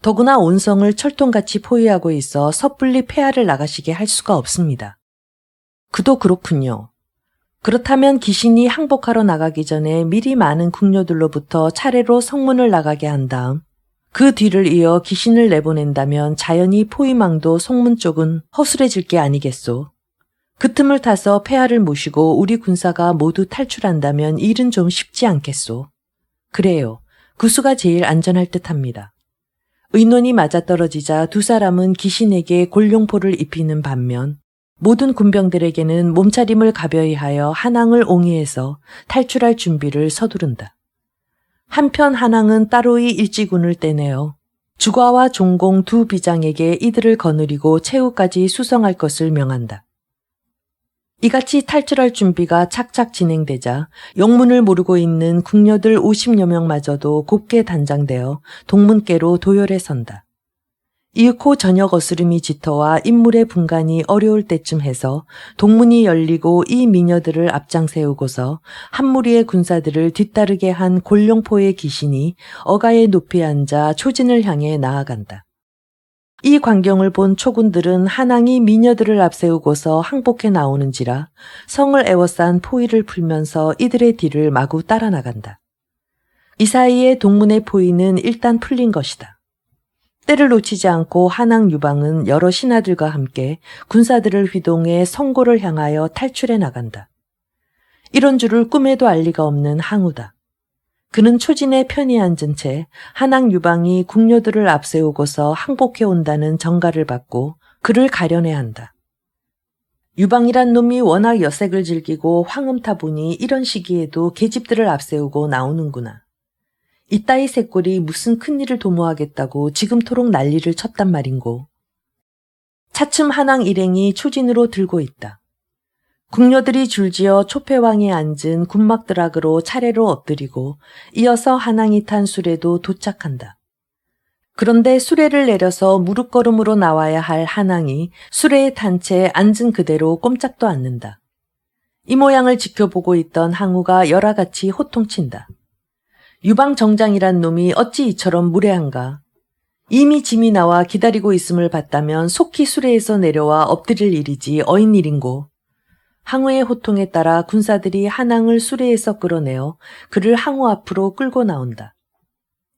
S1: 더구나 온 성을 철통같이 포위하고 있어 섣불리 폐하를 나가시게 할 수가 없습니다. 그도 그렇군요. 그렇다면 기신이 항복하러 나가기 전에 미리 많은 궁녀들로부터 차례로 성문을 나가게 한 다음 그 뒤를 이어 기신을 내보낸다면 자연히 포위망도 성문 쪽은 허술해질 게 아니겠소. 그 틈을 타서 폐하를 모시고 우리 군사가 모두 탈출한다면 일은 좀 쉽지 않겠소. 그래요. 그 수가 제일 안전할 듯합니다. 의논이 맞아떨어지자 두 사람은 기신에게 골룡포를 입히는 반면 모든 군병들에게는 몸차림을 가벼이 하여 한왕을 옹이해서 탈출할 준비를 서두른다. 한편 한왕은 따로이 일지군을 떼내어 주과와 종공 두 비장에게 이들을 거느리고 최후까지 수성할 것을 명한다. 이같이 탈출할 준비가 착착 진행되자 영문을 모르고 있는 궁녀들 50여 명마저도 곱게 단장되어 동문께로 도열해 선다. 이윽고 저녁 어스름이 짙어와 인물의 분간이 어려울 때쯤 해서 동문이 열리고 이 미녀들을 앞장 세우고서 한 무리의 군사들을 뒤따르게 한 골룡포의 귀신이 어가의 높이 앉아 초진을 향해 나아간다. 이 광경을 본 초군들은 한왕이 미녀들을 앞세우고서 항복해 나오는지라 성을 에워싼 포위를 풀면서 이들의 뒤를 마구 따라 나간다. 이 사이에 동문의 포위는 일단 풀린 것이다. 때를 놓치지 않고 한왕 유방은 여러 신하들과 함께 군사들을 휘동해 성고를 향하여 탈출해 나간다. 이런 줄을 꿈에도 알 리가 없는 항우다. 그는 초진에 편히 앉은 채 한왕 유방이 궁녀들을 앞세우고서 항복해 온다는 정가를 받고 그를 가려내야 한다. 유방이란 놈이 워낙 여색을 즐기고 황음타 보니 이런 시기에도 계집들을 앞세우고 나오는구나. 이따위 새꼴이 무슨 큰일을 도모하겠다고 지금토록 난리를 쳤단 말인고. 차츰 한왕 일행이 초진으로 들고 있다. 궁녀들이 줄지어 초패왕에 앉은 군막드락으로 차례로 엎드리고 이어서 한왕이 탄 수레도 도착한다. 그런데 수레를 내려서 무릎걸음으로 나와야 할 한왕이 수레에 탄 채 앉은 그대로 꼼짝도 않는다. 이 모양을 지켜보고 있던 항우가 열화같이 호통친다. 유방정장이란 놈이 어찌 이처럼 무례한가. 이미 짐이 나와 기다리고 있음을 봤다면 속히 수레에서 내려와 엎드릴 일이지 어인 일인고. 항우의 호통에 따라 군사들이 한왕을 수레에서 끌어내어 그를 항우 앞으로 끌고 나온다.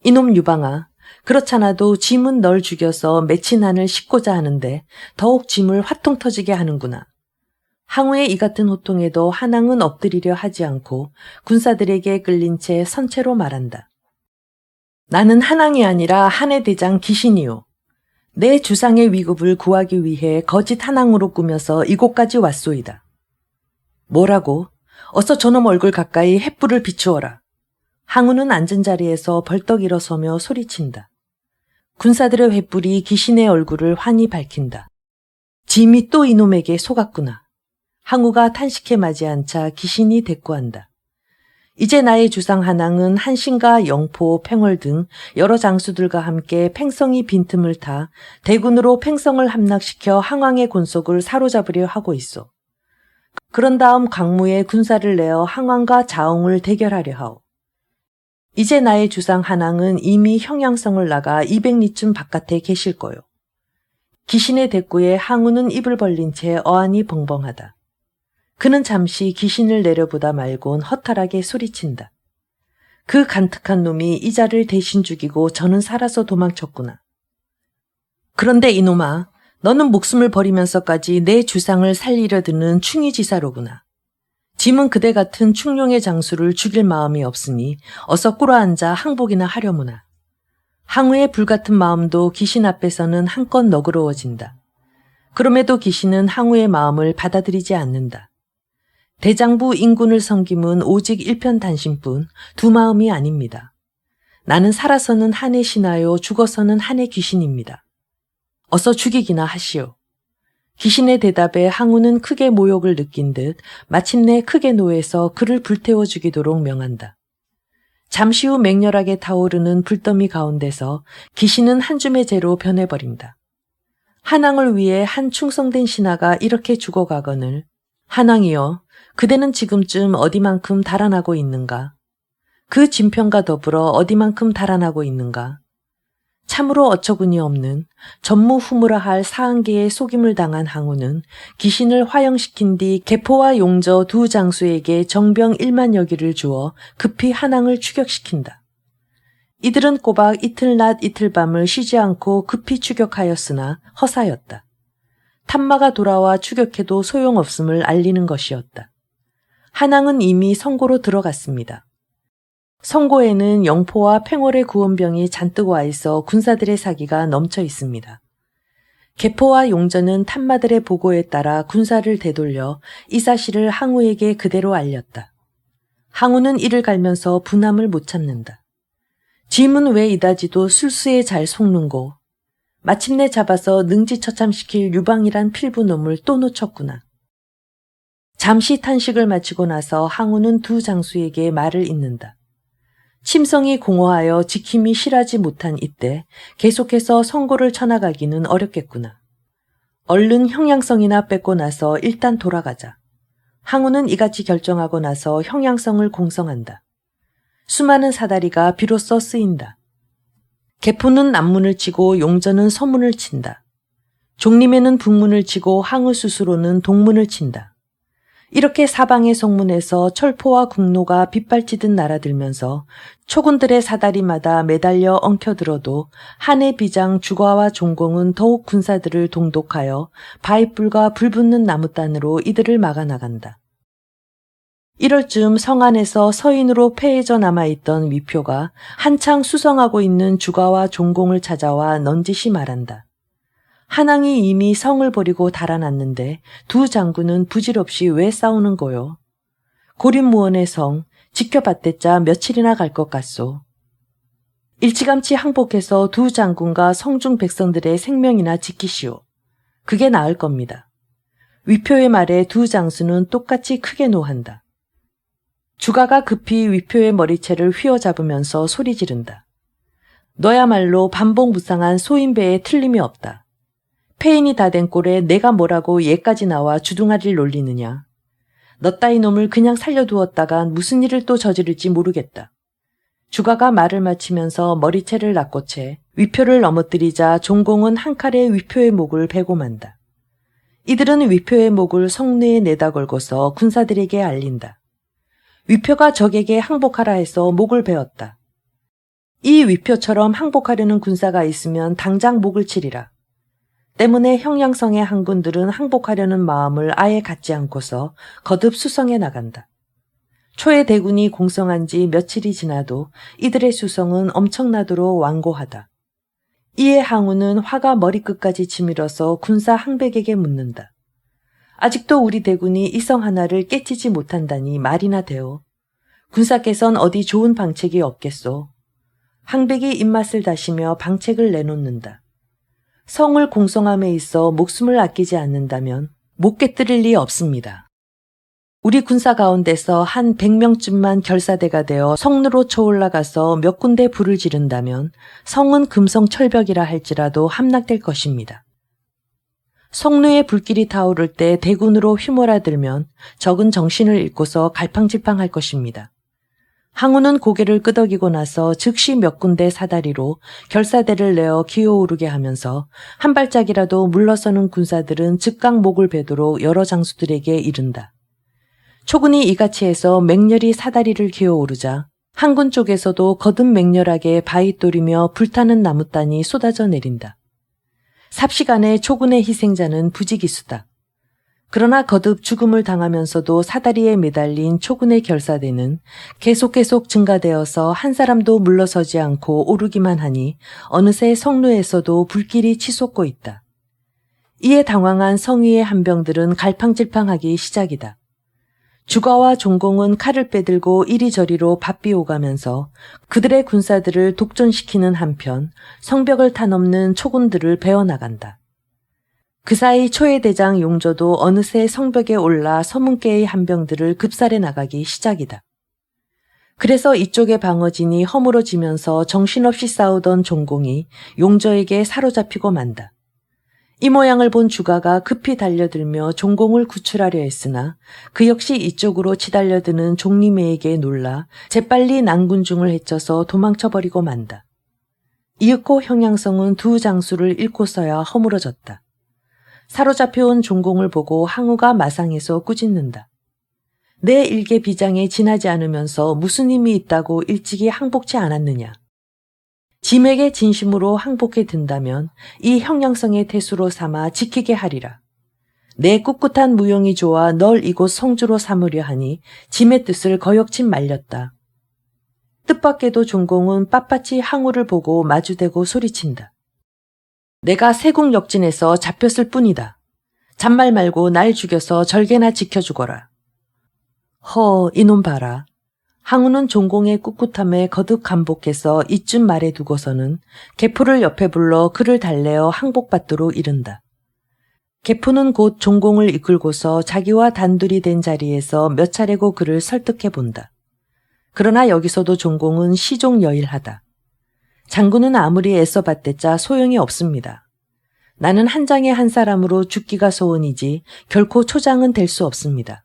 S1: 이놈 유방아, 그렇잖아도 짐은 널 죽여서 맺힌 한을 싣고자 하는데 더욱 짐을 화통 터지게 하는구나. 항우의 이 같은 호통에도 한왕은 엎드리려 하지 않고 군사들에게 끌린 채 선체로 말한다. 나는 한왕이 아니라 한해 대장 기신이요. 내 주상의 위급을 구하기 위해 거짓 한왕으로 꾸며서 이곳까지 왔소이다. 뭐라고? 어서 저놈 얼굴 가까이 횃불을 비추어라. 항우는 앉은 자리에서 벌떡 일어서며 소리친다. 군사들의 횃불이 귀신의 얼굴을 환히 밝힌다. 짐이 또 이놈에게 속았구나. 항우가 탄식해 맞이한 차 귀신이 대꾸한다. 이제 나의 주상 한왕은 한신과 영포, 팽월 등 여러 장수들과 함께 팽성이 빈틈을 타 대군으로 팽성을 함락시켜 항왕의 곤속을 사로잡으려 하고 있어. 그런 다음 강무에 군사를 내어 항왕과 자옹을 대결하려 하오. 이제 나의 주상 한왕은 이미 형양성을 나가 200리쯤 바깥에 계실 거요. 귀신의 대꾸에 항우는 입을 벌린 채 어안이 벙벙하다. 그는 잠시 귀신을 내려보다 말곤 허탈하게 소리친다. 그 간특한 놈이 이자를 대신 죽이고 저는 살아서 도망쳤구나. 그런데 이놈아, 너는 목숨을 버리면서까지 내 주상을 살리려 드는 충의지사로구나. 짐은 그대 같은 충룡의 장수를 죽일 마음이 없으니 어서 꿇어앉아 항복이나 하려무나. 항우의 불같은 마음도 귀신 앞에서는 한껏 너그러워진다. 그럼에도 귀신은 항우의 마음을 받아들이지 않는다. 대장부 인군을 섬김은 오직 일편단심뿐 두 마음이 아닙니다. 나는 살아서는 한의 신하요 죽어서는 한의 귀신입니다. 어서 죽이기나 하시오. 귀신의 대답에 항우는 크게 모욕을 느낀 듯 마침내 크게 노해서 그를 불태워 죽이도록 명한다. 잠시 후 맹렬하게 타오르는 불더미 가운데서 귀신은 한 줌의 재로 변해버린다. 한왕을 위해 한 충성된 신하가 이렇게 죽어가거늘 한왕이여, 그대는 지금쯤 어디만큼 달아나고 있는가? 그 진편과 더불어 어디만큼 달아나고 있는가? 참으로 어처구니 없는 전무후무라할 사한계의 속임을 당한 항우는 귀신을 화형시킨 뒤 개포와 용저 두 장수에게 정병 1만여 기를 주어 급히 한왕을 추격시킨다. 이들은 꼬박 이틀낮 이틀밤을 쉬지 않고 급히 추격하였으나 허사였다. 탐마가 돌아와 추격해도 소용없음을 알리는 것이었다. 한왕은 이미 성고로 들어갔습니다. 성고에는 영포와 팽월의 구원병이 잔뜩 와 있어 군사들의 사기가 넘쳐 있습니다. 개포와 용전은 탐마들의 보고에 따라 군사를 되돌려 이 사실을 항우에게 그대로 알렸다. 항우는 이를 갈면서 분함을 못 참는다. 짐은 왜 이다지도 술수에 잘 속는고. 마침내 잡아서 능지처참시킬 유방이란 필부놈을 또 놓쳤구나. 잠시 탄식을 마치고 나서 항우는 두 장수에게 말을 잇는다. 침성이 공허하여 지킴이 실하지 못한 이때 계속해서 성고를 쳐나가기는 어렵겠구나. 얼른 형량성이나 뺏고 나서 일단 돌아가자. 항우는 이같이 결정하고 나서 형량성을 공성한다. 수많은 사다리가 비로소 쓰인다. 개포는 남문을 치고 용전은 서문을 친다. 종림에는 북문을 치고 항우 스스로는 동문을 친다. 이렇게 사방의 성문에서 철포와 국로가 빗발치듯 날아들면서 초군들의 사다리마다 매달려 엉켜들어도 한해 비장 주과와 종공은 더욱 군사들을 동독하여 바윗불과 불붙는 나무단으로 이들을 막아나간다. 이럴 즈음 성 안에서 서인으로 폐해져 남아있던 위표가 한창 수성하고 있는 주과와 종공을 찾아와 넌지시 말한다. 한왕이 이미 성을 버리고 달아났는데 두 장군은 부질없이 왜 싸우는 거요? 고립무원의 성 지켜봤댔자 며칠이나 갈 것 같소. 일찌감치 항복해서 두 장군과 성중 백성들의 생명이나 지키시오. 그게 나을 겁니다. 위표의 말에 두 장수는 똑같이 크게 노한다. 주가가 급히 위표의 머리채를 휘어잡으면서 소리 지른다. 너야말로 반복무쌍한 소인배에 틀림이 없다. 폐인이 다 된 꼴에 내가 뭐라고 얘까지 나와 주둥아리를 놀리느냐. 너 따위 놈을 그냥 살려두었다가 무슨 일을 또 저지를지 모르겠다. 주가가 말을 마치면서 머리채를 낚고채 위표를 넘어뜨리자 종공은 한 칼에 위표의 목을 베고 만다. 이들은 위표의 목을 성내에 내다 걸고서 군사들에게 알린다. 위표가 적에게 항복하라 해서 목을 베었다. 이 위표처럼 항복하려는 군사가 있으면 당장 목을 치리라. 때문에 형량성의 항군들은 항복하려는 마음을 아예 갖지 않고서 거듭 수성해 나간다. 초에 대군이 공성한 지 며칠이 지나도 이들의 수성은 엄청나도록 완고하다. 이에 항우는 화가 머리끝까지 치밀어서 군사 항백에게 묻는다. 아직도 우리 대군이 이 성 하나를 깨치지 못한다니 말이나 되오. 군사께선 어디 좋은 방책이 없겠소. 항백이 입맛을 다시며 방책을 내놓는다. 성을 공성함에 있어 목숨을 아끼지 않는다면 못 깨뜨릴 리 없습니다. 우리 군사 가운데서 한 100명쯤만 결사대가 되어 성루로 쳐올라가서 몇 군데 불을 지른다면 성은 금성철벽이라 할지라도 함락될 것입니다. 성루에 불길이 타오를 때 대군으로 휘몰아들면 적은 정신을 잃고서 갈팡질팡할 것입니다. 항우는 고개를 끄덕이고 나서 즉시 몇 군데 사다리로 결사대를 내어 기어오르게 하면서 한 발짝이라도 물러서는 군사들은 즉각 목을 베도록 여러 장수들에게 이른다. 초군이 이같이 해서 맹렬히 사다리를 기어오르자 항군 쪽에서도 거듭 맹렬하게 바윗돌이며 불타는 나무단이 쏟아져 내린다. 삽시간에 초군의 희생자는 부지기수다. 그러나 거듭 죽음을 당하면서도 사다리에 매달린 초군의 결사대는 계속 증가되어서 한 사람도 물러서지 않고 오르기만 하니 어느새 성루에서도 불길이 치솟고 있다. 이에 당황한 성위의 한병들은 갈팡질팡하기 시작이다. 주가와 종공은 칼을 빼들고 이리저리로 바삐오가면서 그들의 군사들을 독존시키는 한편 성벽을 타넘는 초군들을 베어나간다. 그 사이 초의 대장 용조도 어느새 성벽에 올라 서문계의 한병들을 급살해 나가기 시작이다. 그래서 이쪽의 방어진이 허물어지면서 정신없이 싸우던 종공이 용조에게 사로잡히고 만다. 이 모양을 본 주가가 급히 달려들며 종공을 구출하려 했으나 그 역시 이쪽으로 치달려드는 종리매에게 놀라 재빨리 난군중을 헤쳐서 도망쳐버리고 만다. 이윽고 형량성은 두 장수를 잃고서야 허물어졌다. 사로잡혀온 종공을 보고 항우가 마상에서 꾸짖는다. 내 일개 비장에 지나지 않으면서 무슨 힘이 있다고 일찍이 항복치 않았느냐. 짐에게 진심으로 항복해 든다면 이 형량성의 태수로 삼아 지키게 하리라. 내 꿋꿋한 무용이 좋아 널 이곳 성주로 삼으려 하니 짐의 뜻을 거역침 말렸다. 뜻밖에도 종공은 빳빳이 항우를 보고 마주대고 소리친다. 내가 세국 역진에서 잡혔을 뿐이다. 잔말 말고 날 죽여서 절개나 지켜주거라. 허, 이놈 봐라. 항우는 종공의 꿋꿋함에 거듭 감복해서 이쯤 말해두고서는 개포를 옆에 불러 그를 달래어 항복받도록 이른다. 개포는 곧 종공을 이끌고서 자기와 단둘이 된 자리에서 몇 차례고 그를 설득해본다. 그러나 여기서도 종공은 시종여일하다. 장군은 아무리 애써봤댔자 소용이 없습니다. 나는 한 장의 한 사람으로 죽기가 소원이지 결코 초장은 될 수 없습니다.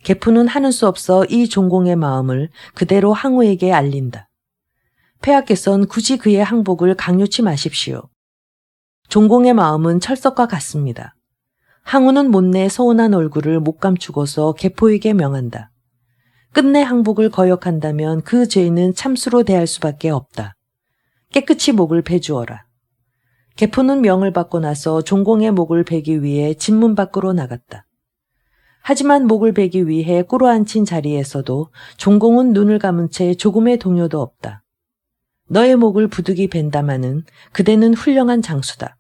S1: 개포는 하는 수 없어 이 종공의 마음을 그대로 항우에게 알린다. 폐하께선 굳이 그의 항복을 강요치 마십시오. 종공의 마음은 철석과 같습니다. 항우는 못내 서운한 얼굴을 못 감추고서 개포에게 명한다. 끝내 항복을 거역한다면 그 죄는 참수로 대할 수밖에 없다. 깨끗이 목을 베주어라. 개포는 명을 받고 나서 종공의 목을 베기 위해 집문 밖으로 나갔다. 하지만 목을 베기 위해 꿇어앉힌 자리에서도 종공은 눈을 감은 채 조금의 동요도 없다. 너의 목을 부득이 벤다마는 그대는 훌륭한 장수다.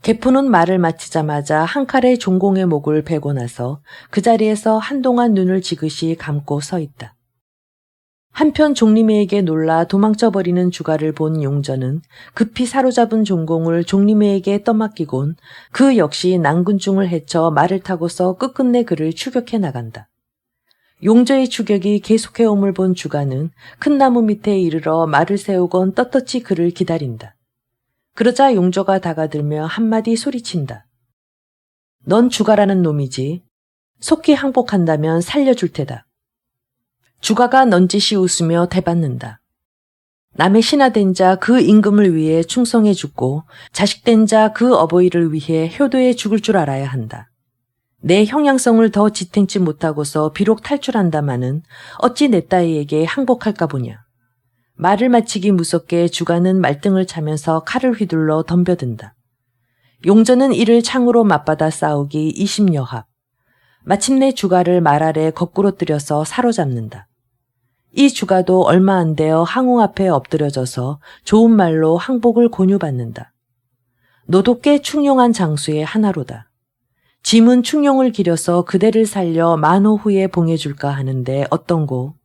S1: 개포는 말을 마치자마자 한 칼에 종공의 목을 베고 나서 그 자리에서 한동안 눈을 지그시 감고 서 있다. 한편 종림회에게 놀라 도망쳐버리는 주가를 본 용전은 급히 사로잡은 종공을 종림회에게 떠맡기곤 그 역시 난군중을 헤쳐 말을 타고서 끝끝내 그를 추격해 나간다. 용저의 추격이 계속해옴을 본 주가는 큰 나무 밑에 이르러 말을 세우곤 떳떳이 그를 기다린다. 그러자 용저가 다가들며 한마디 소리친다. 넌 주가라는 놈이지. 속히 항복한다면 살려줄 테다. 주가가 넌지시 웃으며 대받는다. 남의 신하된 자 그 임금을 위해 충성해 죽고 자식된 자 그 어버이를 위해 효도해 죽을 줄 알아야 한다. 내 형량성을 더 지탱치 못하고서 비록 탈출한다마는 어찌 내 따위에게 항복할까 보냐. 말을 마치기 무섭게 주가는 말등을 차면서 칼을 휘둘러 덤벼든다. 용전은 이를 창으로 맞받아 싸우기 20여합. 마침내 주가를 말 아래 거꾸로 뜨려서 사로잡는다. 이 주가도 얼마 안 되어 항우 앞에 엎드려져서 좋은 말로 항복을 권유받는다. 너도 꽤 충용한 장수의 하나로다. 짐은 충용을 기려서 그대를 살려 만호 후에 봉해줄까 하는데 어떤고?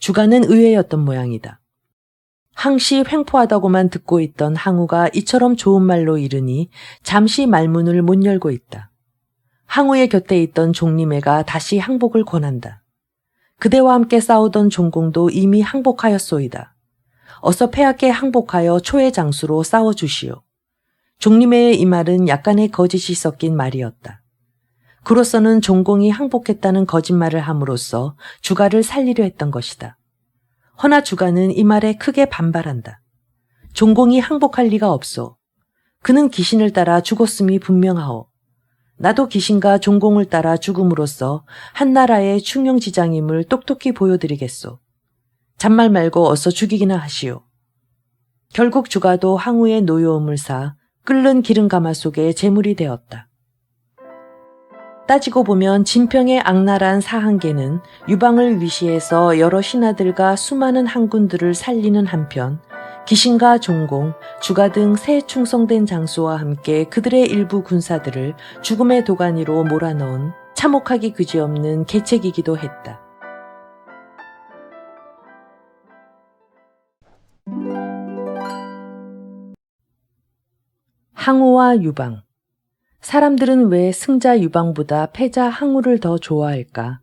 S1: 주가는 의외였던 모양이다. 항시 횡포하다고만 듣고 있던 항우가 이처럼 좋은 말로 이르니 잠시 말문을 못 열고 있다. 항우의 곁에 있던 종림회가 다시 항복을 권한다. 그대와 함께 싸우던 종공도 이미 항복하였소이다. 어서 폐하께 항복하여 초의 장수로 싸워주시오. 종림회의 이 말은 약간의 거짓이 섞인 말이었다. 그로서는 종공이 항복했다는 거짓말을 함으로써 주가를 살리려 했던 것이다. 허나 주가는 이 말에 크게 반발한다. 종공이 항복할 리가 없소. 그는 귀신을 따라 죽었음이 분명하오. 나도 귀신과 종공을 따라 죽음으로써 한나라의 충령지장임을 똑똑히 보여드리겠소. 잔말 말고 어서 죽이기나 하시오. 결국 주가도 항우의 노여움을 사 끓는 기름 가마 속에 제물이 되었다. 따지고 보면 진평의 악랄한 사한계는 유방을 위시해서 여러 신하들과 수많은 항군들을 살리는 한편 기신과 종공, 주가 등 새 충성된 장수와 함께 그들의 일부 군사들을 죽음의 도가니로 몰아넣은 참혹하기 그지없는 계책이기도 했다. 항우와 유방. 사람들은 왜 승자 유방보다 패자 항우를 더 좋아할까?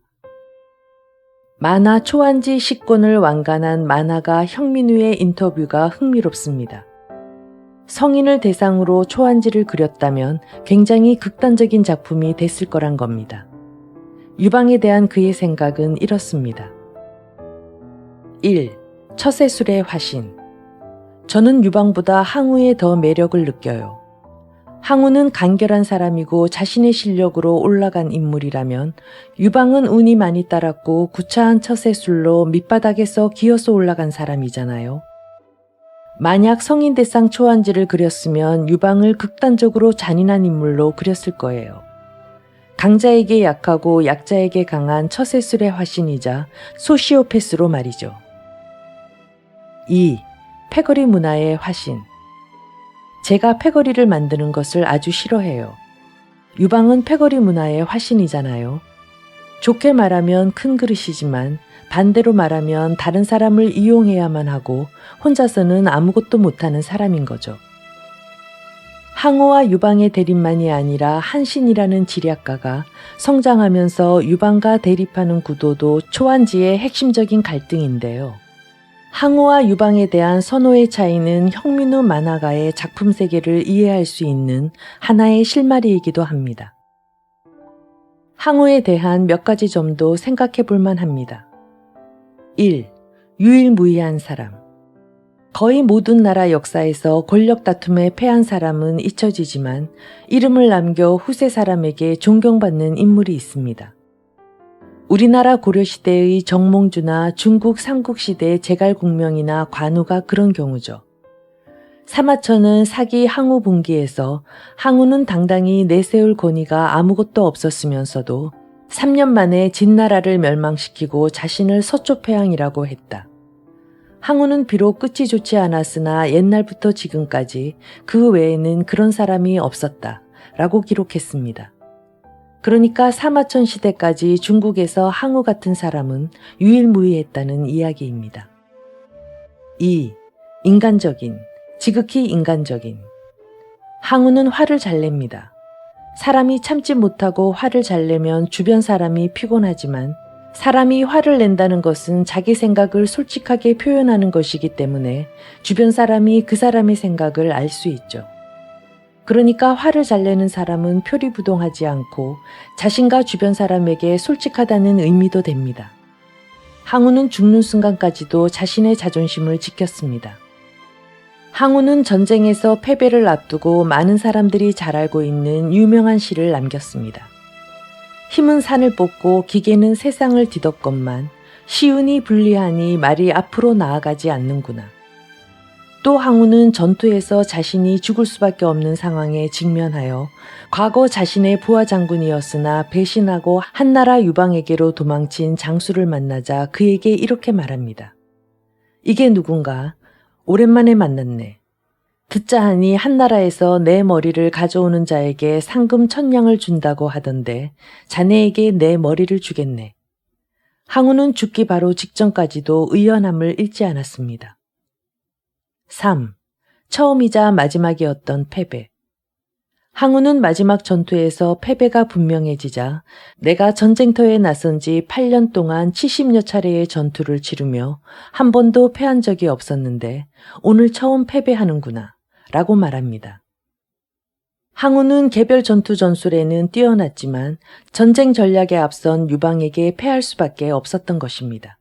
S1: 만화 초안지 식권을 완간한 만화가 형민우의 인터뷰가 흥미롭습니다. 성인을 대상으로 초안지를 그렸다면 굉장히 극단적인 작품이 됐을 거란 겁니다. 유방에 대한 그의 생각은 이렇습니다. 1. 처세술의 화신. 저는 유방보다 항우에 더 매력을 느껴요. 항우는 간결한 사람이고 자신의 실력으로 올라간 인물이라면 유방은 운이 많이 따랐고 구차한 처세술로 밑바닥에서 기어서 올라간 사람이잖아요. 만약 성인대상 초안지를 그렸으면 유방을 극단적으로 잔인한 인물로 그렸을 거예요. 강자에게 약하고 약자에게 강한 처세술의 화신이자 소시오패스로 말이죠. 2. 패거리 문화의 화신. 제가 패거리를 만드는 것을 아주 싫어해요. 유방은 패거리 문화의 화신이잖아요. 좋게 말하면 큰 그릇이지만 반대로 말하면 다른 사람을 이용해야만 하고 혼자서는 아무것도 못하는 사람인 거죠. 항우와 유방의 대립만이 아니라 한신이라는 지략가가 성장하면서 유방과 대립하는 구도도 초안지의 핵심적인 갈등인데요. 항우와 유방에 대한 선호의 차이는 형민우 만화가의 작품 세계를 이해할 수 있는 하나의 실마리이기도 합니다. 항우에 대한 몇 가지 점도 생각해 볼 만합니다. 1. 유일무이한 사람. 거의 모든 나라 역사에서 권력 다툼에 패한 사람은 잊혀지지만 이름을 남겨 후세 사람에게 존경받는 인물이 있습니다. 우리나라 고려시대의 정몽주나 중국 삼국시대 제갈공명이나 관우가 그런 경우죠. 사마천은 사기 항우 분기에서 항우는 당당히 내세울 권위가 아무것도 없었으면서도 3년 만에 진나라를 멸망시키고 자신을 서초패왕이라고 했다. 항우는 비록 끝이 좋지 않았으나 옛날부터 지금까지 그 외에는 그런 사람이 없었다 라고 기록했습니다. 그러니까 사마천 시대까지 중국에서 항우 같은 사람은 유일무이했다는 이야기입니다. 2. 인간적인, 지극히 인간적인. 항우는 화를 잘 냅니다. 사람이 참지 못하고 화를 잘 내면 주변 사람이 피곤하지만 사람이 화를 낸다는 것은 자기 생각을 솔직하게 표현하는 것이기 때문에 주변 사람이 그 사람의 생각을 알 수 있죠. 그러니까 화를 잘 내는 사람은 표리부동하지 않고 자신과 주변 사람에게 솔직하다는 의미도 됩니다. 항우는 죽는 순간까지도 자신의 자존심을 지켰습니다. 항우는 전쟁에서 패배를 앞두고 많은 사람들이 잘 알고 있는 유명한 시를 남겼습니다. 힘은 산을 뽑고 기계는 세상을 뒤덮건만 시운이 불리하니 말이 앞으로 나아가지 않는구나. 또 항우는 전투에서 자신이 죽을 수밖에 없는 상황에 직면하여 과거 자신의 부하 장군이었으나 배신하고 한나라 유방에게로 도망친 장수를 만나자 그에게 이렇게 말합니다. 이게 누군가? 오랜만에 만났네. 듣자 하니 한나라에서 내 머리를 가져오는 자에게 상금 1000냥을 준다고 하던데 자네에게 내 머리를 주겠네. 항우는 죽기 바로 직전까지도 의연함을 잃지 않았습니다. 3. 처음이자 마지막이었던 패배. 항우는 마지막 전투에서 패배가 분명해지자 내가 전쟁터에 나선 지 8년 동안 70여 차례의 전투를 치르며 한 번도 패한 적이 없었는데 오늘 처음 패배하는구나 라고 말합니다. 항우는 개별 전투 전술에는 뛰어났지만 전쟁 전략에 앞선 유방에게 패할 수밖에 없었던 것입니다.